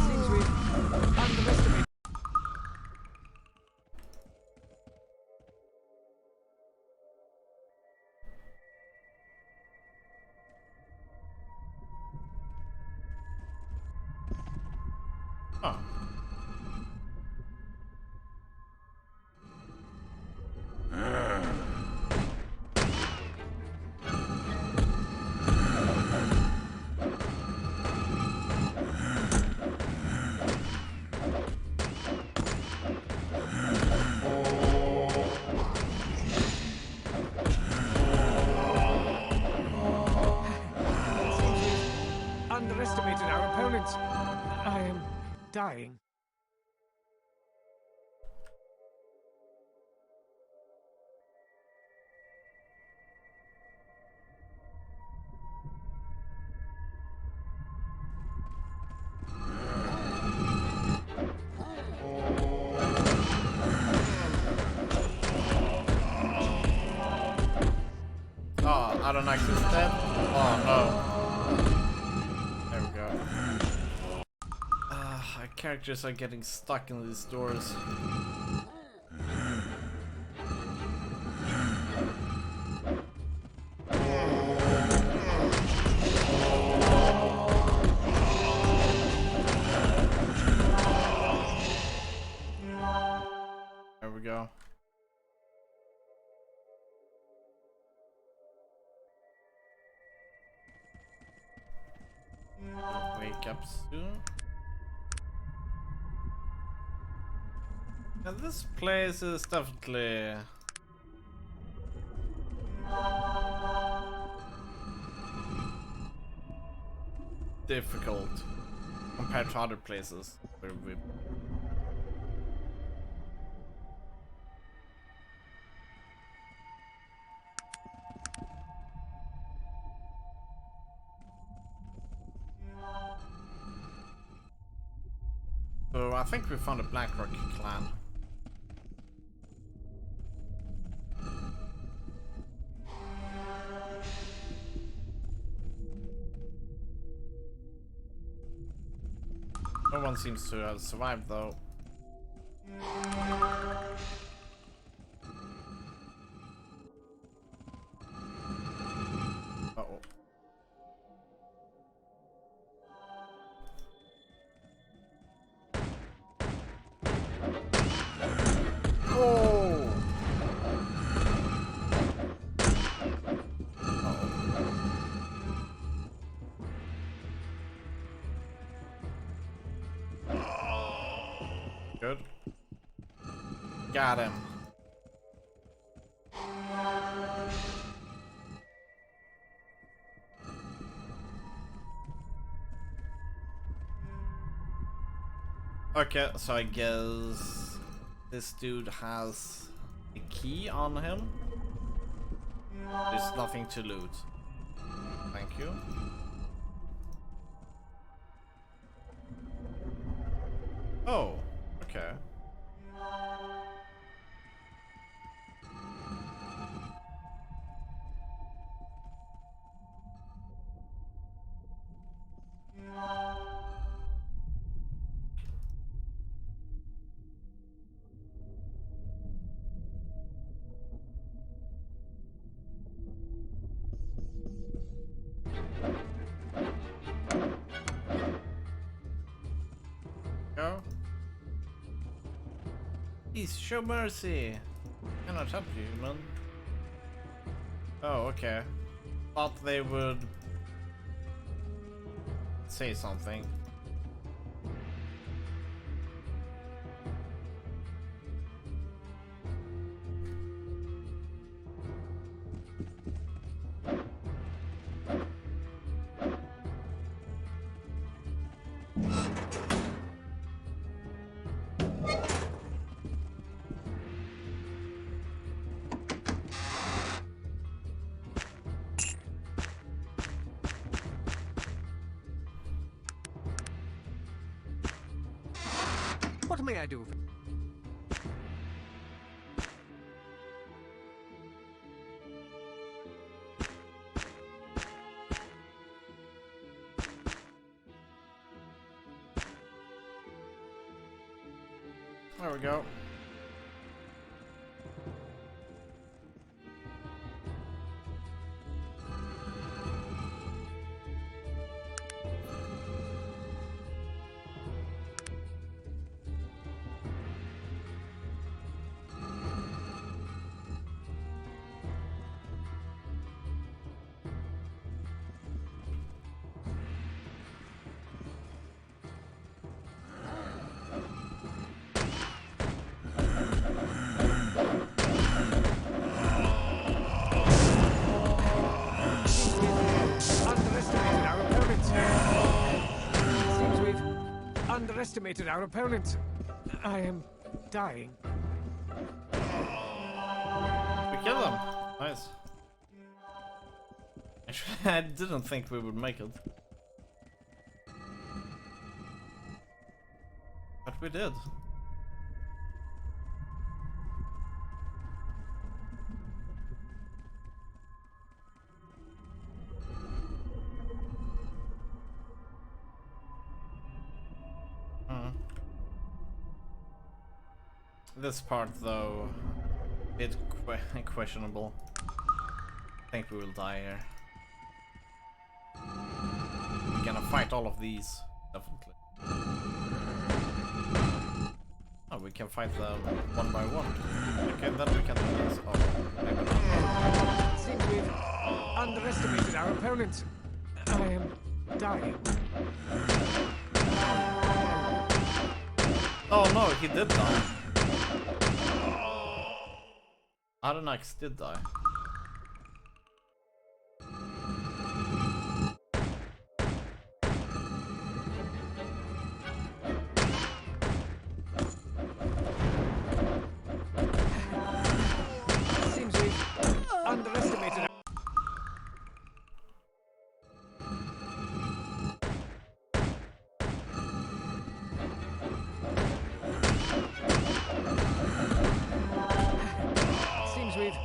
Seems we've underestimated. Oh. Underestimated our opponents. I am dying. Oh, I don't actually dead. Oh no. There we go. Characters are getting stuck in these doors. There we go. Wake up soon. And this place is definitely difficult compared to other places where we. So I think we found a Blackrock clan. No one seems to have survived though. Uh-oh. Oh! Good. Got him. Okay, so I guess this dude has a key on him. There's nothing to loot. Thank you. Oh, okay. Go. Please show mercy. Cannot help you, human. Oh, okay. Thought they would say something. What may I do? There we go. Underestimated our opponent. I am dying. We killed them. Nice. Actually, I didn't think we would make it. But we did. This part, though, bit questionable. I think we will die here. We're gonna fight all of these, definitely. Oh, we can fight them one by one. Okay, then we can do this. Oh, maybe not. Seems we've underestimated our opponent. I am dying. Oh no, he did die. Aronnax did die. Seems we've underestimated. Seems we've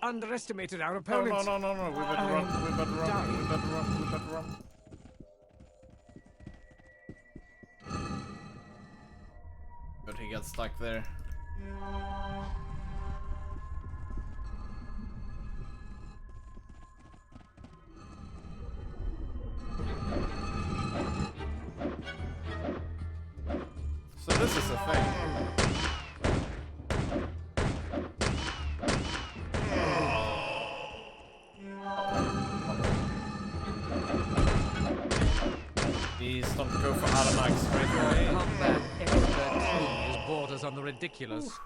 underestimated our No, opponent. no. We better run. We better run. We better run. We better run. But he got stuck there. So this is a thing. Please don't go for Aronnax straight away. Combat expert is borders on the ridiculous.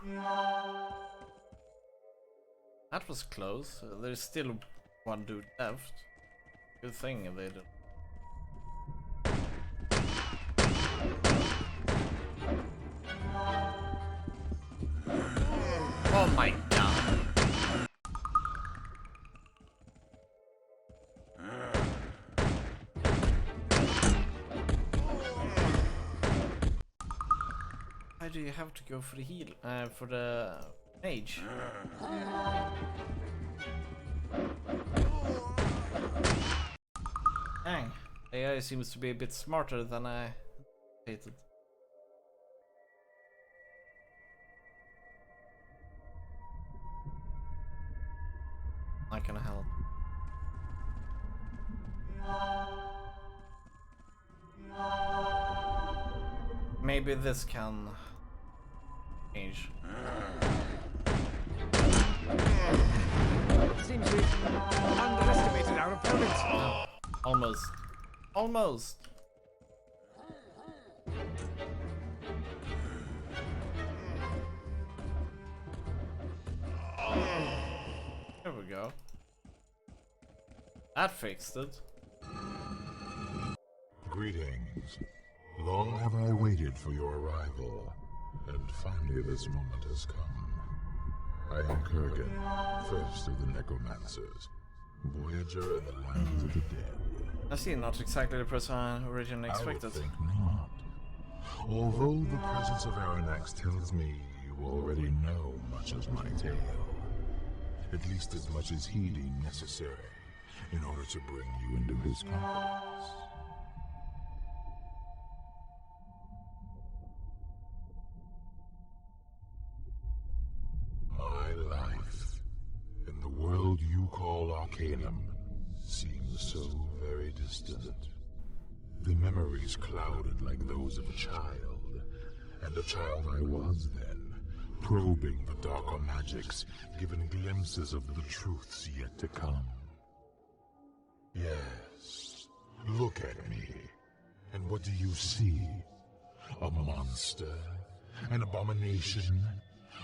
That was close. There's still one dude left. Good thing they did. Oh my god. Why do you have to go for the heal? For the mage? Dang. AI seems to be a bit smarter than I anticipated. Not gonna help. Maybe this can change. Seems we've underestimated our opponent. No, almost. Almost. There we go. That fixed it. Greetings. Long have I waited for your arrival, and finally this moment has come. I am Kurgan, first of the Necromancers, voyager in the lands of the dead. I see, not exactly the person I originally I expected. would think not. Although the presence of Aranax tells me you already know much of my tale. At least as much as he deemed necessary in order to bring you into his confidence. My life in the world you call Arcanum seems so very distant. The memories clouded like those of a child, and a child I was then, probing the darker magics, given glimpses of the truths yet to come. Yes, look at me, and what do you see? A monster? An abomination?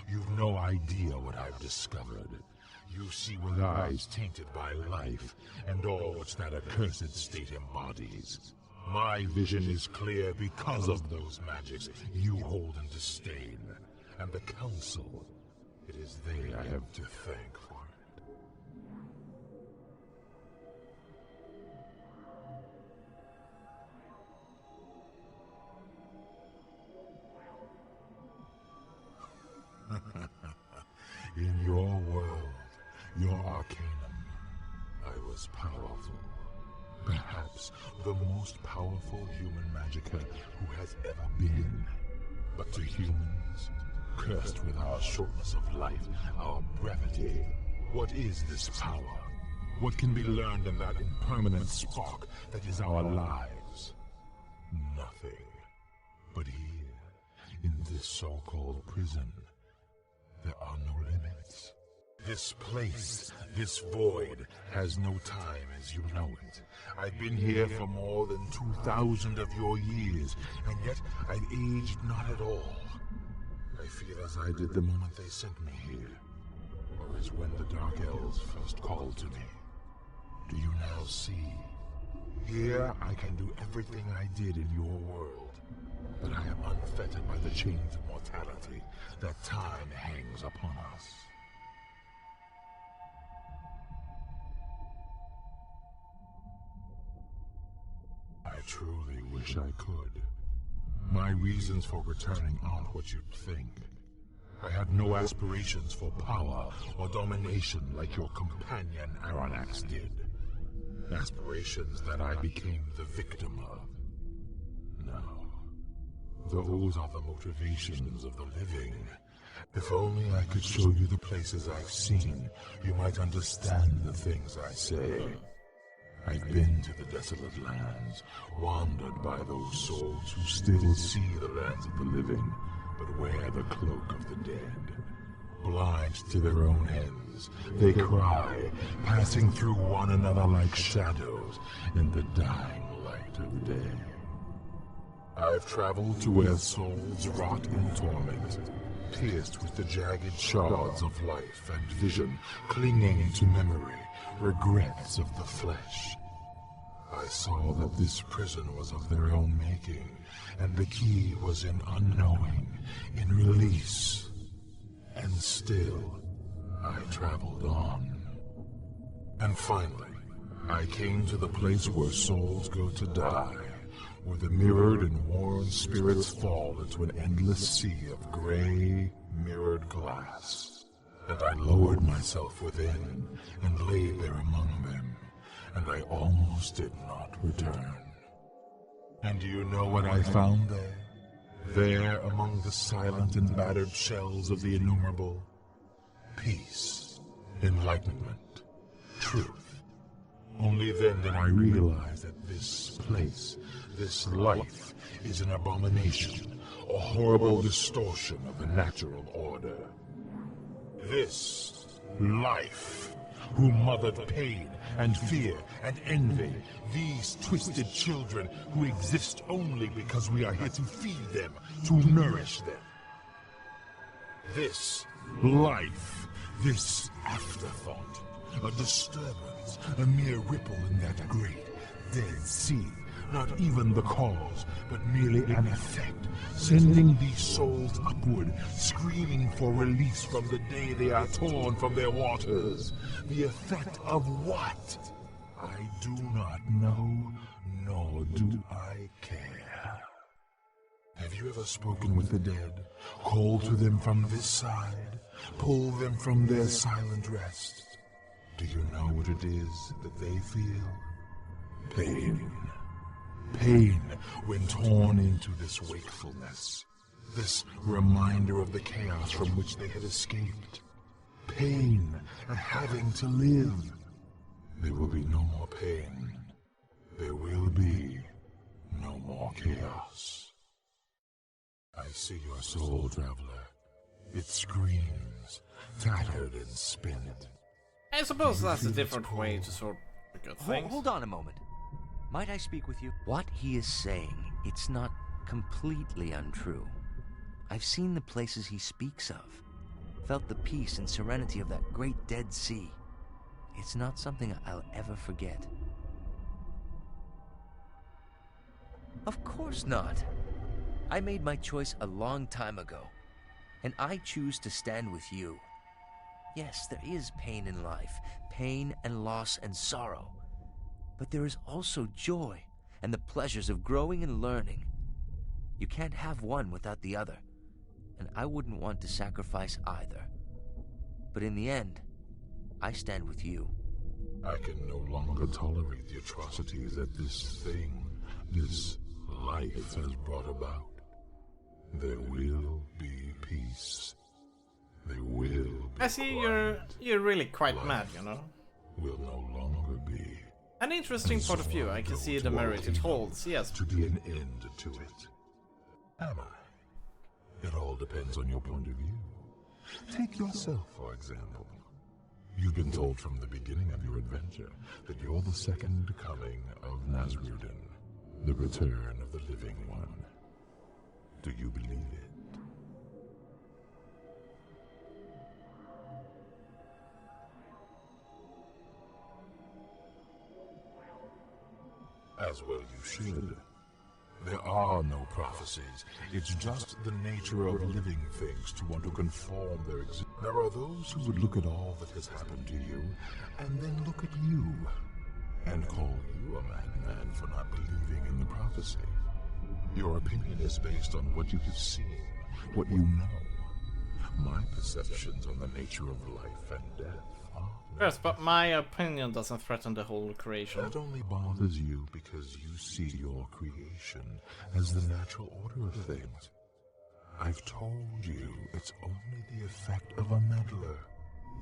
You've no idea what I've discovered. You see with eyes tainted by life, and all which that accursed state embodies. My vision is clear because of those magics you hold in disdain, and the Council. It is they I have to thank for it. In your world, your Arcanum, I was powerful. Perhaps the most powerful human magicka who has ever been. But to humans, cursed with our shortness of life, our brevity. What is this power? What can be learned in that impermanent spark that is our lives? Nothing. But here, in this so-called prison, there are no limits. This place, this void, has no time as you know it. I've been here for more than 2,000 of your years, and yet I've aged not at all. I feel as I did the moment they sent me here, or as when the Dark Elves first called to me. Do you now see? Here I can do everything I did in your world, but I am unfettered by the chains of mortality that time hangs upon us. I truly wish I could. My reasons for returning aren't what you'd think. I had no aspirations for power or domination like your companion Aranax did. Aspirations that I became the victim of. No. Those are the motivations of the living. If only I could show you the places I've seen, you might understand the things I say. I've been to the desolate lands, wandered by those souls who still see the lands of the living, but wear the cloak of the dead. Blind to their own ends, they cry, passing through one another like shadows in the dying light of day. I've traveled to where souls rot in torment, pierced with the jagged shards of life and vision, clinging to memory, regrets of the flesh. I saw that this prison was of their own making, and the key was in unknowing, in release. And still, I traveled on. And finally, I came to the place where souls go to die, where the mirrored and worn spirits fall into an endless sea of gray, mirrored glass. And I lowered myself within, and lay there among them, and I almost did not return. And do you know what I found there? There, among the silent and battered shells of the innumerable, peace, enlightenment, truth. Only then did I realize that this place, this life, is an abomination, a horrible distortion of the natural order. This life, who mothered pain and fear and envy, these twisted children who exist only because we are here to feed them, to nourish them. This life, this afterthought, a disturbance, a mere ripple in that great, dead sea, not even the cause, but merely an effect, sending these souls upward, screaming for release from the day they are torn from their waters. The effect of what? I do not know, nor do I care. Have you ever spoken with the dead, called to them from this side, pulled them from their silent rest? Do you know what it is that they feel? Pain. Pain when torn into this wakefulness, this reminder of the chaos from which they had escaped. Pain at having to live. There will be no more pain. There will be no more chaos. I see your soul, traveler. It screams, tattered and spent. I suppose that's a different way to sort of look at things. Hold on a moment. Might I speak with you? What he is saying, it's not completely untrue. I've seen the places he speaks of, felt the peace and serenity of that great dead sea. It's not something I'll ever forget. Of course not. I made my choice a long time ago, and I choose to stand with you. Yes, there is pain in life, pain and loss and sorrow. But there is also joy and the pleasures of growing and learning. You can't have one without the other, and I wouldn't want to sacrifice either. But in the end, I stand with you. I can no longer tolerate the atrocities that this thing, this life has brought about. There will be peace. cease. They will be I see you're really quite mad, you know. will no longer be. An interesting point of view. I can see the merit it holds. Yes. To be an end to it. Am I? It all depends on your point of view. Take yourself, for example. You've been told from the beginning of your adventure that you're the second coming of Nasruddin, the return of the living one. Do you believe it? As well you should. There are no prophecies. It's just the nature of living things to want to conform their existence. There are those who would look at all that has happened to you, and then look at you, and call you a madman for not believing in the prophecy. Your opinion is based on what you have seen, what you know. My perceptions on the nature of life and death are... Yes, but my opinion doesn't threaten the whole creation. That only bothers you because you see your creation as the natural order of things. I've told you it's only the effect of a meddler,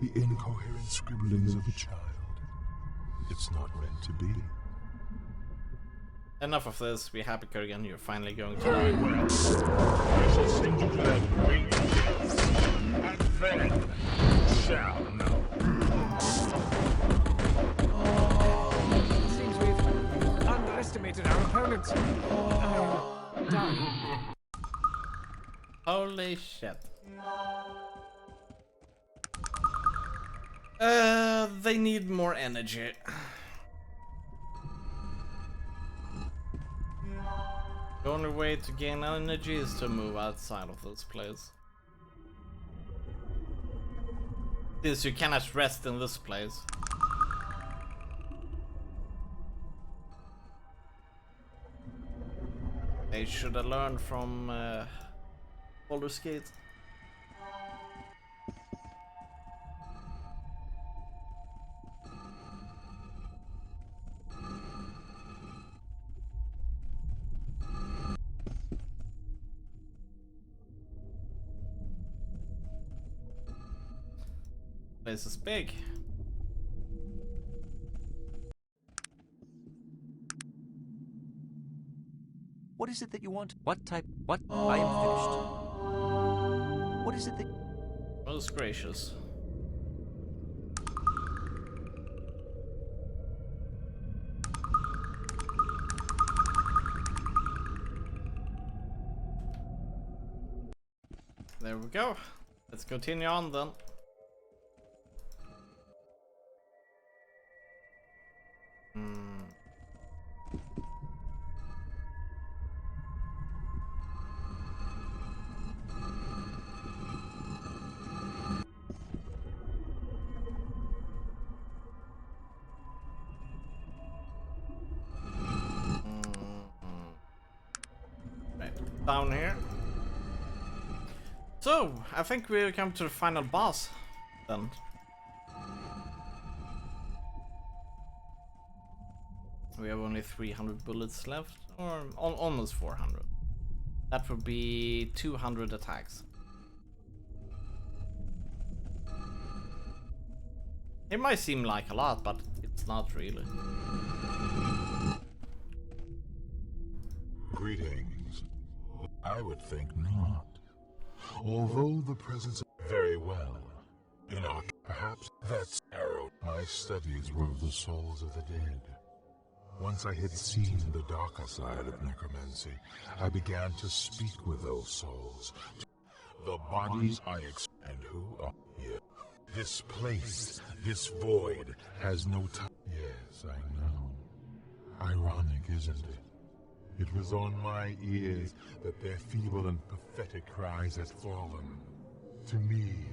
the incoherent scribblings of a child. It's not meant to be. Enough of this. Be happy, Kurgan. You're finally going to die. I shall send you to that great and then shall know. It seems we've underestimated our opponents. Done. Holy shit. They need more energy. The only way to gain energy is to move outside of this place. Since you cannot rest in this place. They should have learned from Baldur's Gate. Place is big. What is it that you want? What type? What? I am finished. What is it that... Most gracious. There we go. Let's continue on then. Right, down here. So, I think we'll come to the final boss then. We have only 300 bullets left, or almost 400. That would be 200 attacks. It might seem like a lot, but it's not really. Greetings. I would think not. Although the presence of... Very well. In our... Perhaps that's arrow. My studies were of the souls of the dead. Once I had seen the darker side of necromancy, I began to speak with those souls. The bodies and who are here. This place, this void, has no time. Yes, I know. Ironic, isn't it? It was on my ears that their feeble and pathetic cries had fallen. To me,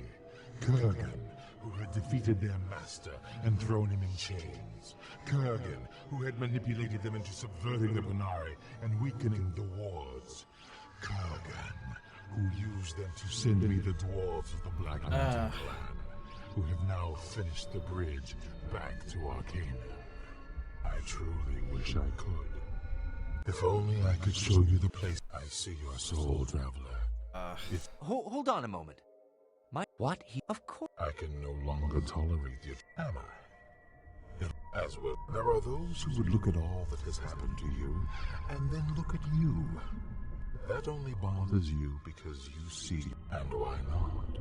Kurgan, who had defeated their master and thrown him in chains. Kurgan, who had manipulated them into subverting the Bonari and weakening the wards. Kurgan, who used them to send me the dwarves of the Black Mountain clan, who have now finished the bridge back to Arcanum. I truly wish I could. If only I could show you the place. I see your soul, traveler. Hold on a moment. What? Of course. I can no longer tolerate you, am I? As well, there are those who would look at all that has happened to you, and then look at you. That only bothers you because you see, and why not?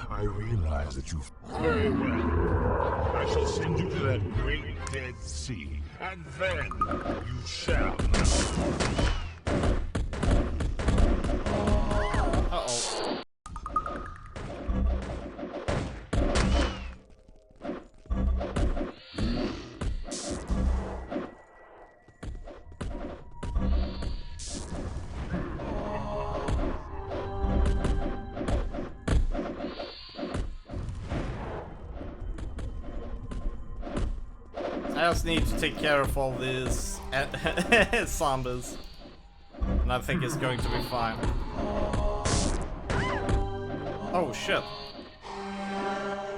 I realize that you... Very well. I shall send you to that great dead sea, and then you shall know. Uh-oh. I just need to take care of all these zombies. And I think it's going to be fine. Oh shit.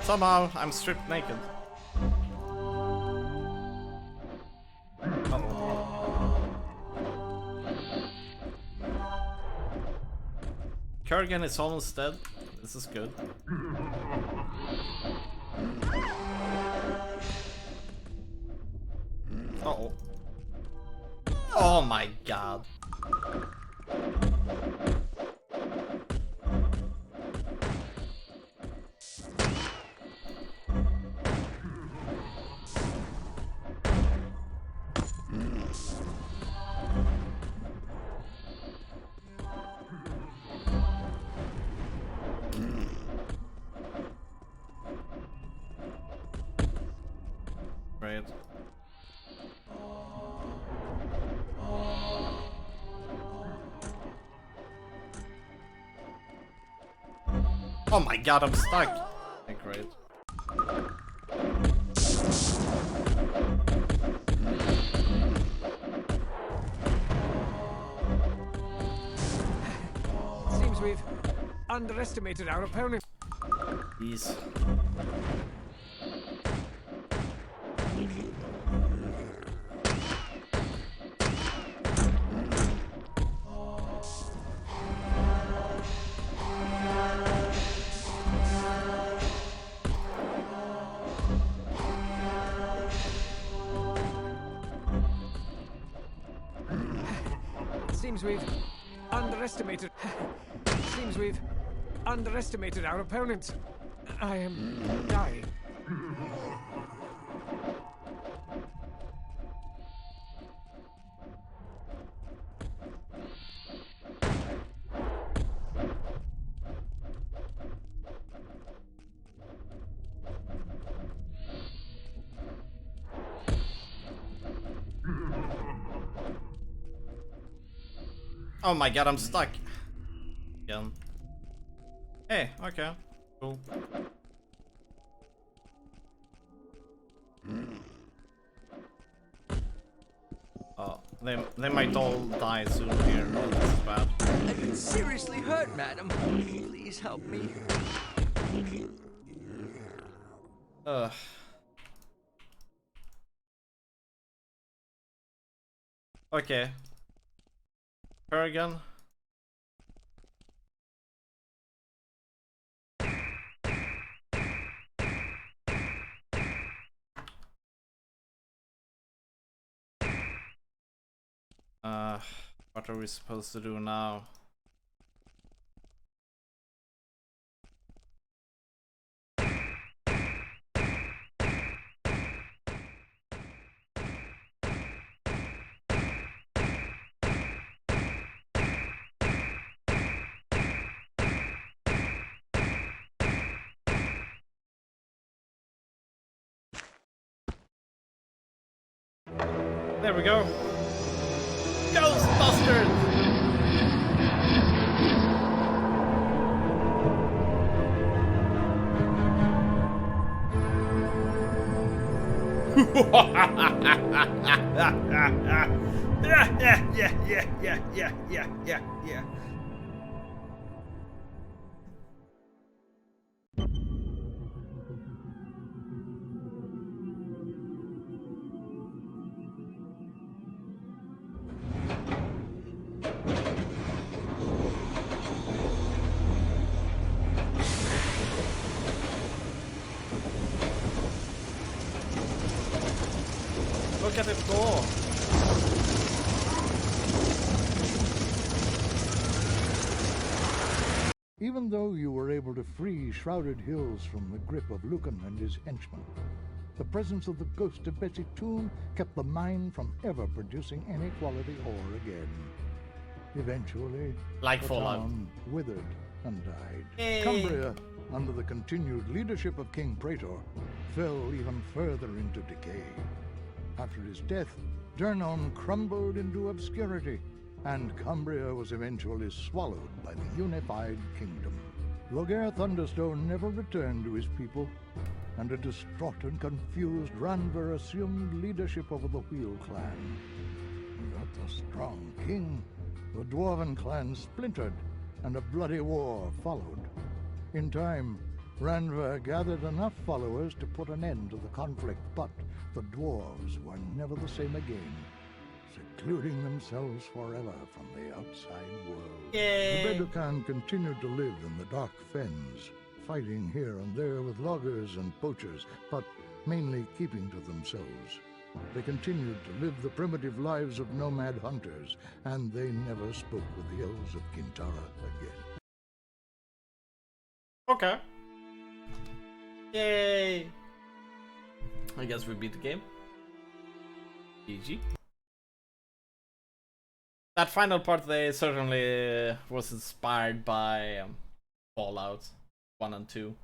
Somehow I'm stripped naked. Uh-oh. Kurgan is almost dead. This is good. Uh-oh. Oh my god. Right. Oh my god, I'm stuck. Okay, great. Seems we've underestimated our opponent. Jeez. Seems we've underestimated. Seems we've underestimated our opponent. I am dying. Oh my god, I'm stuck. Again. Hey, okay. Cool. Oh, they might all die soon here. This is bad. I've been seriously hurt, madam. Please help me. Ugh. Okay. Kurgan. What are we supposed to do now? There we go. Ghostbusters! Yeah. look at it go. Even though you were able to free Shrouded Hills from the grip of Lucan and his henchmen, the presence of the ghost of Betsy Tomb kept the mine from ever producing any quality ore again. Eventually, Like the Fallout. town withered and died. Yay. Cumbria, under the continued leadership of King Praetor, fell even further into decay. After his death, Durnon crumbled into obscurity, and Cumbria was eventually swallowed by the unified kingdom. Loghaire Thunderstone never returned to his people, and a distraught and confused Ranver assumed leadership over the Wheel clan. Without the strong king, the Dwarven clan splintered, and a bloody war followed. In time, Ranver gathered enough followers to put an end to the conflict, but the dwarves were never the same again, secluding themselves forever from the outside world. Yay. The Beducan continued to live in the dark fens, fighting here and there with loggers and poachers, but mainly keeping to themselves. They continued to live the primitive lives of nomad hunters, and they never spoke with the elves of Kintara again. Okay. Yay! I guess we beat the game. GG. That final part they certainly was inspired by Fallout 1 and 2.